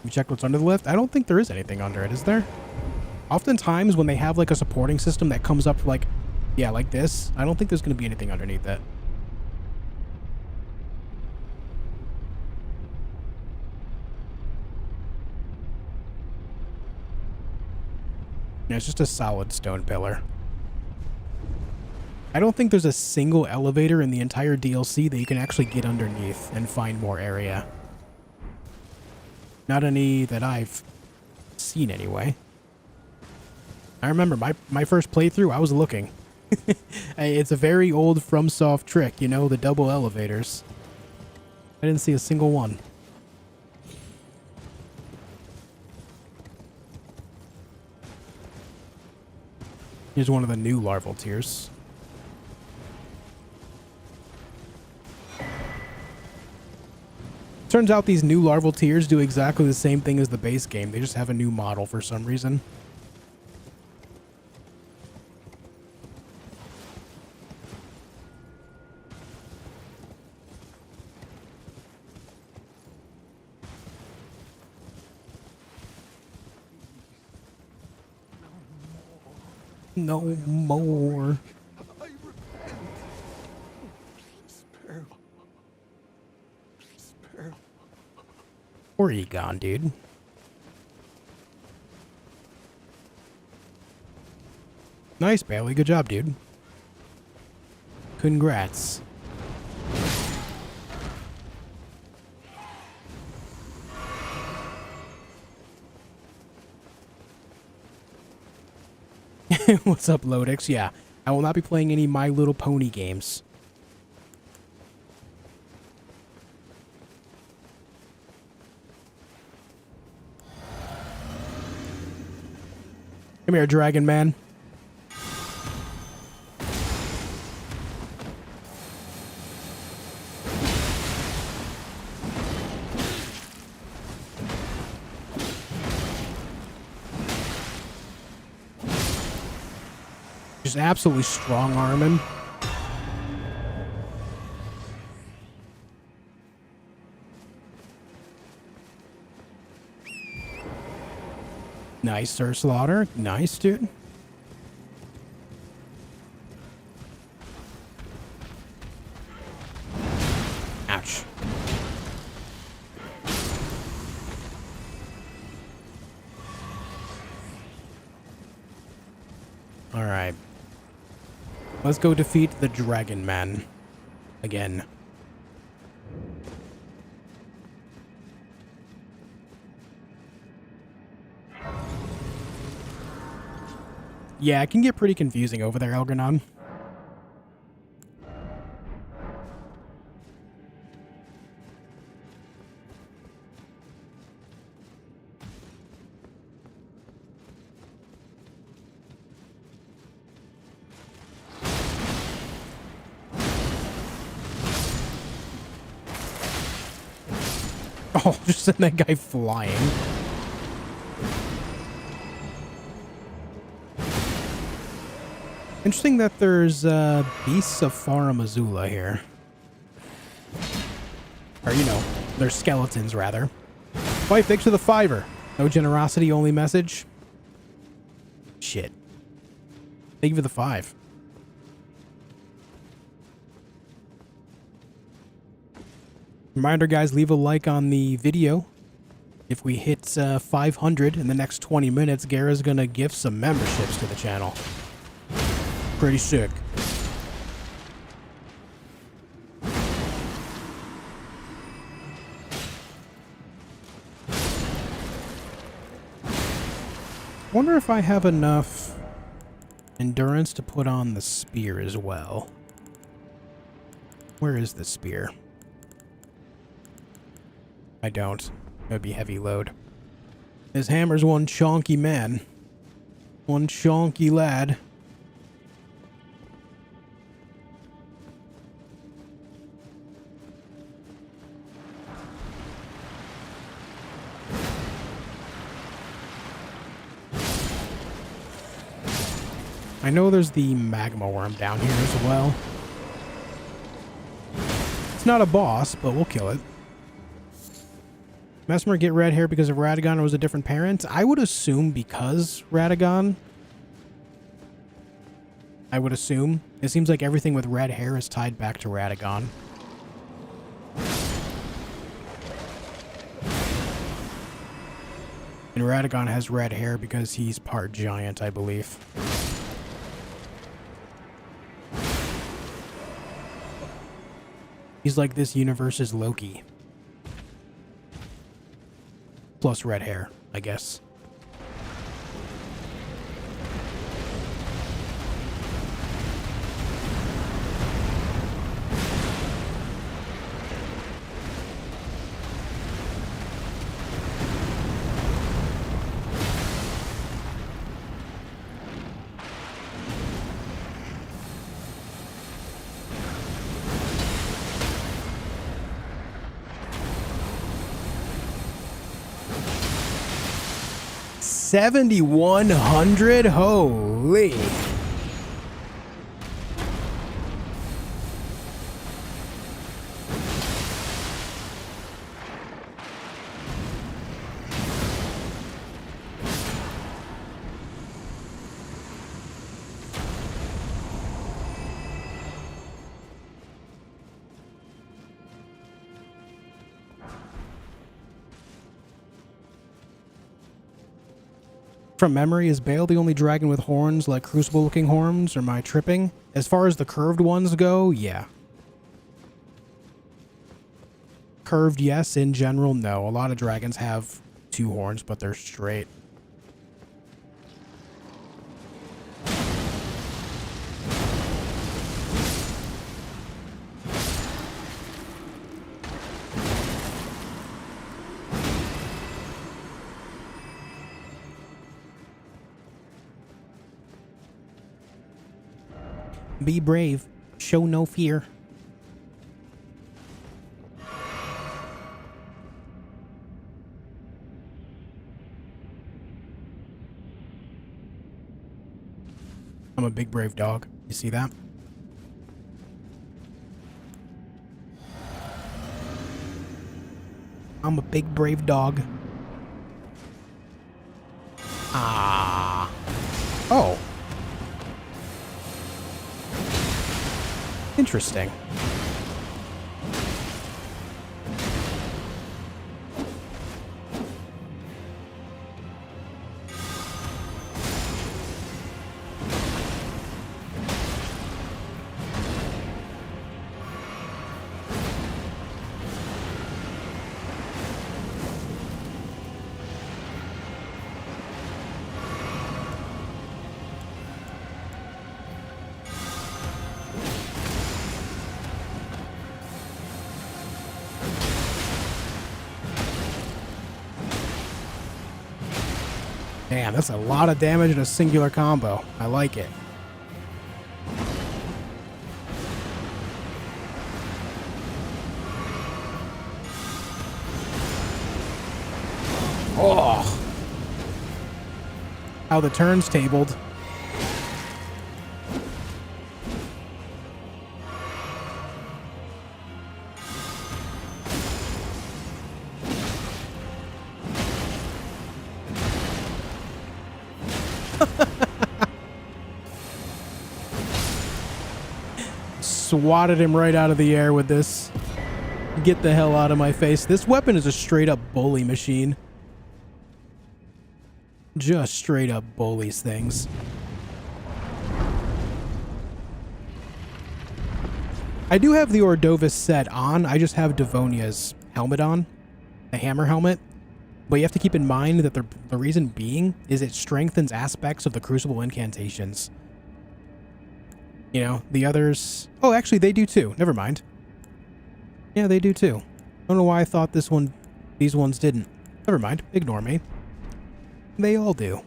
You check what's under the lift? I don't think there is anything under it, is there? Oftentimes when they have like a supporting system that comes up like, yeah, like this, I don't think there's going to be anything underneath it. Yeah, it's just a solid stone pillar. I don't think there's a single elevator in the entire DLC that you can actually get underneath and find more area. Not any that I've seen anyway. I remember my first playthrough, I was looking. It's a very old FromSoft trick, you know, the double elevators. I didn't see a single one. Here's one of the new larval tiers. Turns out these new larval tiers do exactly the same thing as the base game. They just have a new model for some reason. No more. I repent. Please spare. Please spare. Where are you gone, dude? Nice, Bailey. Good job, dude. Congrats. What's up, Lodix? Yeah, I will not be playing any My Little Pony games. Come here, Dragon Man. Just absolutely strong arm him. Nice, Sir Slaughter. Nice, dude. Ouch. All right. Let's go defeat the Dragon Man again. Yeah, it can get pretty confusing over there, Elgranon. Oh, just send that guy flying. Interesting that there's beasts of Farum Azula here. Or, you know, they're skeletons, rather. Fight thanks to the $5. No generosity, only message. Shit. Thank you for the 5. Reminder, guys, leave a like on the video. If we hit 500 in the next 20 minutes, Gara's gonna gift some memberships to the channel. Pretty sick. Wonder if I have enough endurance to put on the spear as well. Where is the spear? I don't. That'd be heavy load. This hammer's one chonky man. One chonky lad. I know there's the magma worm down here as well. It's not a boss, but we'll kill it. Mesmer get red hair because of Radagon or was a different parent? I would assume because Radagon. I would assume. It seems like everything with red hair is tied back to Radagon. And Radagon has red hair because he's part giant, I believe. He's like this universe's Loki. Plus red hair, I guess. $7,100? Holy. From memory, is Bale the only dragon with horns like Crucible-looking horns, or am I tripping? As far as the curved ones go, yeah. Curved, yes. In general, no. A lot of dragons have two horns, but they're straight. Be brave. Show no fear. I'm a big brave dog. You see that? I'm a big brave dog. Ah. Oh. Interesting. Damn, that's a lot of damage in a singular combo. I like it. Oh! How the turn's tabled. Swatted him right out of the air with this. Get the hell out of my face. This weapon is a straight up bully machine. Just straight up bullies things. I do have the Ordovis set on. I just have Devonia's helmet on. The hammer helmet. But you have to keep in mind that the reason being is it strengthens aspects of the Crucible incantations. You know, the others... Oh, actually, they do too. Never mind. Yeah, they do too. I don't know why I thought these ones didn't. Never mind. Ignore me. They all do.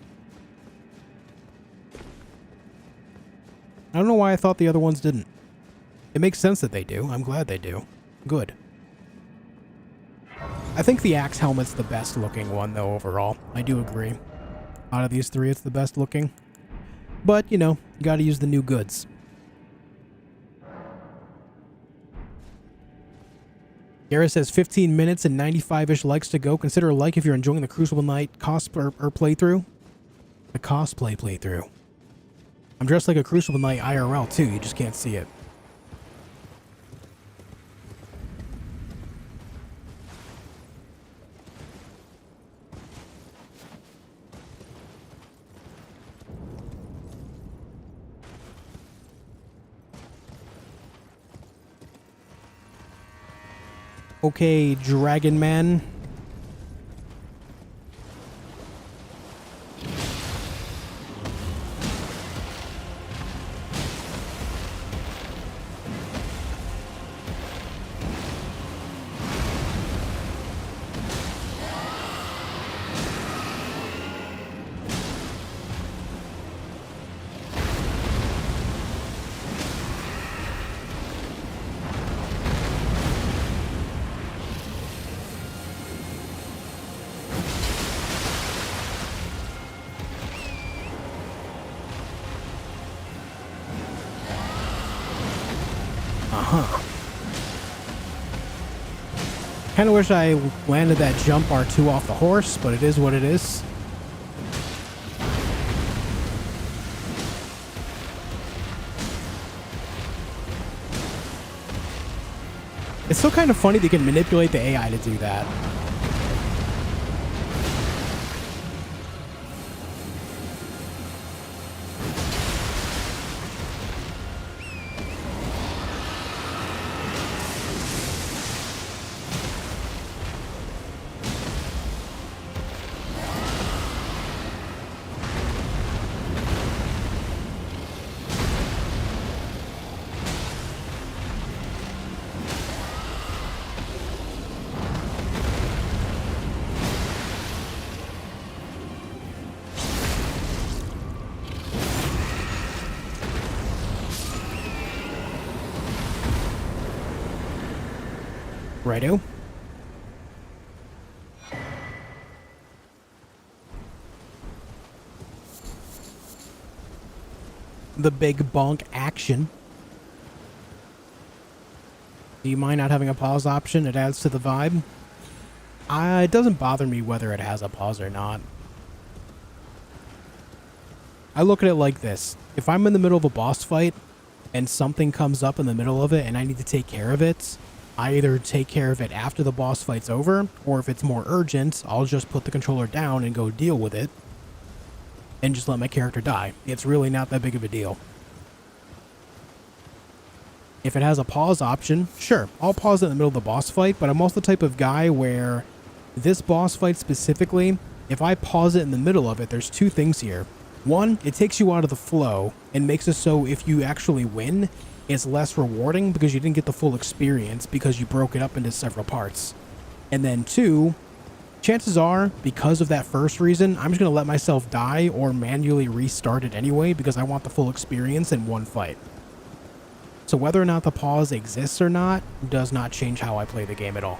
I don't know why I thought the other ones didn't. It makes sense that they do. I'm glad they do. Good. I think the axe helmet's the best looking one, though, overall. I do agree. Out of these three, it's the best looking. But, you know, you gotta use the new goods. Garrett says 15 minutes and 95-ish likes to go. Consider a like if you're enjoying the Crucible Knight or playthrough. The cosplay playthrough. I'm dressed like a Crucible Knight IRL too, you just can't see it. Okay, Dragon Man. Kind of wish I landed that jump R2 off the horse, but it is what it is. It's still kind of funny that you can manipulate the AI to do that. Righto. The big bonk action. Do you mind not having a pause option? It adds to the vibe. It doesn't bother me whether it has a pause or not. I look at it like this. If I'm in the middle of a boss fight and something comes up in the middle of it and I need to take care of it, I either take care of it after the boss fight's over, or if it's more urgent, I'll just put the controller down and go deal with it and just let my character die. It's really not that big of a deal. If it has a pause option, sure, I'll pause it in the middle of the boss fight, but I'm also the type of guy where this boss fight specifically, if I pause it in the middle of it, there's two things here. One, it takes you out of the flow and makes it so if you actually win, it's less rewarding because you didn't get the full experience because you broke it up into several parts. And then two, chances are, because of that first reason, I'm just going to let myself die or manually restart it anyway because I want the full experience in one fight. So whether or not the pause exists or not does not change how I play the game at all.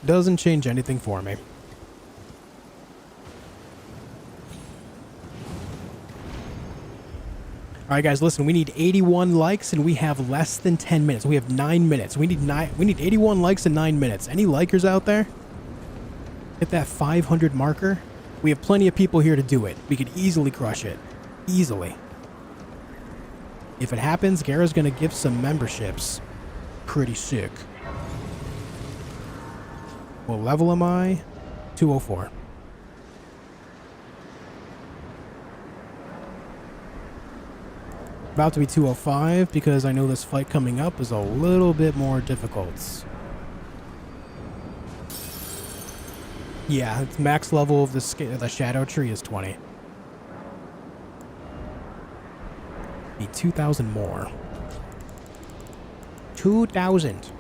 Doesn't change anything for me. Alright guys, listen, we need 81 likes and we have less than 10 minutes. We have 9 minutes. We need 81 likes in 9 minutes. Any likers out there? Hit that 500 marker. We have plenty of people here to do it. We could easily crush it. Easily. If it happens, Gara's gonna give some memberships. Pretty sick. What level am I? 204. About to be 205 because I know this fight coming up is a little bit more difficult. Yeah, its max level of the Shadow Tree is 20. Be 2,000 more. 2,000.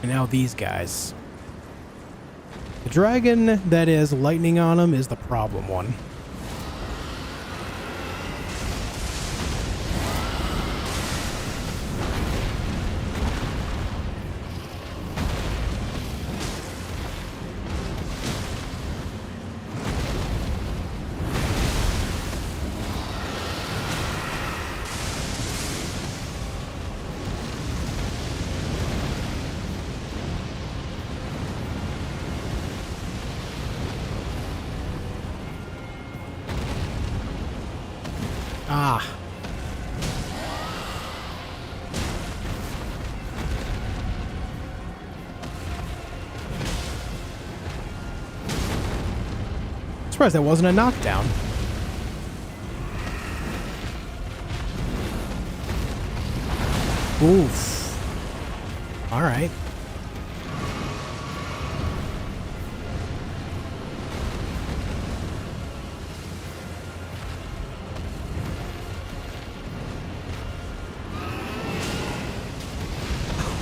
And now these guys. The dragon that is lightning on him is the problem one. Ah. Surprised that wasn't a knockdown. Oof. All right.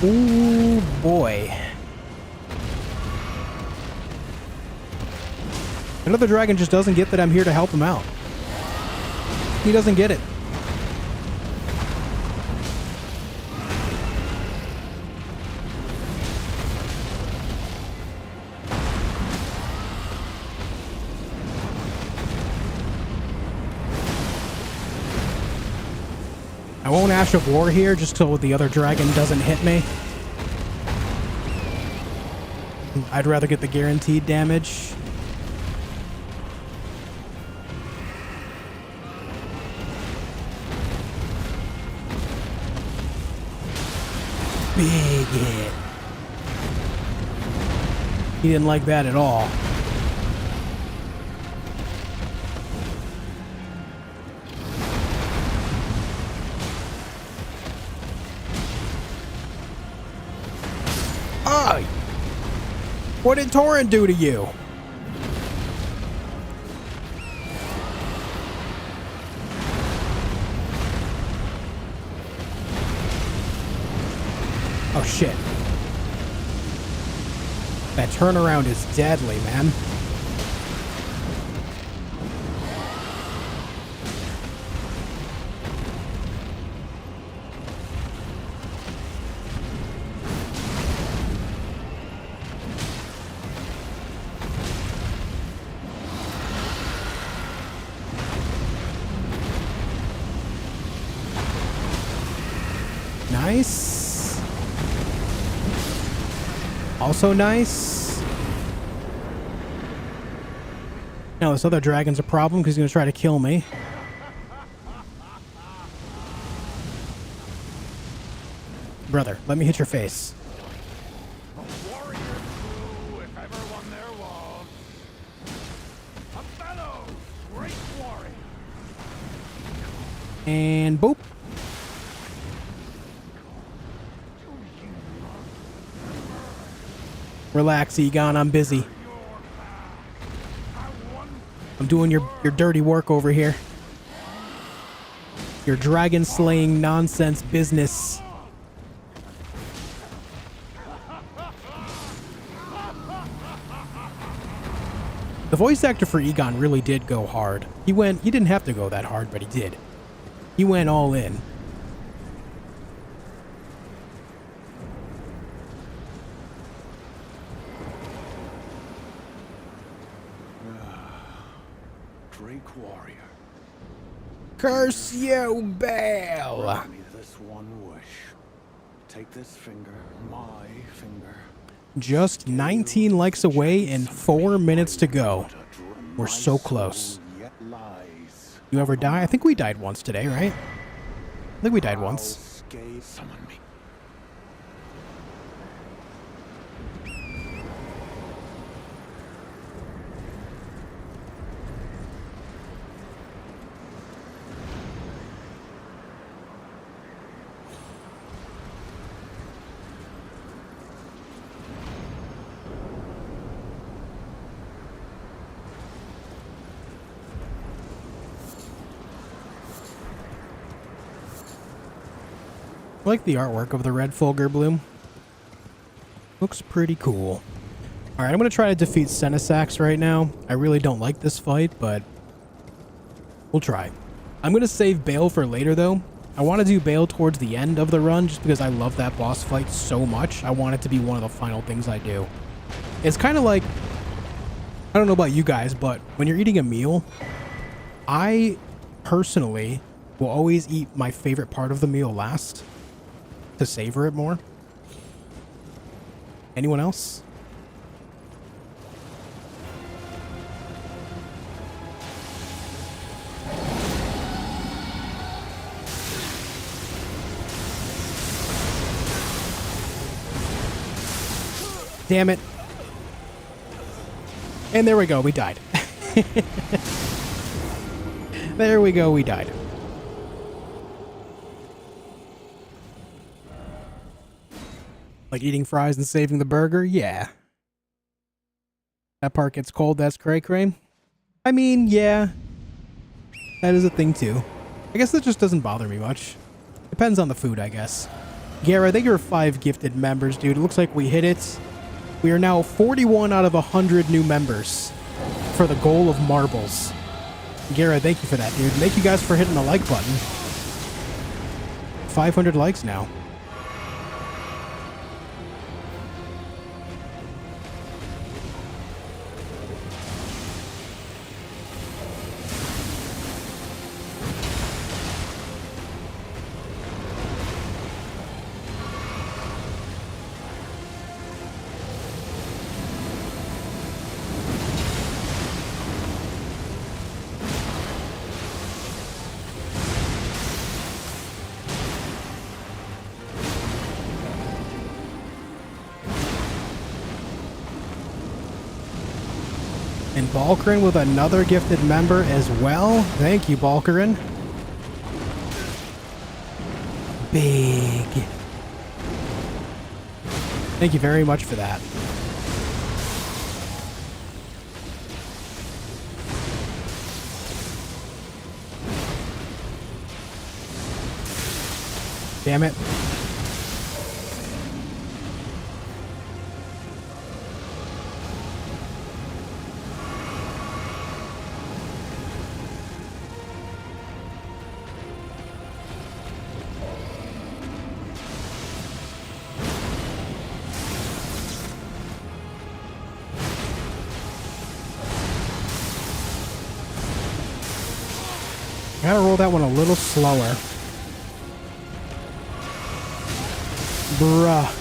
Ooh, boy. Another dragon just doesn't get that I'm here to help him out. He doesn't get it. I won't Ash of War here just so the other dragon doesn't hit me. I'd rather get the guaranteed damage. Big hit. He didn't like that at all. Oh! What did Torrent do to you? Oh shit. That turnaround is deadly, man. Nice. Also nice. Now this other dragon's a problem because he's going to try to kill me. Brother, let me hit your face. A warrior crew, if ever one there was. A fellow great warrior. And boop. Relax, Egon, I'm busy. I'm doing your dirty work over here. Your dragon slaying nonsense business. The voice actor for Egon really did go hard. He didn't have to go that hard, but he did. He went all in. Drake warrior. Curse you, Bale! Grant me this one wish. Take this finger, my finger. Just 19 likes away and 4 minutes to go. We're so close. You ever die? I think we died once today, right? I think we died once. Summon me. I like the artwork of the red Fulgur Bloom. Looks pretty cool. Alright, I'm going to try to defeat Senesax right now. I really don't like this fight, but we'll try. I'm going to save Bale for later, though. I want to do Bale towards the end of the run just because I love that boss fight so much. I want it to be one of the final things I do. It's kind of like, I don't know about you guys, but when you're eating a meal, I personally will always eat my favorite part of the meal last to savor it more. Anyone else? Damn it. And there we go, we died. There we go, we died. Like eating fries and saving the burger? Yeah. That part gets cold, that's cray-cray. I mean, yeah. That is a thing too. I guess that just doesn't bother me much. Depends on the food, I guess. Gara, thank you for 5 gifted members, dude. It looks like we hit it. We are now 41 out of 100 new members for the goal of marbles. Gara, thank you for that, dude. Thank you guys for hitting the like button. 500 likes now. And Balkarin with another gifted member as well. Thank you, Balkarin. Big. Thank you very much for that. Damn it. Gotta roll that one a little slower. Bruh.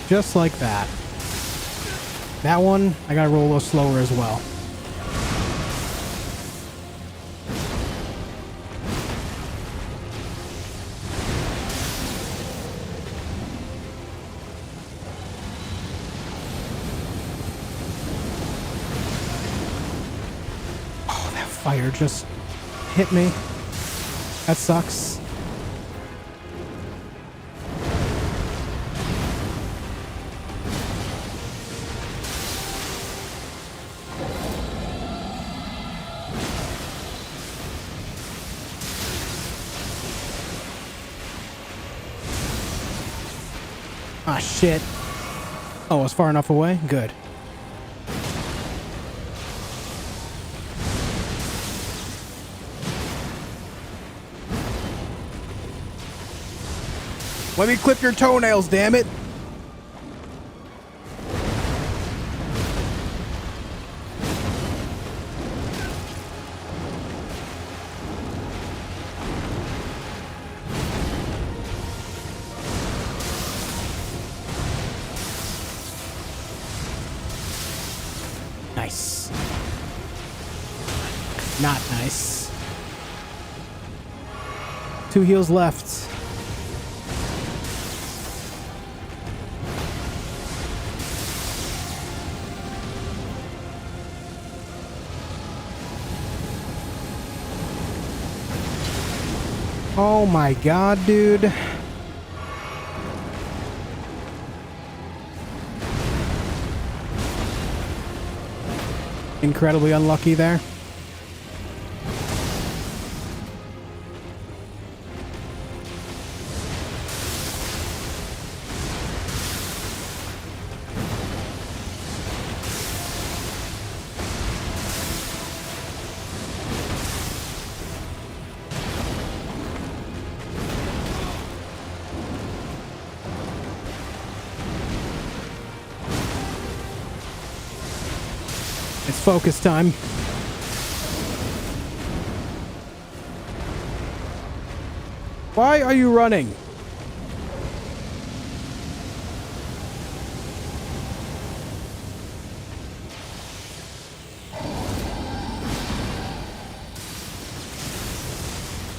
Just like that. That one, I gotta roll a little slower as well. Fire just hit me. That sucks. Ah, shit. Oh, it's far enough away? Good. Let me clip your toenails, damn it! Nice. Not nice. 2 heals left. Oh my god, dude. Incredibly unlucky there. It's focus time. Why are you running?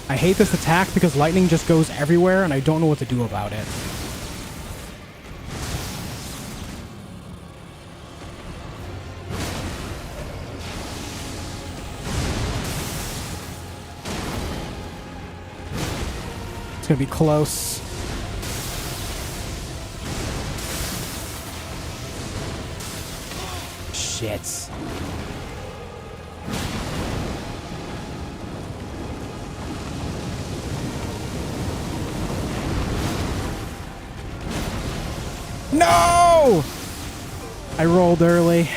I hate this attack because lightning just goes everywhere and I don't know what to do about it. It's gonna be close. Shit. No! I rolled early.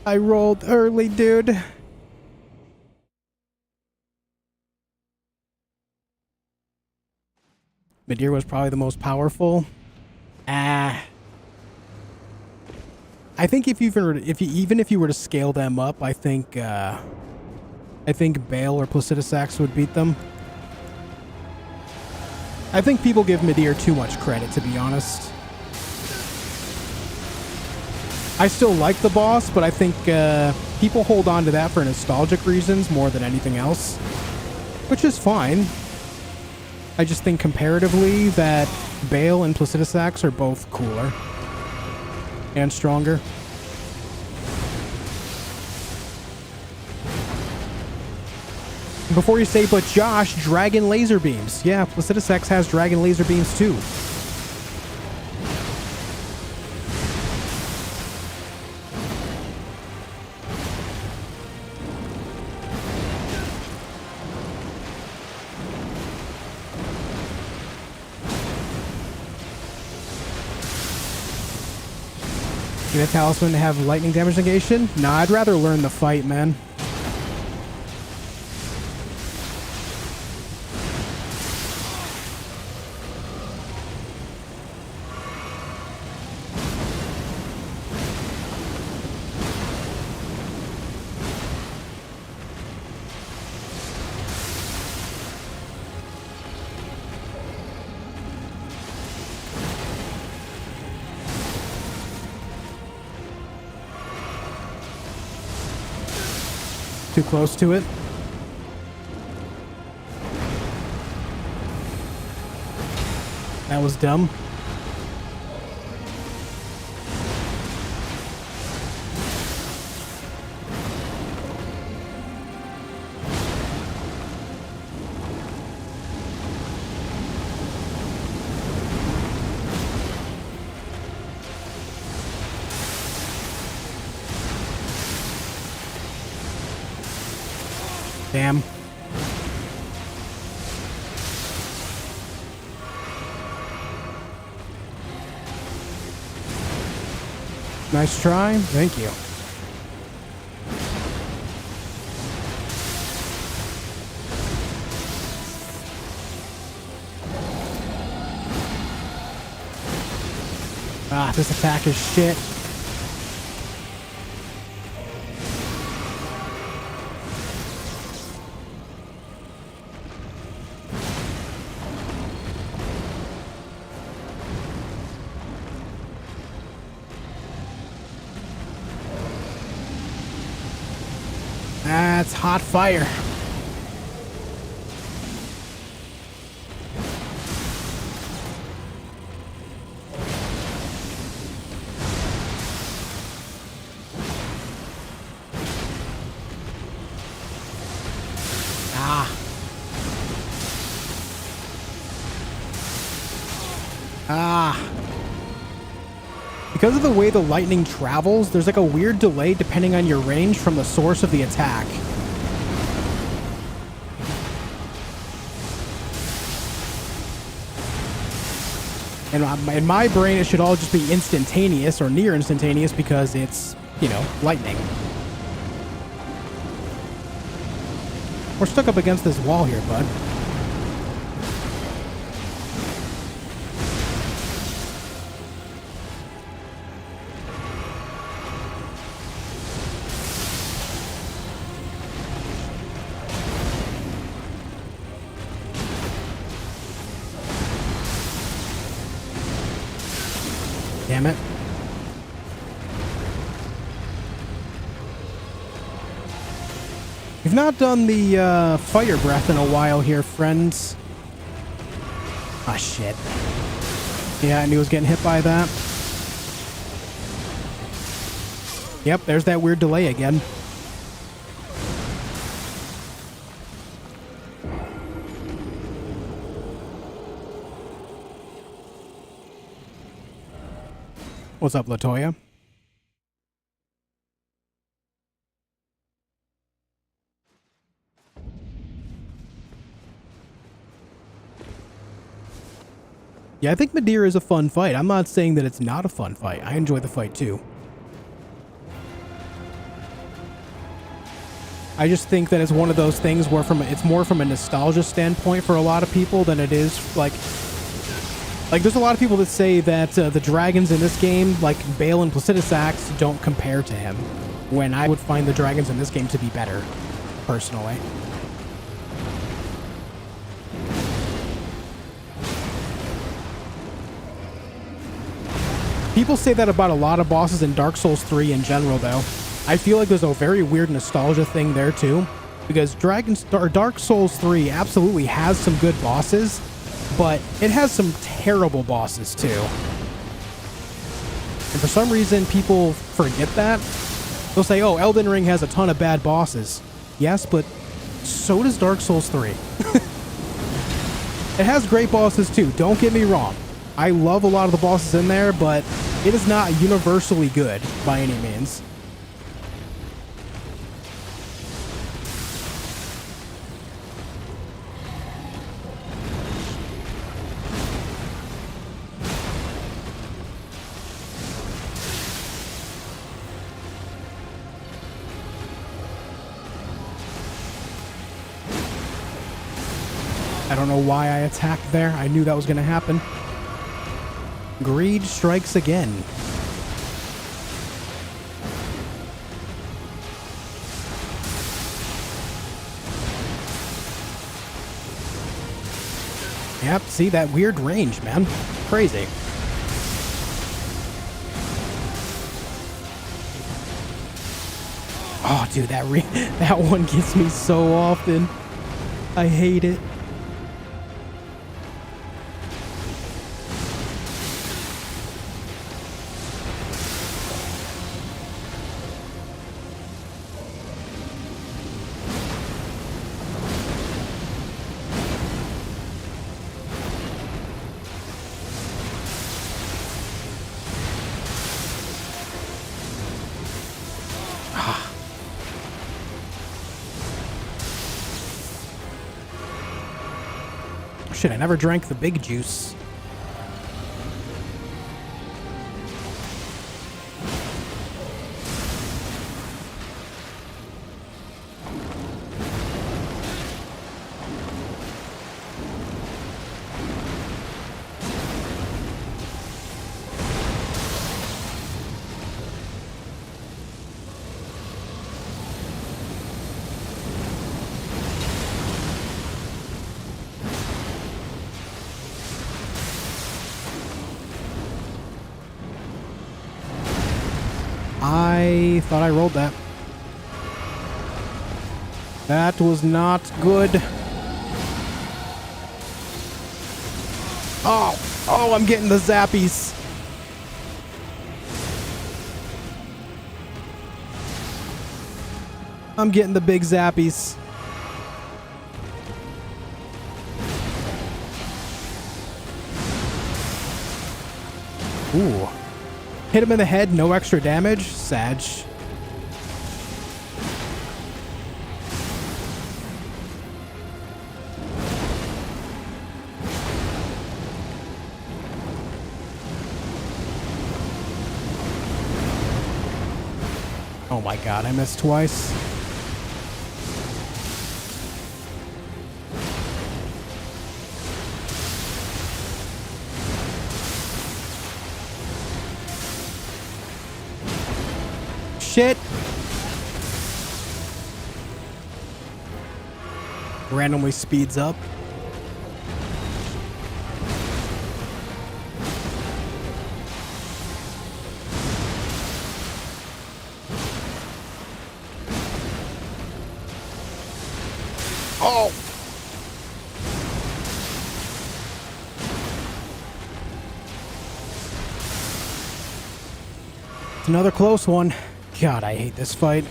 I rolled early, dude. Midir was probably the most powerful. I think if you even if you were to scale them up, I think Bale or Placidusax would beat them. I think people give Midir too much credit, to be honest. I still like the boss, but I think people hold on to that for nostalgic reasons more than anything else, which is fine. I just think comparatively that Bale and Placidusax are both cooler and stronger. Before you say, but Josh, dragon laser beams. Yeah, Placidusax has dragon laser beams too. Need a talisman to have lightning damage negation? Nah, I'd rather learn the fight, man. Too close to it. That was dumb. Damn. Nice try. Thank you. Ah, this attack is shit. That's hot fire. Because of the way the lightning travels, there's like a weird delay depending on your range from the source of the attack. And in my brain, it should all just be instantaneous or near instantaneous because it's, you know, lightning. We're stuck up against this wall here, bud. . We've not done the fire breath in a while here, friends. Ah, shit. Yeah, I knew I was getting hit by that. Yep, there's that weird delay again. What's up, Latoya? Yeah, I think Madeira is a fun fight. I'm not saying that it's not a fun fight. I enjoy the fight too. I just think that it's one of those things where it's more from a nostalgia standpoint for a lot of people than it is like there's a lot of people that say that the dragons in this game, like Bale and Placidus Axe, don't compare to him, when I would find the dragons in this game to be better, personally. People say that about a lot of bosses in Dark Souls 3 in general, though. I feel like there's a very weird nostalgia thing there, too, because Dark Souls 3 absolutely has some good bosses, but it has some terrible bosses, too. And for some reason, people forget that. They'll say, oh, Elden Ring has a ton of bad bosses. Yes, but so does Dark Souls 3. It has great bosses, too. Don't get me wrong. I love a lot of the bosses in there, but it is not universally good by any means. I don't know why I attacked there. I knew that was going to happen. Greed strikes again. Yep, see that weird range, man. Crazy. Oh, dude, that one gets me so often. I hate it. Shit, I never drank the big juice. I thought I rolled that. That was not good. Oh, I'm getting the zappies. I'm getting the big zappies. Ooh. Hit him in the head, no extra damage. Sag. Oh my god, I missed twice. Shit. Randomly speeds up. Oh! It's another close one. God, I hate this fight.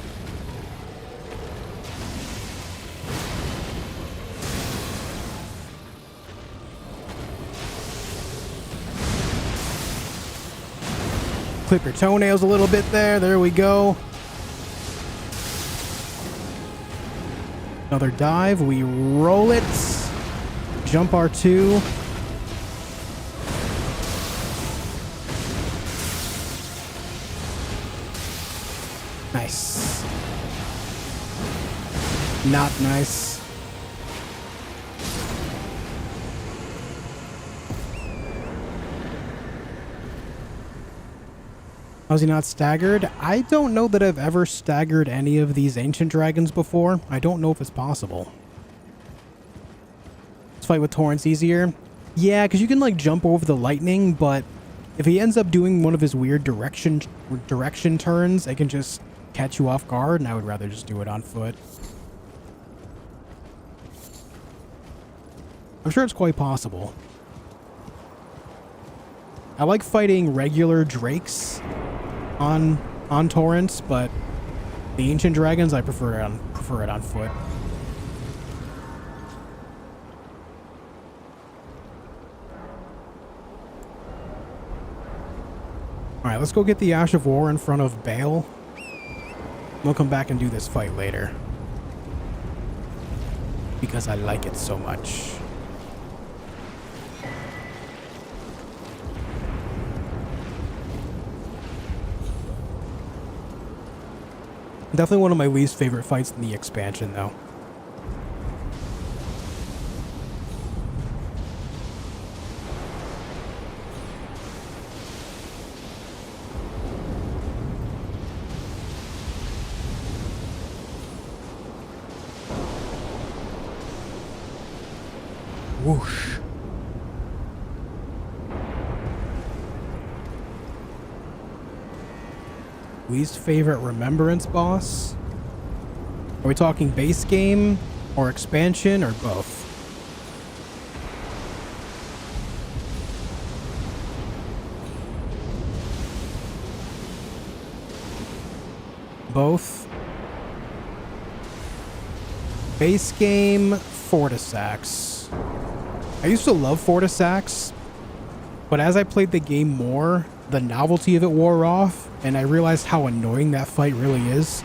Clip your toenails a little bit there. There we go. Another dive. We roll it. Jump R2. Nice. Not nice. How's he not staggered? I don't know that I've ever staggered any of these ancient dragons before. I don't know if it's possible. Let's fight with Torrent's easier. Yeah, because you can like jump over the lightning, but if he ends up doing one of his weird direction turns, it can just catch you off guard, and I would rather just do it on foot. I'm sure it's quite possible. I like fighting regular drakes on torrents, but the ancient dragons I prefer it on foot. All right, let's go get the Ash of War in front of Bale. We'll come back and do this fight later because I like it so much. Definitely one of my least favorite fights in the expansion, though. Whoosh. Least favorite Remembrance boss? Are we talking base game or expansion or both? Both. Base game, Fortisax. I used to love Fortisax, but as I played the game more, the novelty of it wore off, and I realized how annoying that fight really is.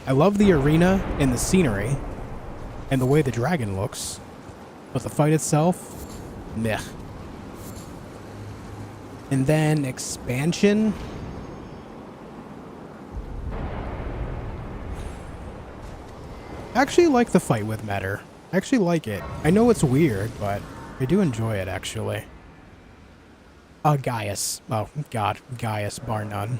I love the arena and the scenery, and the way the dragon looks, but the fight itself, meh. And then expansion. I actually like the fight with Metter. I actually like it. I know it's weird, but I do enjoy it, actually. Gaius. Oh, God. Gaius, bar none.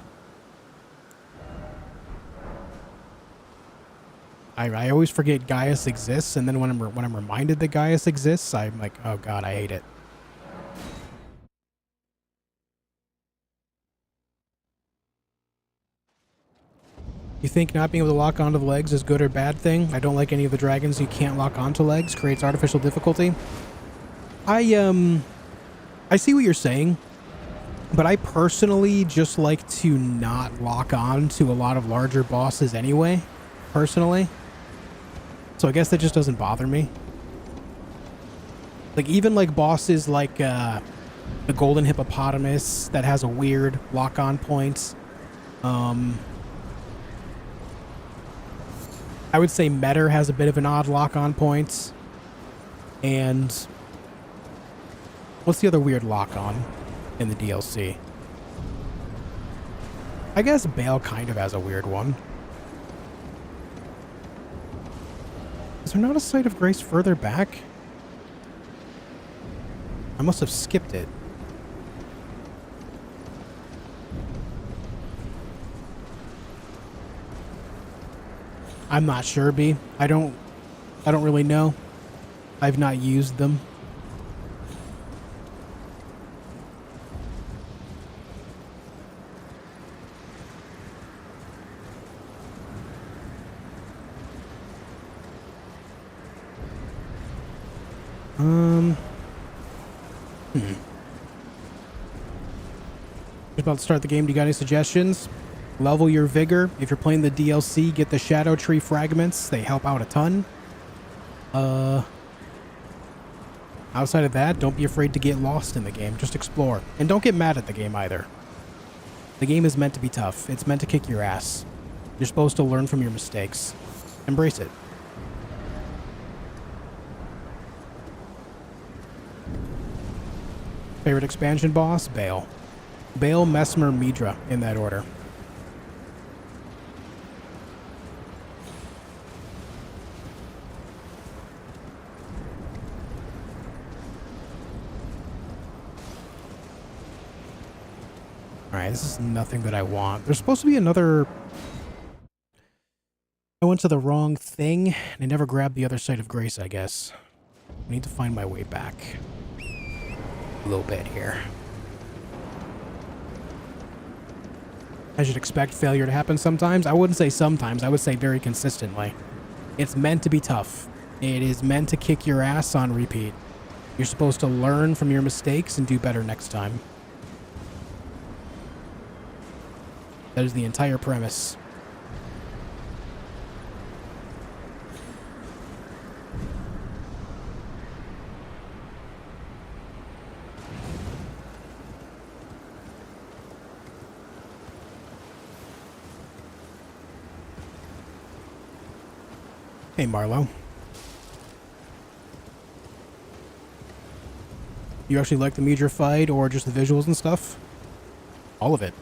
I always forget Gaius exists, and then when I'm reminded that Gaius exists, I'm like, oh God, I hate it. You think not being able to lock onto the legs is good or bad thing? I don't like any of the dragons you can't lock onto legs. Creates artificial difficulty. I see what you're saying, but I personally just like to not lock on to a lot of larger bosses anyway, personally. So I guess that just doesn't bother me. Like, even like bosses like the Golden Hippopotamus that has a weird lock-on point. I would say Metter has a bit of an odd lock-on point. And what's the other weird lock-on in the DLC? I guess Bale kind of has a weird one. Is there not a Site of Grace further back? I must have skipped it. I'm not sure, B. I don't really know. I've not used them. Just about to start the game. Do you got any suggestions? Level your vigor. If you're playing the DLC, get the Shadow Tree fragments. They help out a ton. Outside of that, don't be afraid to get lost in the game. Just explore. And don't get mad at the game either. The game is meant to be tough. It's meant to kick your ass. You're supposed to learn from your mistakes. Embrace it. Favorite expansion boss? Bale. Bale, Mesmer, Midra, in that order. Alright, this is nothing that I want. There's supposed to be another... I went to the wrong thing, and I never grabbed the other side of grace, I guess. I need to find my way back. A little bit here. I should expect failure to happen sometimes. I wouldn't say sometimes. I would say very consistently. It's meant to be tough. It is meant to kick your ass on repeat. You're supposed to learn from your mistakes and do better next time. That is the entire premise. Hey, Marlo. You actually like the Midra fight or just the visuals and stuff? All of it.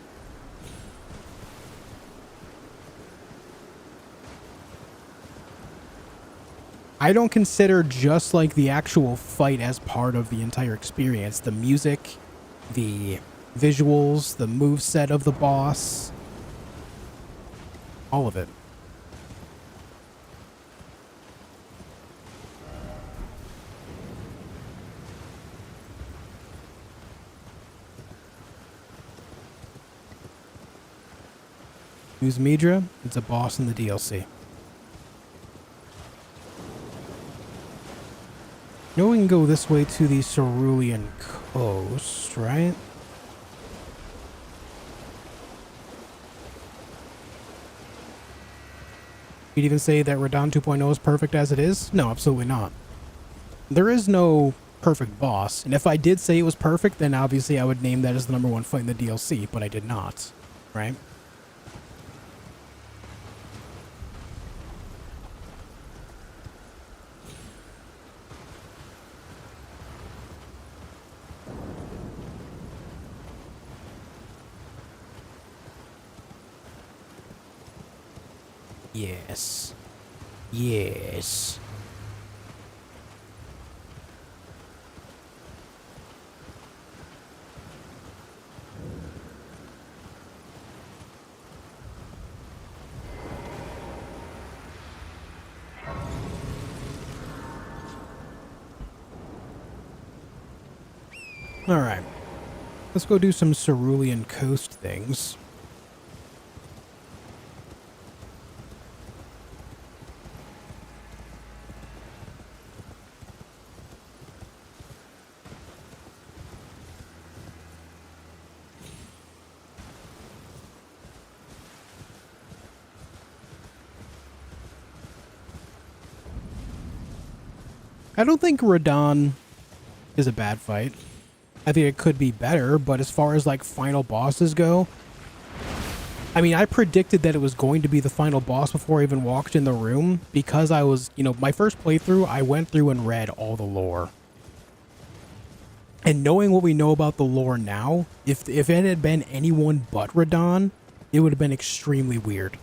I don't consider just like the actual fight as part of the entire experience. The music, the visuals, the moveset of the boss. All of it. Who's Midra? It's a boss in the DLC. You know we can go this way to the Cerulean Coast, right? You'd even say that Radon 2.0 is perfect as it is? No, absolutely not. There is no perfect boss, and if I did say it was perfect, then obviously I would name that as the #1 fight in the DLC, but I did not, right? Yes. Yes. All right. Let's go do some Cerulean Coast things. I don't think Radon is a bad fight. I think it could be better, but as far as like final bosses go, I mean, I predicted that it was going to be the final boss before I even walked in the room because I was, you know, my first playthrough, I went through and read all the lore. And knowing what we know about the lore now, if it had been anyone but Radon, it would have been extremely weird.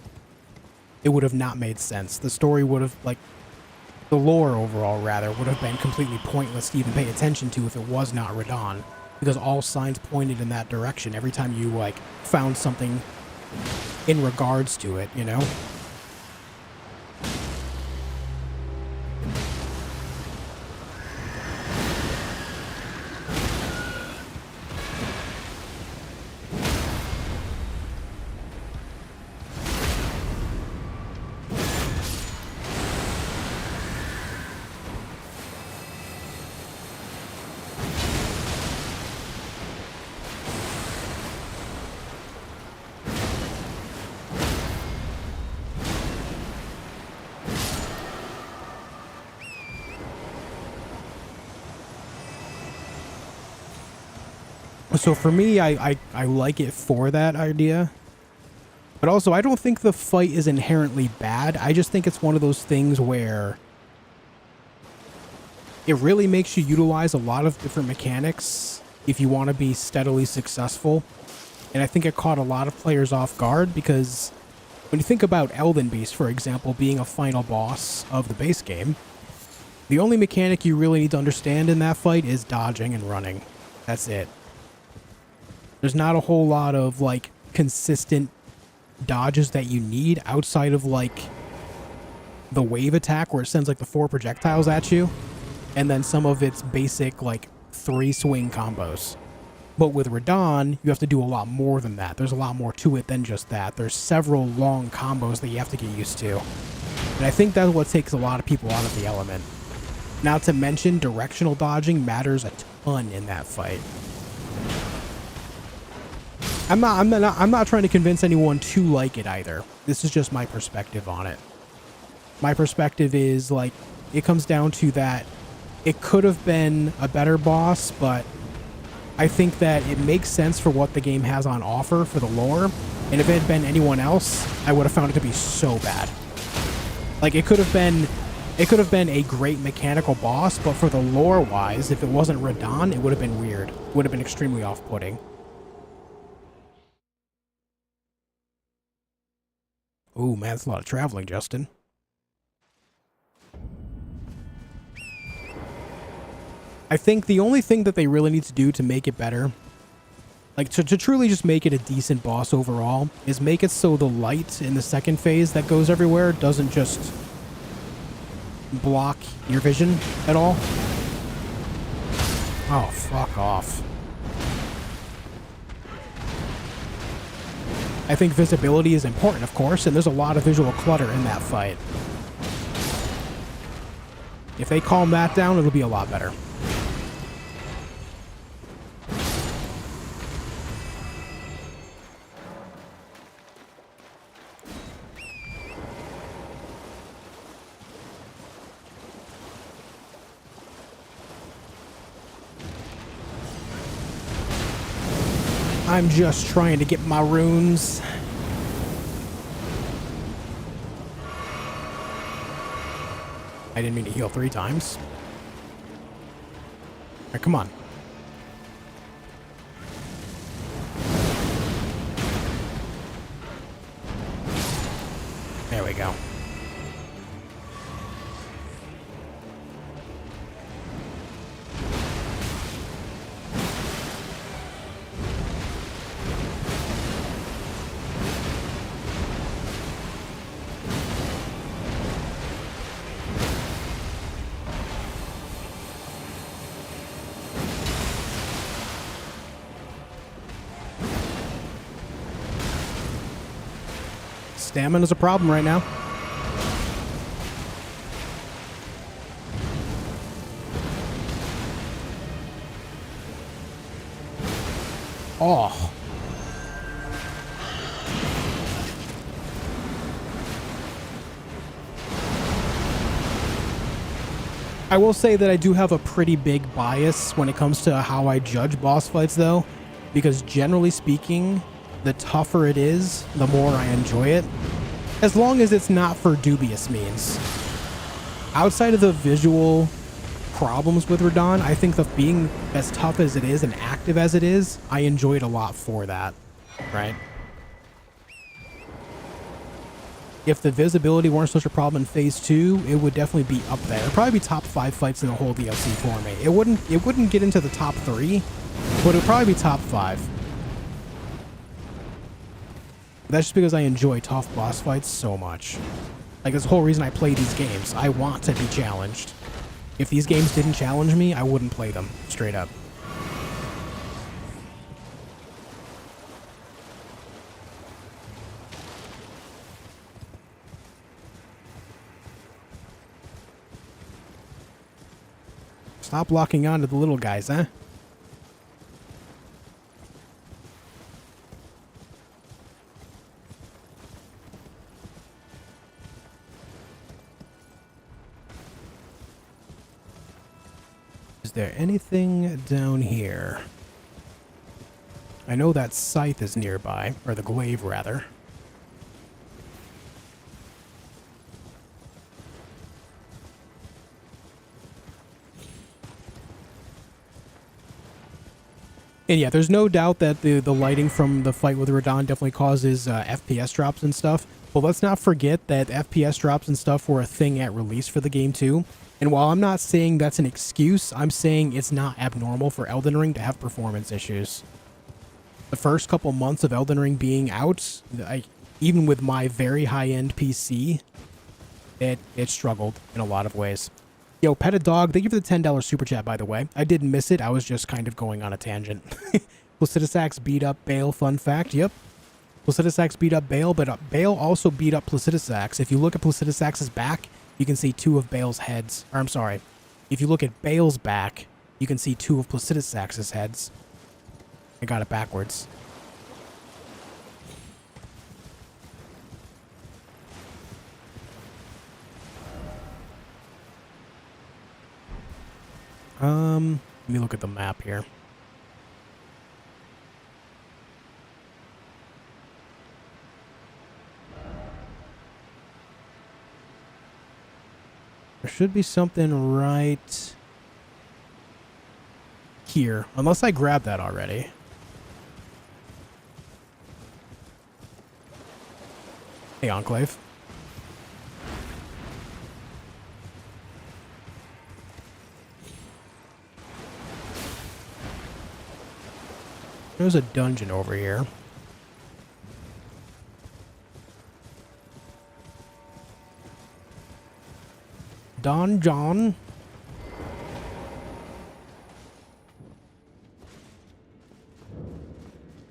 It would have not made sense. The story would have, like, the lore overall, rather, would have been completely pointless to even pay attention to if it was not Radon. Because all signs pointed in that direction every time you, like, found something in regards to it, you know? So for me, I like it for that idea. But also, I don't think the fight is inherently bad. I just think it's one of those things where it really makes you utilize a lot of different mechanics if you want to be steadily successful. And I think it caught a lot of players off guard because when you think about Elden Beast, for example, being a final boss of the base game, the only mechanic you really need to understand in that fight is dodging and running. That's it. There's not a whole lot of, like, consistent dodges that you need outside of, like, the wave attack where it sends, like, the 4 projectiles at you, and then some of its basic, like, 3 swing combos. But with Radahn, you have to do a lot more than that. There's a lot more to it than just that. There's several long combos that you have to get used to. And I think that's what takes a lot of people out of the element. Not to mention, directional dodging matters a ton in that fight. I'm not trying to convince anyone to like it either. This is just my perspective on it. My perspective is, like, it comes down to that it could have been a better boss, but I think that it makes sense for what the game has on offer for the lore. And if it had been anyone else, I would have found it to be so bad. Like, it could have been a great mechanical boss, but for the lore-wise, if it wasn't Radahn, it would have been weird. It would have been extremely off-putting. Ooh, man, that's a lot of traveling, Justin. I think the only thing that they really need to do to make it better, like to truly just make it a decent boss overall, is make it so the light in the second phase that goes everywhere doesn't just block your vision at all. Oh, fuck off. I think visibility is important, of course, and there's a lot of visual clutter in that fight. If they calm that down, it'll be a lot better. I'm just trying to get my runes. I didn't mean to heal 3 times. All right, come on. There we go. Stamina's a problem right now. Oh. I will say that I do have a pretty big bias when it comes to how I judge boss fights, though, because generally speaking, the tougher it is, the more I enjoy it, as long as it's not for dubious means. Outside of the visual problems with Radahn, I think that being as tough as it is and active as it is, I enjoy it a lot for that, right? If the visibility weren't such a problem in Phase 2, it would definitely be up there. It'd probably be top 5 fights in the whole DLC for me. It wouldn't get into the top 3, but it would probably be top 5. That's just because I enjoy tough boss fights so much. Like, that's the whole reason I play these games. I want to be challenged. If these games didn't challenge me, I wouldn't play them, straight up. Stop locking on to the little guys, huh? Is there anything down here? I know that scythe is nearby, or the glaive, rather. And yeah, there's no doubt that the lighting from the fight with Radahn definitely causes FPS drops and stuff. But let's not forget that FPS drops and stuff were a thing at release for the game too. And while I'm not saying that's an excuse, I'm saying it's not abnormal for Elden Ring to have performance issues. The first couple months of Elden Ring being out, even with my very high-end PC, it struggled in a lot of ways. Yo, Pet a Dog, thank you for the $10 super chat, by the way. I didn't miss it. I was just kind of going on a tangent. Placidusax beat up Bale, fun fact. Yep. Placidusax beat up Bale, but Bale also beat up Placidusax. If you look at Placidusax's back, you can see two of Bale's heads. Or, I'm sorry. If you look at Bale's back, you can see two of Placidusax's heads. I got it backwards. Let me look at the map here. There should be something right here, unless I grabbed that already. Hey, Enclave. There's a dungeon over here. Don John.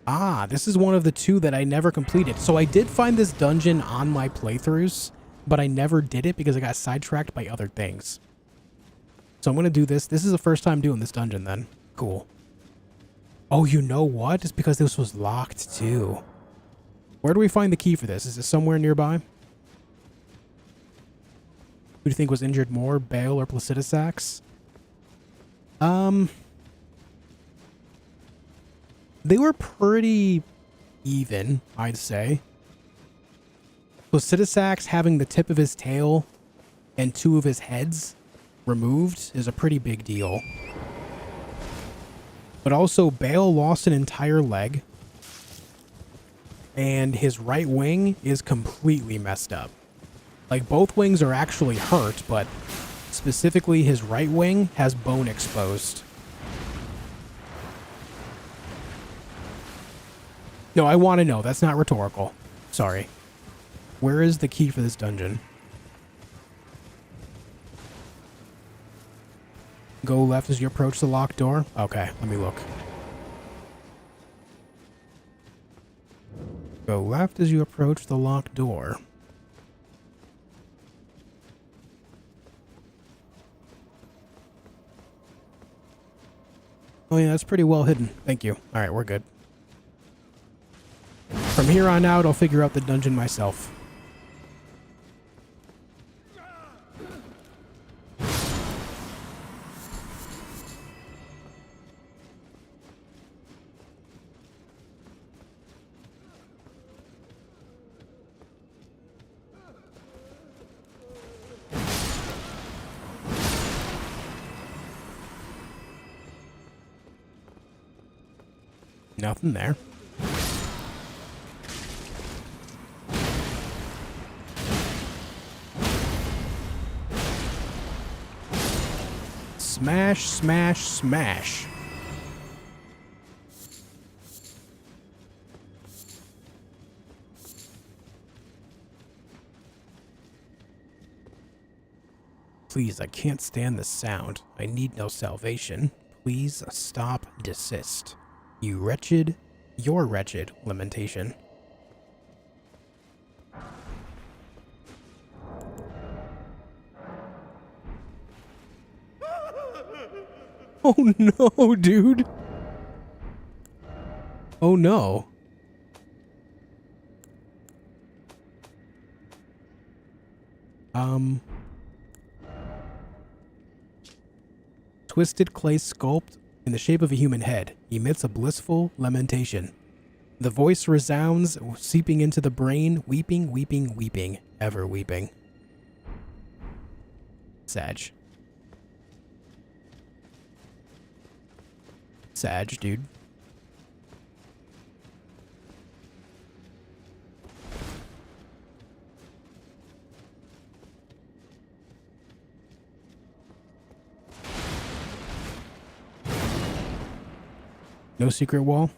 Ah, this is one of the two that I never completed. So I did find this dungeon on my playthroughs, but I never did it because I got sidetracked by other things. So I'm going to do this. This is the first time doing this dungeon then. Cool. Oh, you know what? It's because this was locked too. Where do we find the key for this? Is it somewhere nearby? Who do you think was injured more, Bale or Placidusax? They were pretty even, I'd say. Placidusax having the tip of his tail and two of his heads removed is a pretty big deal. But also, Bale lost an entire leg, and his right wing is completely messed up. Like, both wings are actually hurt, but specifically his right wing has bone exposed. No, I want to know. That's not rhetorical. Sorry. Where is the key for this dungeon? Go left as you approach the locked door? Okay, let me look. Go left as you approach the locked door. Oh yeah, that's pretty well hidden. Thank you. Alright, we're good. From here on out, I'll figure out the dungeon myself. Nothing there. Smash, smash, smash. Please, I can't stand this sound. I need no salvation. Please stop, desist. You wretched, you're wretched, lamentation. Oh no, dude. Oh no. Twisted clay sculpt in the shape of a human head, emits a blissful lamentation. The voice resounds, seeping into the brain, weeping, weeping, weeping, ever weeping. Sag. Sag, dude. No secret wall?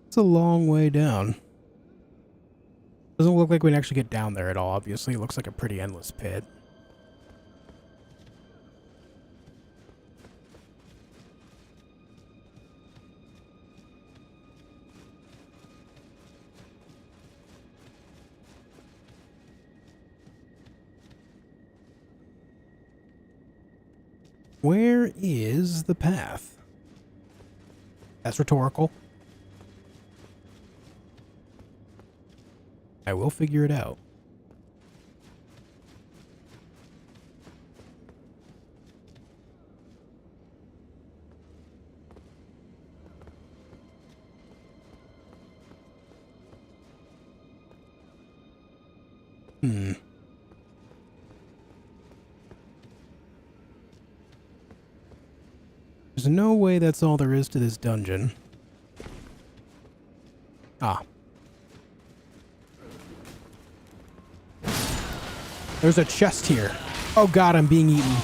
It's a long way down. Doesn't look like we can actually get down there at all, obviously. It looks like a pretty endless pit. Where is the path? That's rhetorical. I will figure it out. There's no way that's all there is to this dungeon. Ah. There's a chest here. Oh god, I'm being eaten.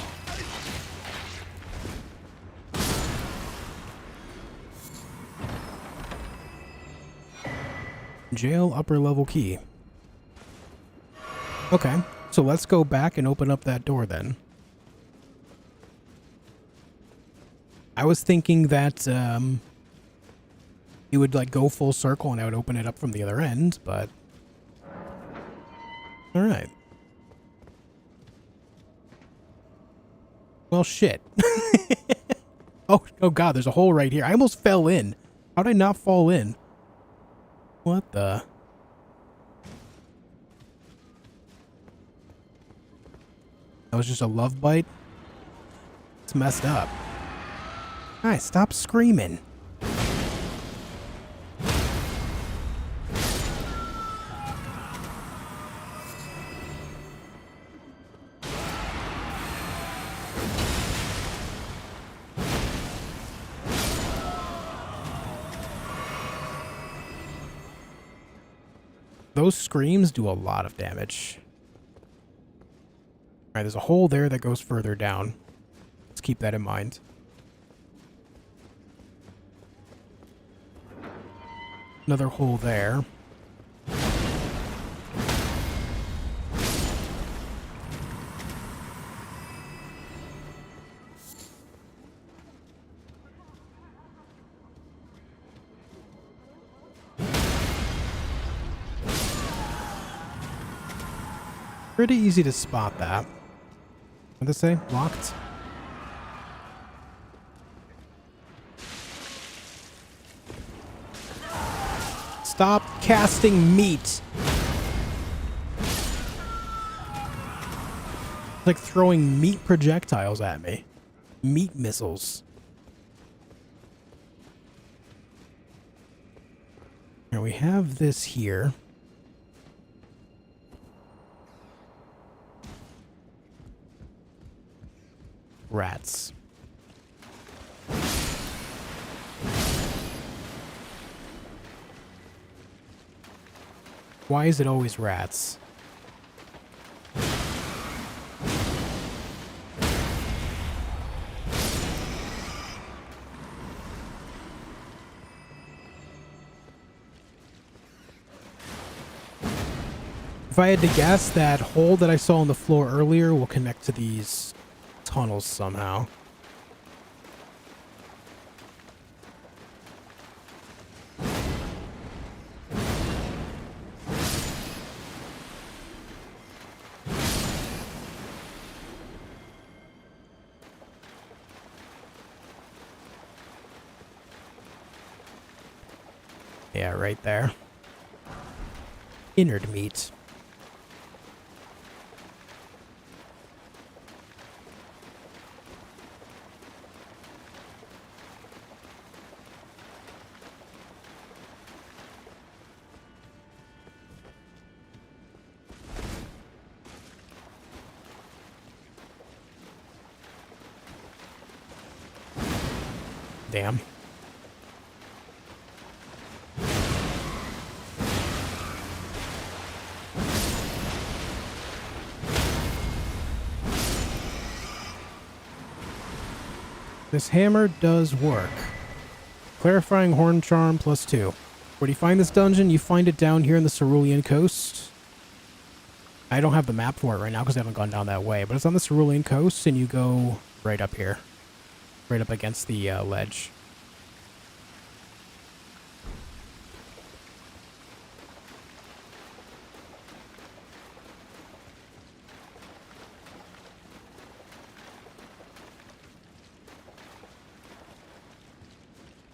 Jail upper level key. Okay, so let's go back and open up that door then. I was thinking that it would like go full circle and I would open it up from the other end, but all right. Well, shit. Oh god, there's a hole right here. I almost fell in. How'd I not fall in? What the? That was just a love bite? It's messed up. Alright, stop screaming. Those screams do a lot of damage. Alright, there's a hole there that goes further down. Let's keep that in mind. Another hole there. Pretty easy to spot that. What did they say? Locked? Stop casting meat. It's like throwing meat projectiles at me. Meat missiles. Here we have this here. Rats. Why is it always rats? If I had to guess, that hole that I saw on the floor earlier will connect to these tunnels somehow. Yeah, right there. Innard meat. Damn. This hammer does work. Clarifying Horn Charm +2. Where do you find this dungeon? You find it down here in the Cerulean Coast. I don't have the map for it right now because I haven't gone down that way, but it's on the Cerulean Coast, and you go right up here. Right up against the ledge.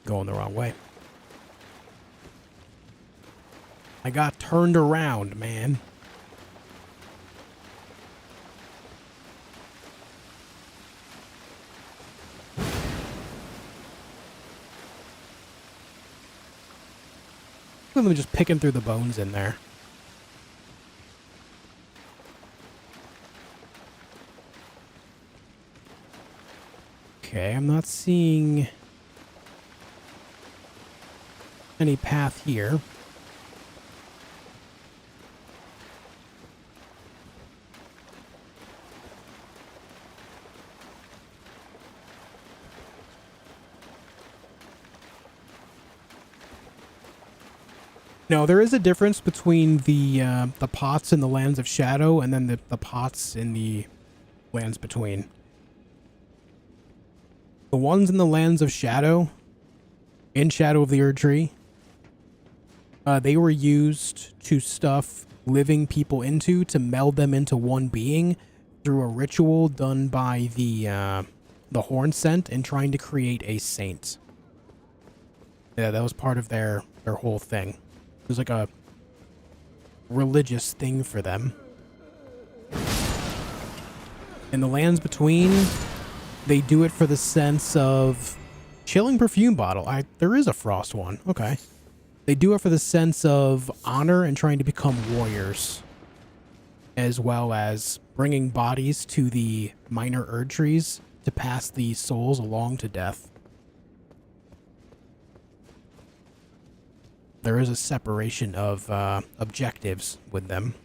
Going the wrong way. I got turned around, man. Look at them just picking through the bones in there. Okay, I'm not seeing any path here. No, there is a difference between the pots in the Lands of Shadow and then the pots in the Lands Between. The ones in the Lands of Shadow, in Shadow of the Erdtree, they were used to stuff living people into, to meld them into one being through a ritual done by the Horn Scent and trying to create a saint. Yeah, that was part of their whole thing. It was like a religious thing for them. In the Lands Between, they do it for the sense of chilling perfume bottle. There is a frost one. Okay. They do it for the sense of honor and trying to become warriors, as well as bringing bodies to the minor Erdtrees to pass the souls along to death. There is a separation of objectives with them.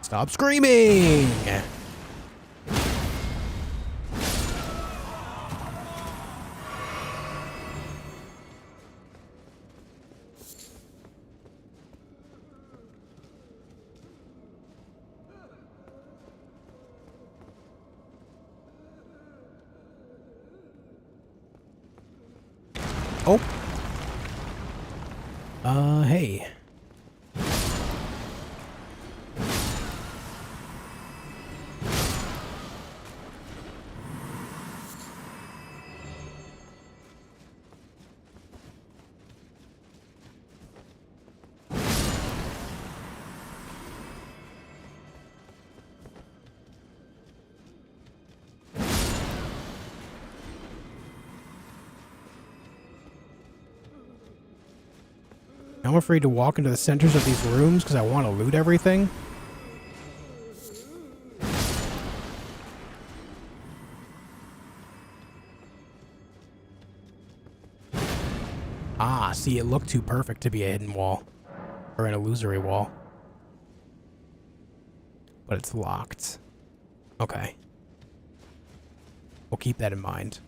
Stop screaming! Oh. Hey. I'm afraid to walk into the centers of these rooms because I want to loot everything. Ah, see, it looked too perfect to be a hidden wall. Or an illusory wall. But it's locked. Okay. We'll keep that in mind.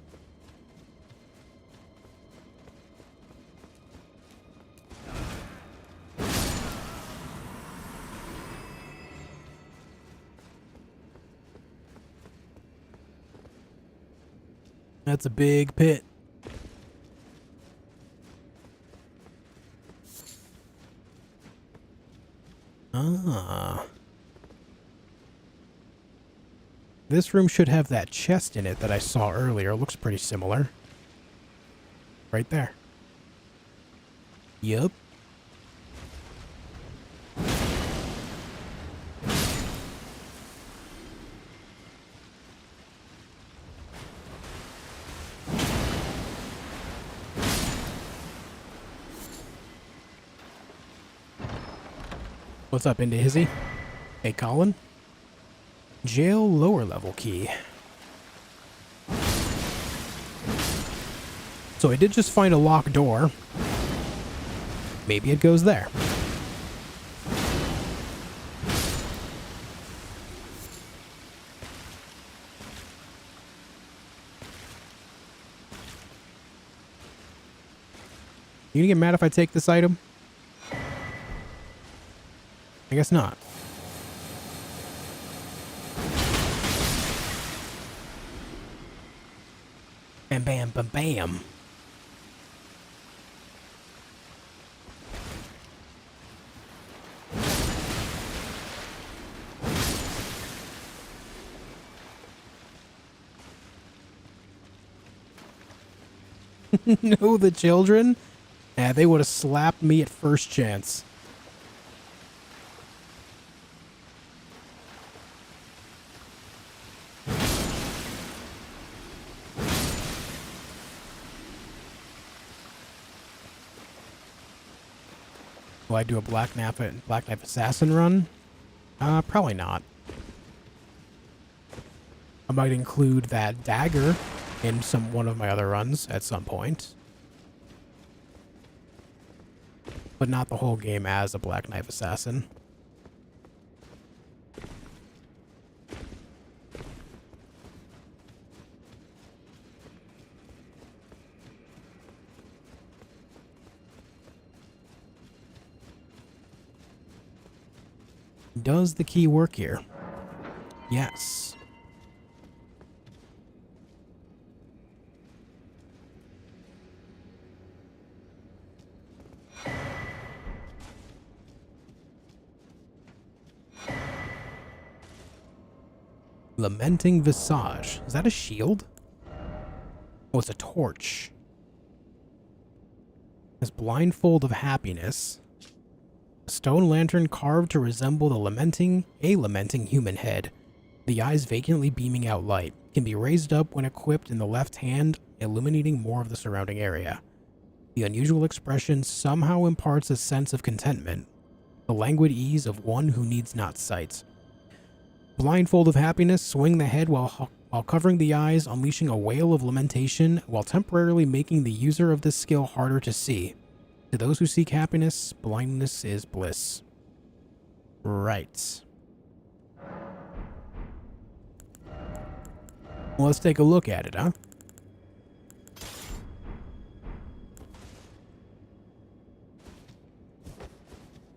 That's a big pit. Ah. This room should have that chest in it that I saw earlier. It looks pretty similar. Right there. Yup. What's up, into Hizzy? Hey, Colin? Jail lower level key. So I did just find a locked door. Maybe it goes there. You gonna get mad if I take this item? I guess not. Bam, bam, bam, bam. No, the children? Yeah, they would have slapped me at first chance. Will I do a Black Knife Assassin run? Probably not. I might include that dagger in one of my other runs at some point. But not the whole game as a Black Knife Assassin. Does the key work here? Yes. Lamenting Visage. Is that a shield? Oh, it's a torch. This blindfold of happiness. A stone lantern carved to resemble a lamenting human head. The eyes vacantly beaming out light. Can be raised up when equipped in the left hand, illuminating more of the surrounding area. The unusual expression somehow imparts a sense of contentment. The languid ease of one who needs not sight. Blindfold of happiness, swing the head while covering the eyes, unleashing a wail of lamentation while temporarily making the user of this skill harder to see. To those who seek happiness, blindness is bliss. Right. Well, let's take a look at it, huh?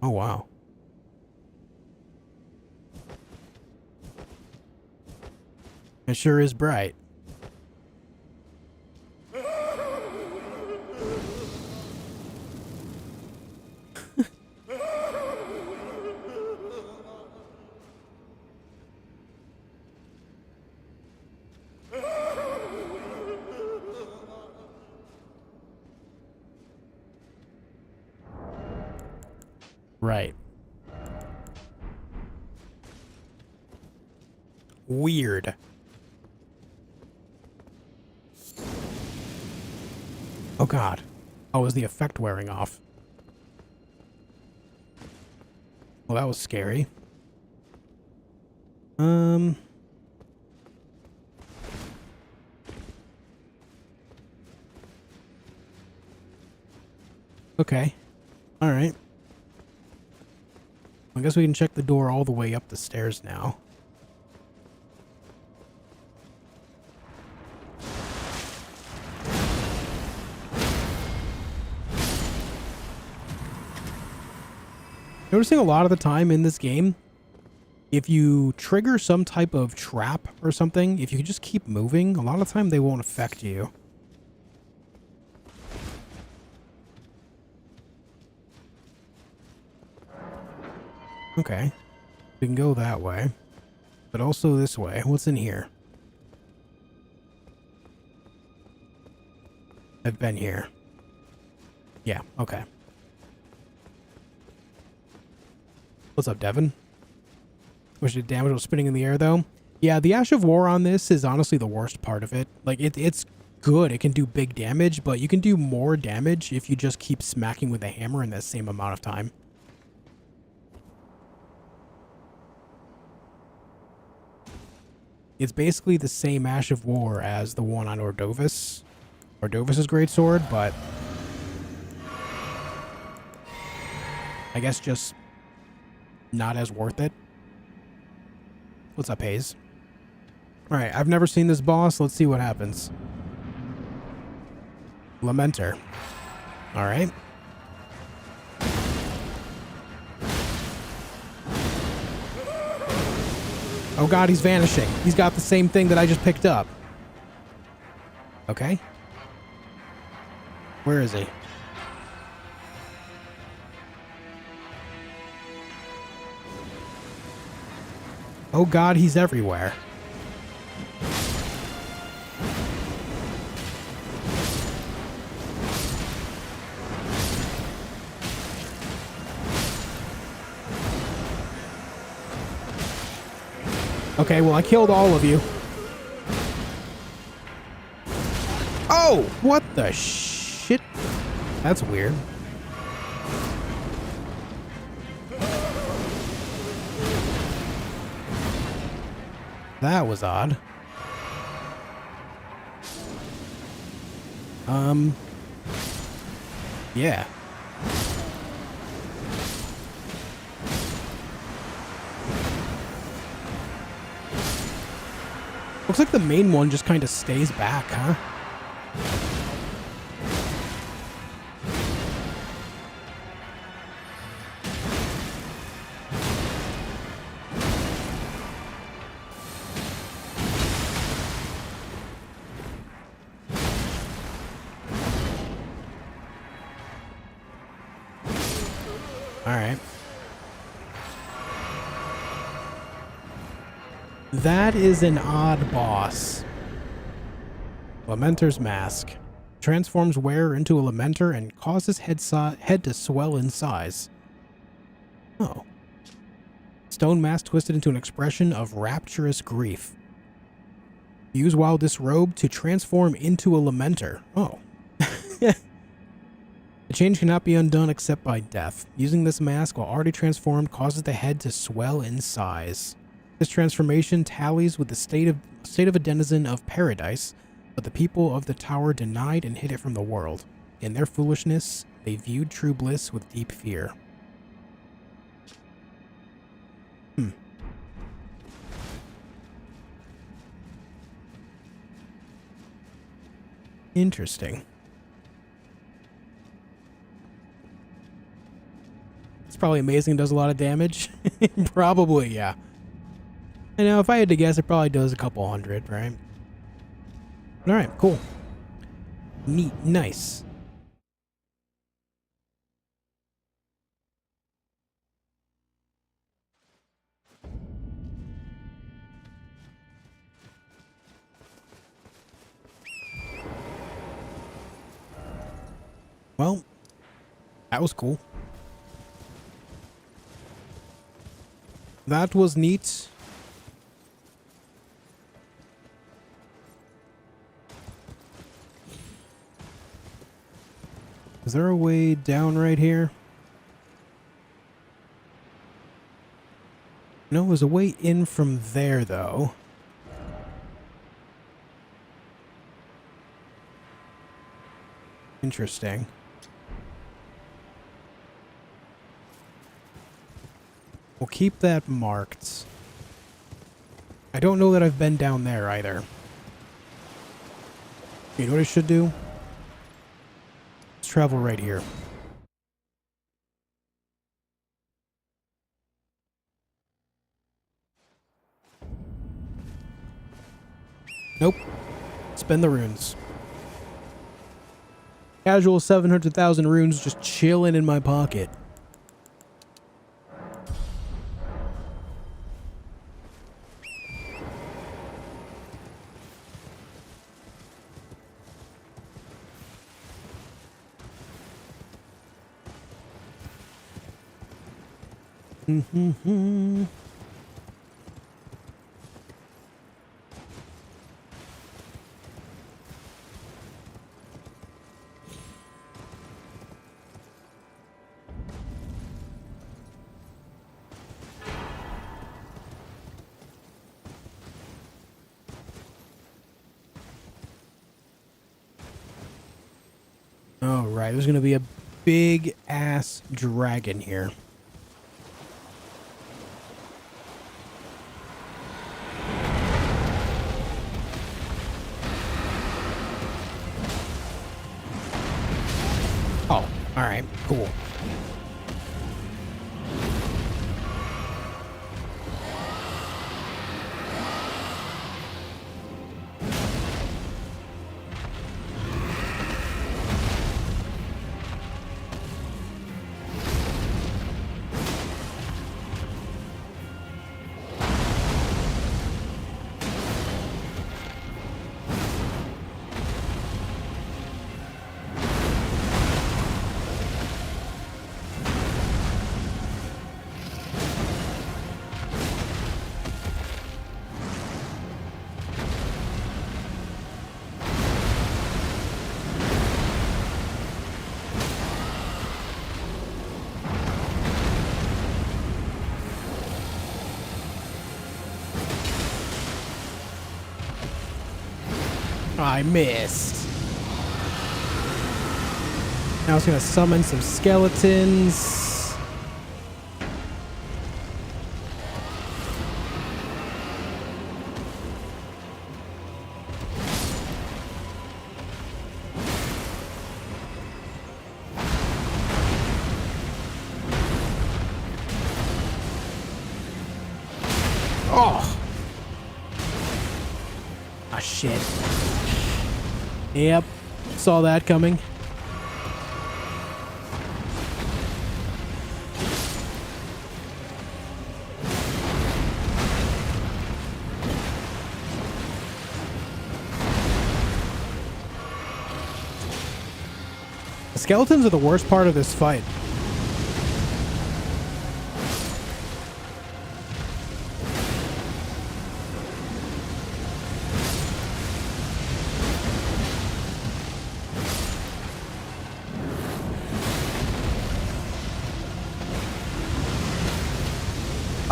Oh, wow. It sure is bright. Right. Weird. Oh god. Oh, is the effect wearing off? Well, that was scary. Okay. Alright. I guess we can check the door all the way up the stairs now. Noticing a lot of the time in this game, if you trigger some type of trap or something, if you just keep moving, a lot of the time they won't affect you. Okay. We can go that way. but also this way. What's in here? I've been here. Yeah, okay. What's up, Devin? Wish the damage was spinning in the air, though. Yeah, the Ash of War on this is honestly the worst part of it. Like, it's good. It can do big damage, but you can do more damage if you just keep smacking with a hammer in the same amount of time. It's basically the same Ash of War as the one on Ordovis. Ordovis' greatsword, but I guess just not as worth it. What's up, Hayes? Alright, I've never seen this boss. Let's see what happens. Lamenter. Alright. Oh god, he's vanishing. He's got the same thing that I just picked up. Okay. Where is he? Oh god, he's everywhere. Okay, well, I killed all of you. Oh, what the shit? That's weird. That was odd. Yeah. Looks like the main one just kind of stays back, huh? Alright. That is an odd boss. Lamenter's Mask. Transforms wearer into a Lamenter and causes head to swell in size. Oh. Stone mask twisted into an expression of rapturous grief. Use while disrobed to transform into a Lamenter. Oh. The change cannot be undone except by death. Using this mask while already transformed causes the head to swell in size. This transformation tallies with the state of a denizen of paradise, but the people of the tower denied and hid it from the world. In their foolishness, they viewed true bliss with deep fear. Interesting. It's probably amazing, does a lot of damage. Probably, yeah. I know, if I had to guess, it probably does a couple hundred, right? Alright, cool. Neat, nice. Well, that was cool. That was neat. Is there a way down right here? No, there's a way in from there, though. Interesting. We'll keep that marked. I don't know that I've been down there either. You know what I should do? Let's travel right here. Nope. Spend the runes. Casual 700,000 runes just chilling in my pocket. Mm-hmm. All right, there's going to be a big ass dragon here. Oh, all right, cool. I missed. Now it's gonna summon some skeletons. Oh. Ah, shit. Yep. Saw that coming. The skeletons are the worst part of this fight.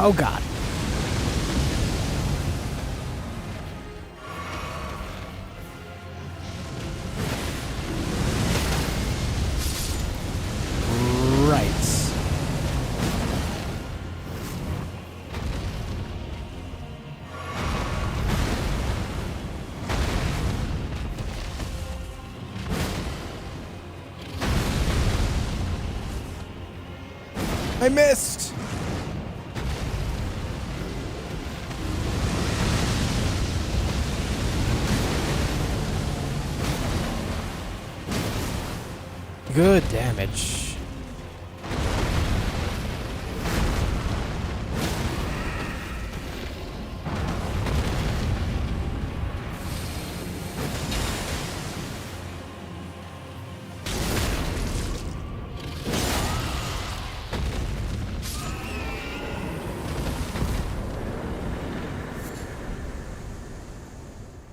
Oh god. Right. I missed. Good damage.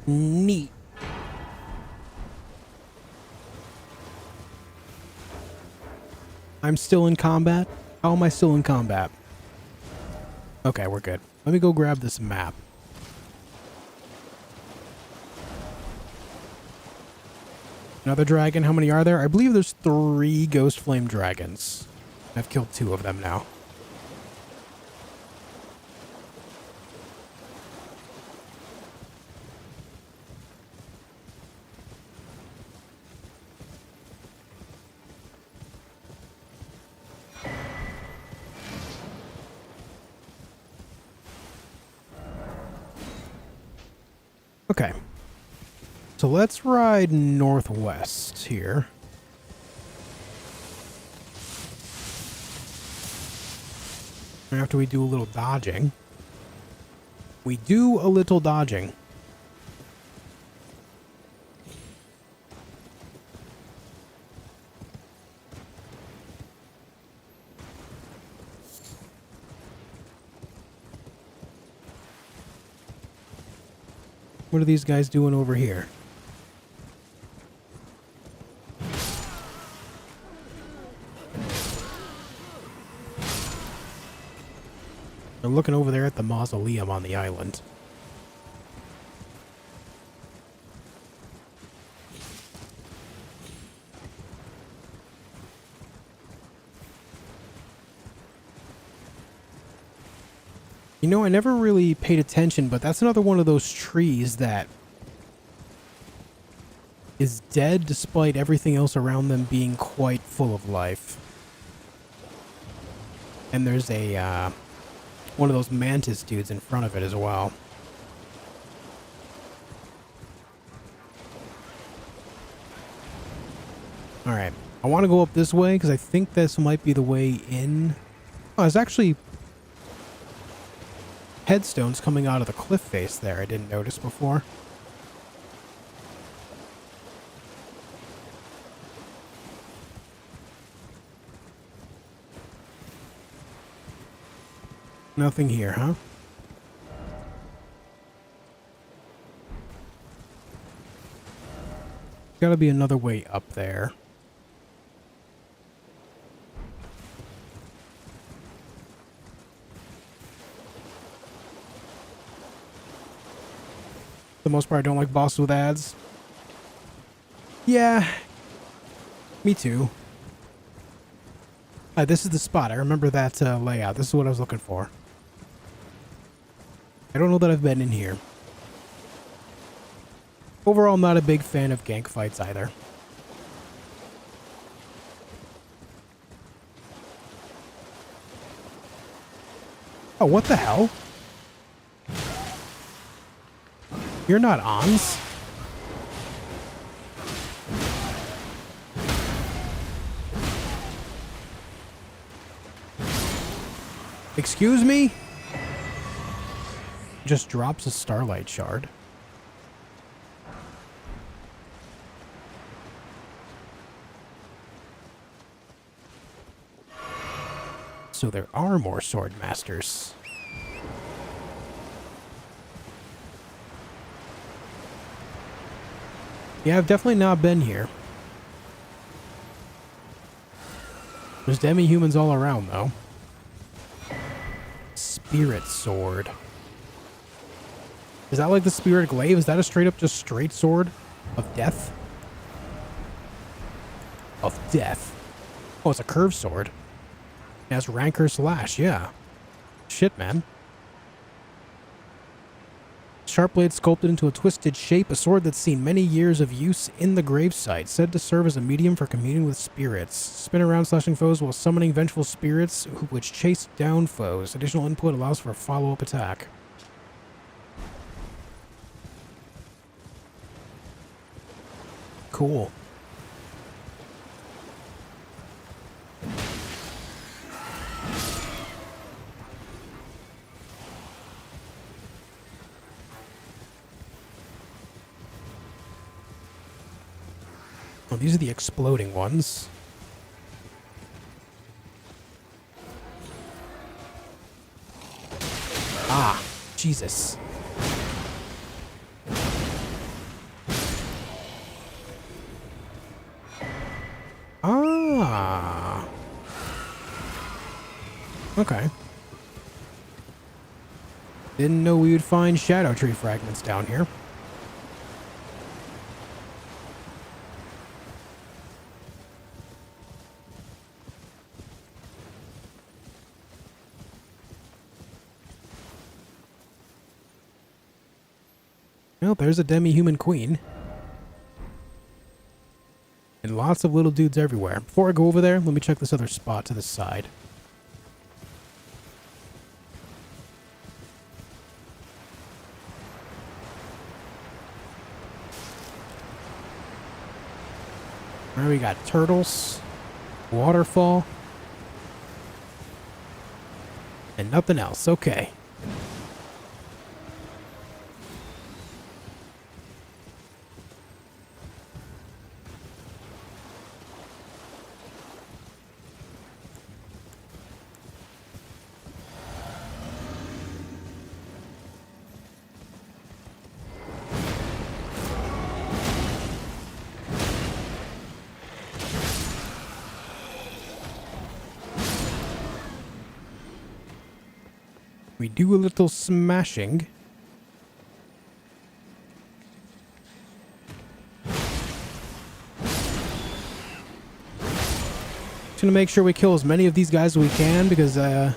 Neat. I'm still in combat? How am I still in combat? Okay, we're good. Let me go grab this map. Another dragon. How many are there? I believe there's 3 ghost flame dragons. I've killed 2 of them now. Okay. So let's ride northwest here. After we do a little dodging. We do a little dodging. What are these guys doing over here? They're looking over there at the mausoleum on the island. You know, I never really paid attention, but that's another one of those trees that is dead despite everything else around them being quite full of life. And there's a, one of those mantis dudes in front of it as well. Alright, I want to go up this way because I think this might be the way in. Oh, there's actually headstones coming out of the cliff face there I didn't notice before. Nothing here, huh? Gotta be another way up there. For the most part, I don't like bosses with ads. Yeah, me too. This is the spot. I remember that layout. This is what I was looking for. I don't know that I've been in here. Overall, I'm not a big fan of gank fights either. Oh, what the hell? You're not Ons? Excuse me? Just drops a starlight shard. So there are more sword masters. Yeah, I've definitely not been here. There's demi-humans all around, though. Spirit sword. Is that like the spirit glaive? Is that a straight up just straight sword of death? Of death. Oh, it's a curved sword. It has rancor slash, yeah. Shit, man. Sharp blade sculpted into a twisted shape, a sword that's seen many years of use in the gravesite, said to serve as a medium for communing with spirits. Spin around slashing foes while summoning vengeful spirits which chase down foes. Additional input allows for a follow-up attack. Cool. Oh, these are the exploding ones. Ah, Jesus. Ah. Okay. Didn't know we would find Shadow Tree fragments down here. Well, there's a demi-human queen. And lots of little dudes everywhere. Before I go over there, let me check this other spot to the side. Alright, we got turtles, waterfall, and nothing else. Okay. We do a little smashing. Just gonna make sure we kill as many of these guys as we can, because that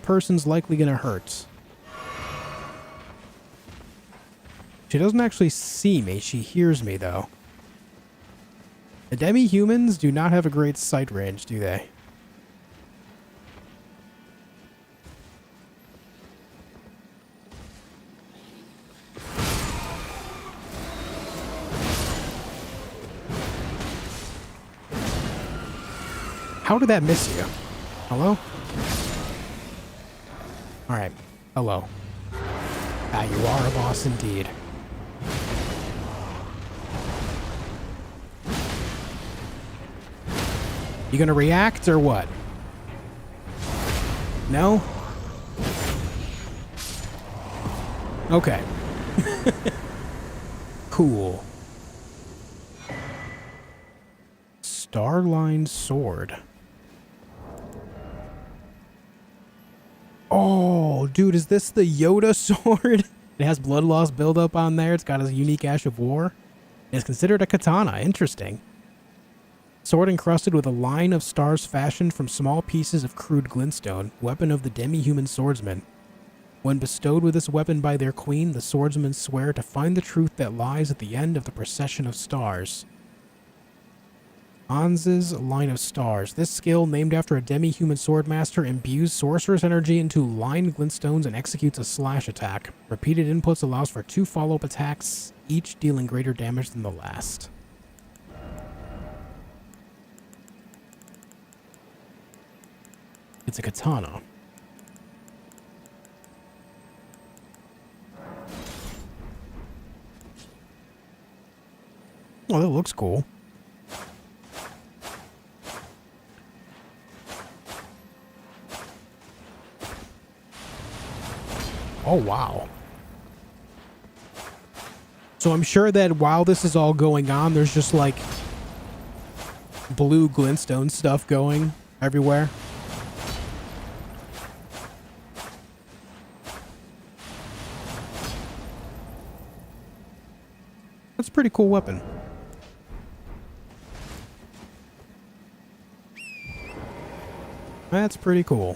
person's likely gonna hurt. She doesn't actually see me, she hears me though. The demi-humans do not have a great sight range, do they? How did that miss you? Hello? Alright. Hello. Ah, you are a boss indeed. You gonna react or what? No? Okay. Cool. Starline sword. Oh, dude, is this the Yoda sword? It has blood loss buildup on there. It's got a unique ash of war. It's considered a katana. Interesting. Sword encrusted with a line of stars fashioned from small pieces of crude glintstone. Weapon of the demi-human swordsman. When bestowed with this weapon by their queen, the swordsmen swear to find the truth that lies at the end of the procession of stars. Ans's Line of Stars. This skill, named after a demi-human swordmaster, imbues sorcerer's energy into lined glintstones and executes a slash attack. Repeated inputs allows for 2 follow-up attacks, each dealing greater damage than the last. It's a katana. Oh, that looks cool. Oh, wow. So I'm sure that while this is all going on, there's just like blue glintstone stuff going everywhere. That's a pretty cool weapon. That's pretty cool.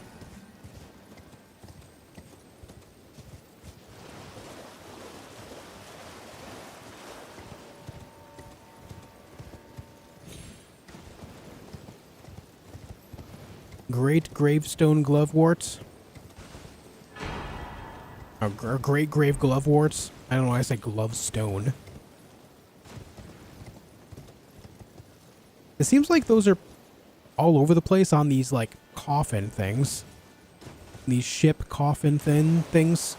Great gravestone gloveworts. Or great grave gloveworts. I don't know why I say glovestone. It seems like those are all over the place on these, like, coffin things. These ship coffin things.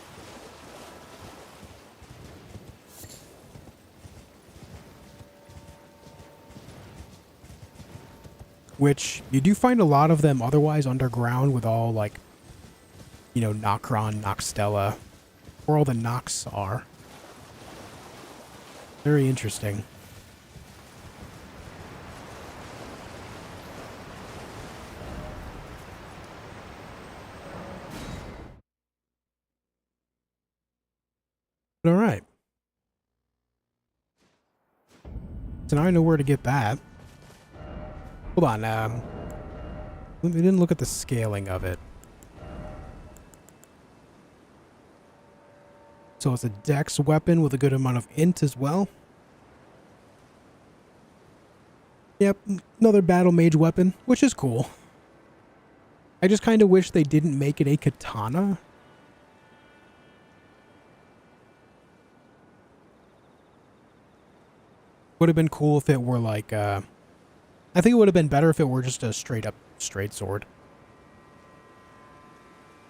Which, you do find a lot of them otherwise underground with all, like, you know, Nokron, Noxtella, where all the Nox are. Very interesting. All right. So now I know where to get that. Hold on. We didn't look at the scaling of it. So it's a dex weapon with a good amount of int as well. Yep, another battle mage weapon, which is cool. I just kind of wish they didn't make it a katana. Would have been cool if it were like, I think it would have been better if it were just a straight sword.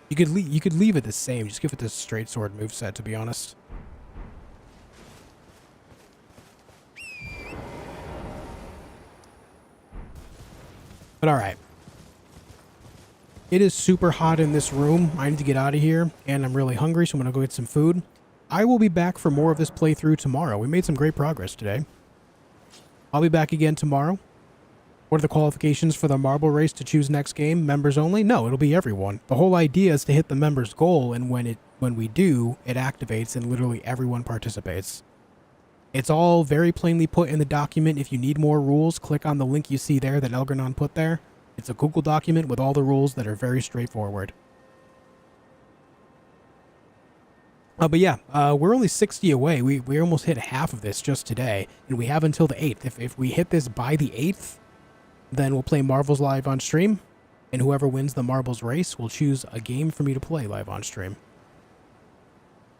You could leave it the same, just give it the straight sword moveset, to be honest. But alright. It is super hot in this room. I need to get out of here, and I'm really hungry, so I'm gonna go get some food. I will be back for more of this playthrough tomorrow. We made some great progress today. I'll be back again tomorrow. What are the qualifications for the marble race to choose next game? Members only? No, it'll be everyone. The whole idea is to hit the members' goal, and when we do, it activates and literally everyone participates. It's all very plainly put in the document. If you need more rules, click on the link you see there that Elgernon put there. It's a Google document with all the rules that are very straightforward. But yeah, we're only 60 away. We almost hit half of this just today, and we have until the 8th. If we hit this by the 8th, then we'll play Marvels live on stream, and whoever wins the Marbles race will choose a game for me to play live on stream.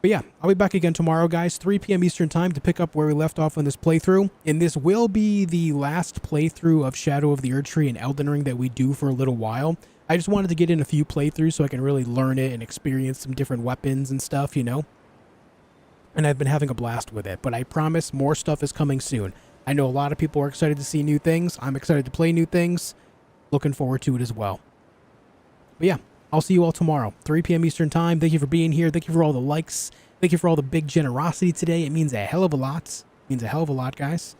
But yeah, I'll be back again tomorrow, guys, 3 p.m. Eastern Time to pick up where we left off on this playthrough. And this will be the last playthrough of Shadow of the Erdtree and Elden Ring that we do for a little while. I just wanted to get in a few playthroughs so I can really learn it and experience some different weapons and stuff, you know? And I've been having a blast with it, but I promise more stuff is coming soon. I know a lot of people are excited to see new things. I'm excited to play new things. Looking forward to it as well. But yeah, I'll see you all tomorrow, 3 p.m. Eastern Time. Thank you for being here. Thank you for all the likes. Thank you for all the big generosity today. It means a hell of a lot. It means a hell of a lot, guys.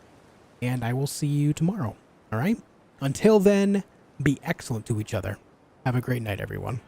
And I will see you tomorrow. All right? Until then, be excellent to each other. Have a great night, everyone.